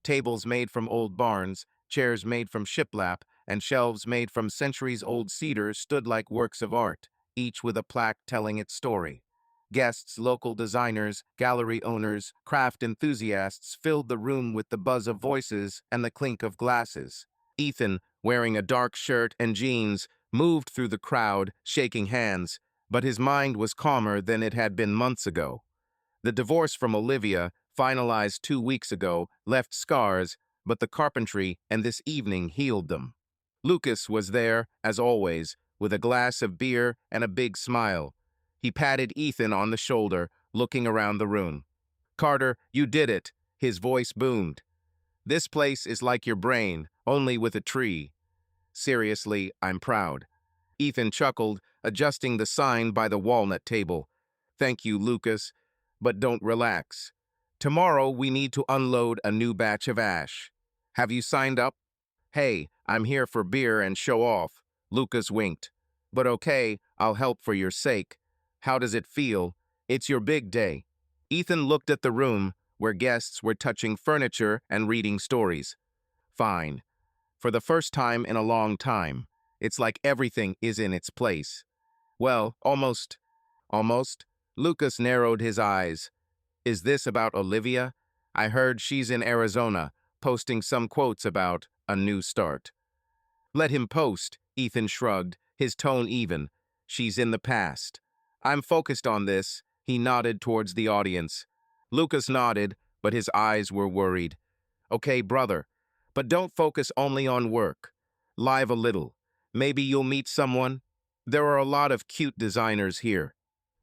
Tables made from old barns, chairs made from shiplap, and shelves made from centuries-old cedar stood like works of art, each with a plaque telling its story. Guests, local designers, gallery owners, craft enthusiasts filled the room with the buzz of voices and the clink of glasses. Ethan, wearing a dark shirt and jeans, moved through the crowd, shaking hands, but his mind was calmer than it had been months ago. The divorce from Olivia, finalized 2 weeks ago, left scars, but the carpentry and this evening healed them. Lucas was there, as always, with a glass of beer and a big smile. He patted Ethan on the shoulder, looking around the room. Carter, you did it, his voice boomed. This place is like your brain, only with a tree. Seriously, I'm proud. Ethan chuckled, adjusting the sign by the walnut table. Thank you, Lucas, but don't relax. Tomorrow we need to unload a new batch of ash. Have you signed up? Hey, I'm here for beer and show off. Lucas winked. But okay, I'll help for your sake. How does it feel? It's your big day. Ethan looked at the room, where guests were touching furniture and reading stories. Fine. For the first time in a long time, it's like everything is in its place. Well, almost. Almost? Lucas narrowed his eyes. Is this about Olivia? I heard she's in Arizona, posting some quotes about a new start. Let him post, Ethan shrugged, his tone even. She's in the past. I'm focused on this, he nodded towards the audience. Lucas nodded, but his eyes were worried. Okay, brother, but don't focus only on work. Live a little. Maybe you'll meet someone. There are a lot of cute designers here.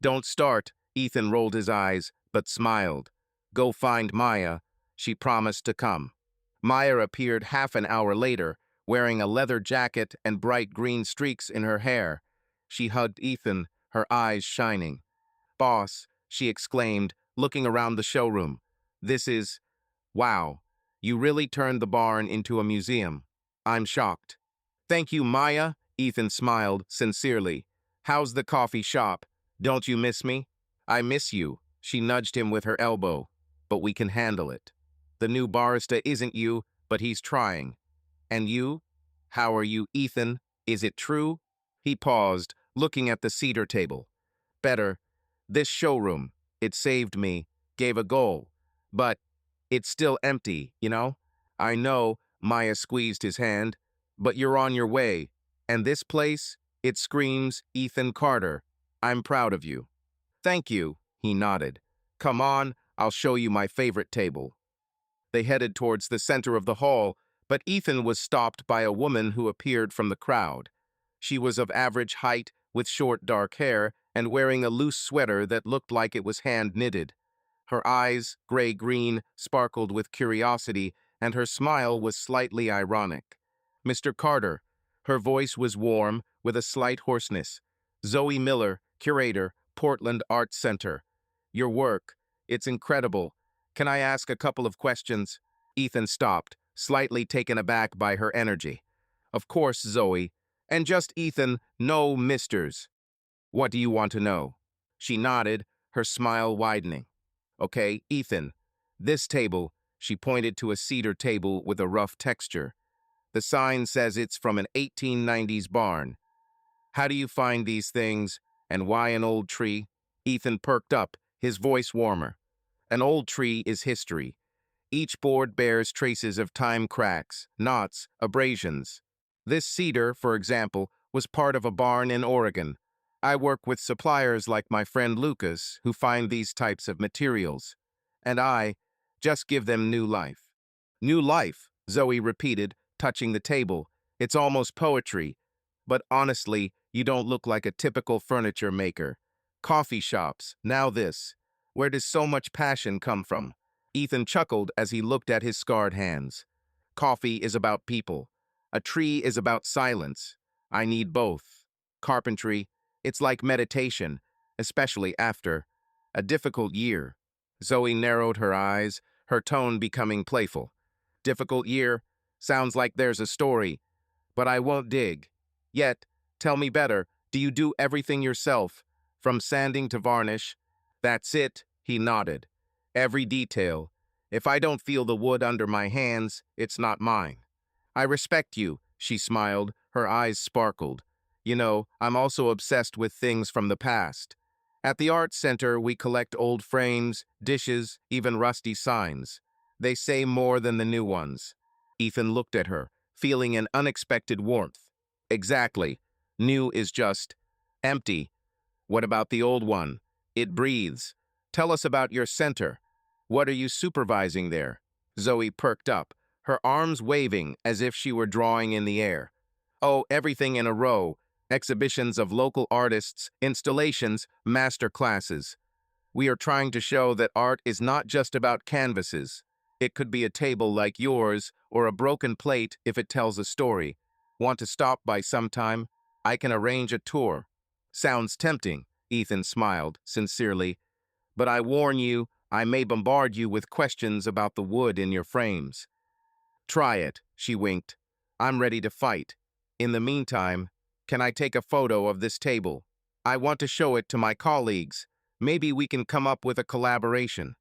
Don't start, Ethan rolled his eyes, but smiled. Go find Maya. She promised to come. Maya appeared half an hour later, wearing a leather jacket and bright green streaks in her hair. She hugged Ethan, her eyes shining. Boss, she exclaimed, looking around the showroom. This is... Wow, you really turned the barn into a museum. I'm shocked. Thank you, Maya, Ethan smiled sincerely. How's the coffee shop? Don't you miss me? I miss you, she nudged him with her elbow. But we can handle it. The new barista isn't you, but he's trying. And you? How are you, Ethan? Is it true? He paused, looking at the cedar table. Better. This showroom, it saved me, gave a goal. But it's still empty, you know? I know, Maya squeezed his hand, but you're on your way. And this place, it screams Ethan Carter. I'm proud of you. Thank you, he nodded. Come on, I'll show you my favorite table. They headed towards the center of the hall, but Ethan was stopped by a woman who appeared from the crowd. She was of average height, with short dark hair, and wearing a loose sweater that looked like it was hand-knitted. Her eyes, gray-green, sparkled with curiosity, and her smile was slightly ironic. Mr. Carter. Her voice was warm, with a slight hoarseness. Zoe Miller, curator, Portland Arts Center. Your work. It's incredible. Can I ask a couple of questions? Ethan stopped, slightly taken aback by her energy. Of course, Zoe. And just Ethan, no misters. What do you want to know? She nodded, her smile widening. Okay, Ethan. This table, she pointed to a cedar table with a rough texture. The sign says it's from an 1890s barn. How do you find these things, and why an old tree? Ethan perked up, his voice warmer. An old tree is history. Each board bears traces of time cracks, knots, abrasions. This cedar, for example, was part of a barn in Oregon. I work with suppliers like my friend Lucas who find these types of materials. And I just give them new life. New life, Zoe repeated, touching the table. It's almost poetry. But honestly, you don't look like a typical furniture maker. Coffee shops, now this. Where does so much passion come from? Ethan chuckled as he looked at his scarred hands. Coffee is about people. A tree is about silence. I need both. Carpentry, it's like meditation, especially after a difficult year. Zoe narrowed her eyes, her tone becoming playful. Difficult year? Sounds like there's a story, but I won't dig. Yet, tell me better, do you do everything yourself, from sanding to varnish? That's it, he nodded. Every detail. If I don't feel the wood under my hands, it's not mine. I respect you, she smiled, her eyes sparkled. You know, I'm also obsessed with things from the past. At the Art Center, we collect old frames, dishes, even rusty signs. They say more than the new ones. Ethan looked at her, feeling an unexpected warmth. Exactly. New is just empty. What about the old one? It breathes. Tell us about your center. What are you supervising there? Zoe perked up, her arms waving as if she were drawing in the air. Oh, everything in a row. Exhibitions of local artists, installations, master classes. We are trying to show that art is not just about canvases. It could be a table like yours, or a broken plate if it tells a story. Want to stop by sometime? I can arrange a tour. Sounds tempting, Ethan smiled, sincerely. But I warn you, I may bombard you with questions about the wood in your frames. Try it, she winked. I'm ready to fight. In the meantime, can I take a photo of this table? I want to show it to my colleagues. Maybe we can come up with a collaboration.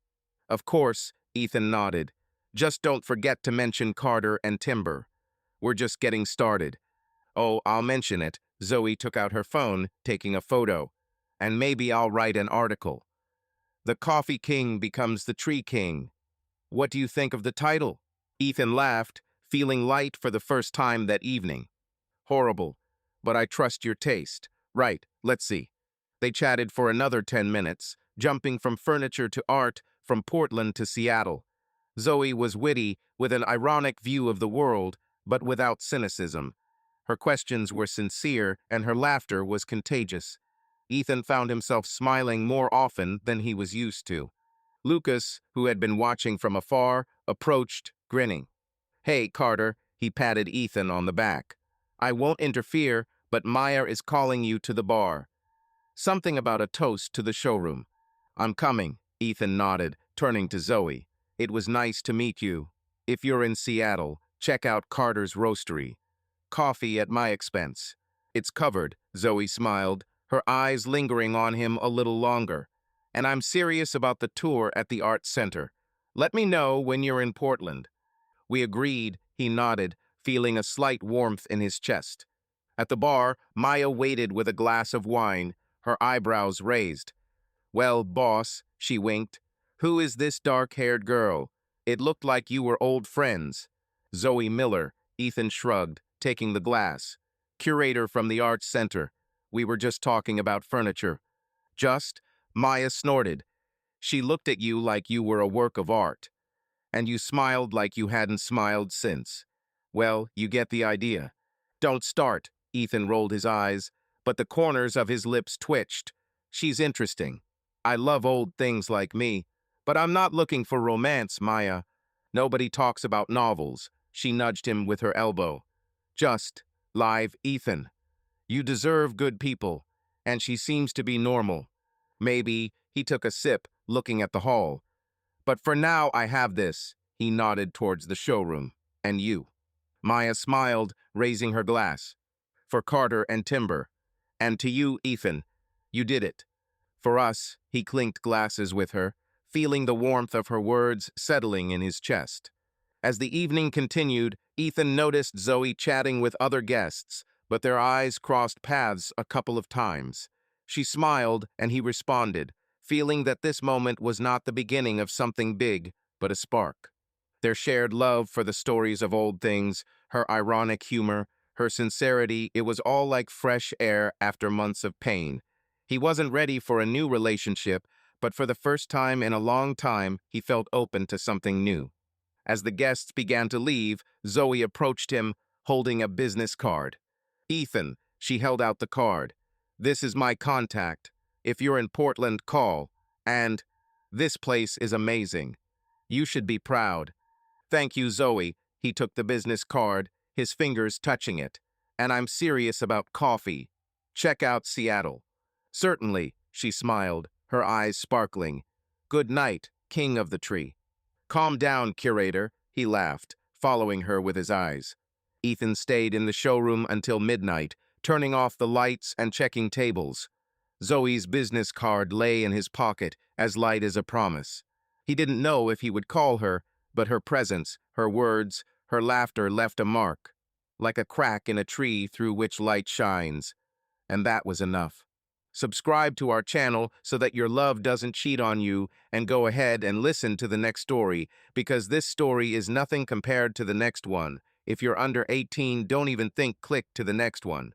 Of course, Ethan nodded. Just don't forget to mention Carter and Timber. We're just getting started. Oh, I'll mention it. Zoe took out her phone, taking a photo. And maybe I'll write an article. The Coffee King becomes the Tree King. What do you think of the title? Ethan laughed, feeling light for the first time that evening. Horrible, but I trust your taste. Right, let's see. They chatted for another 10 minutes, jumping from furniture to art, from Portland to Seattle. Zoe was witty, with an ironic view of the world, but without cynicism. Her questions were sincere, and her laughter was contagious. Ethan found himself smiling more often than he was used to. Lucas, who had been watching from afar, approached, grinning. Hey, Carter, he patted Ethan on the back. I won't interfere, but Maya is calling you to the bar. Something about a toast to the showroom. I'm coming, Ethan nodded, turning to Zoe. It was nice to meet you. If you're in Seattle, check out Carter's Roastery. Coffee at my expense. It's covered, Zoe smiled, her eyes lingering on him a little longer. And I'm serious about the tour at the Art Center. Let me know when you're in Portland. We agreed, he nodded, feeling a slight warmth in his chest. At the bar, Maya waited with a glass of wine, her eyebrows raised. Well, boss, she winked. Who is this dark-haired girl? It looked like you were old friends. Zoe Miller, Ethan shrugged, taking the glass. Curator from the Arts Center. We were just talking about furniture. Just? Maya snorted. She looked at you like you were a work of art. And you smiled like you hadn't smiled since. Well, you get the idea. Don't start, Ethan rolled his eyes, but the corners of his lips twitched. She's interesting. I love old things like me, but I'm not looking for romance, Maya. Nobody talks about novels. She nudged him with her elbow. Just, live Ethan. You deserve good people, and she seems to be normal. Maybe, he took a sip, looking at the hall. But for now I have this, he nodded towards the showroom, and you. Maya smiled, raising her glass. For Carter and Timber. And to you, Ethan. You did it. For us, he clinked glasses with her, feeling the warmth of her words settling in his chest. As the evening continued, Ethan noticed Zoe chatting with other guests, but their eyes crossed paths a couple of times. She smiled, and he responded, feeling that this moment was not the beginning of something big, but a spark. Their shared love for the stories of old things, her ironic humor, her sincerity, it was all like fresh air after months of pain. He wasn't ready for a new relationship, but for the first time in a long time, he felt open to something new. As the guests began to leave, Zoe approached him, holding a business card. Ethan, she held out the card. This is my contact. If you're in Portland, call. And this place is amazing. You should be proud. Thank you, Zoe. He took the business card, his fingers touching it. And I'm serious about coffee. Check out Seattle. Certainly, she smiled, her eyes sparkling. Good night, king of the tree. Calm down, curator, he laughed, following her with his eyes. Ethan stayed in the showroom until midnight, turning off the lights and checking tables. Zoe's business card lay in his pocket, as light as a promise. He didn't know if he would call her, but her presence, her words, her laughter left a mark, like a crack in a tree through which light shines. And that was enough. Subscribe to our channel so that your love doesn't cheat on you, and go ahead and listen to the next story, because this story is nothing compared to the next one. If you're under 18, don't even think click to the next one.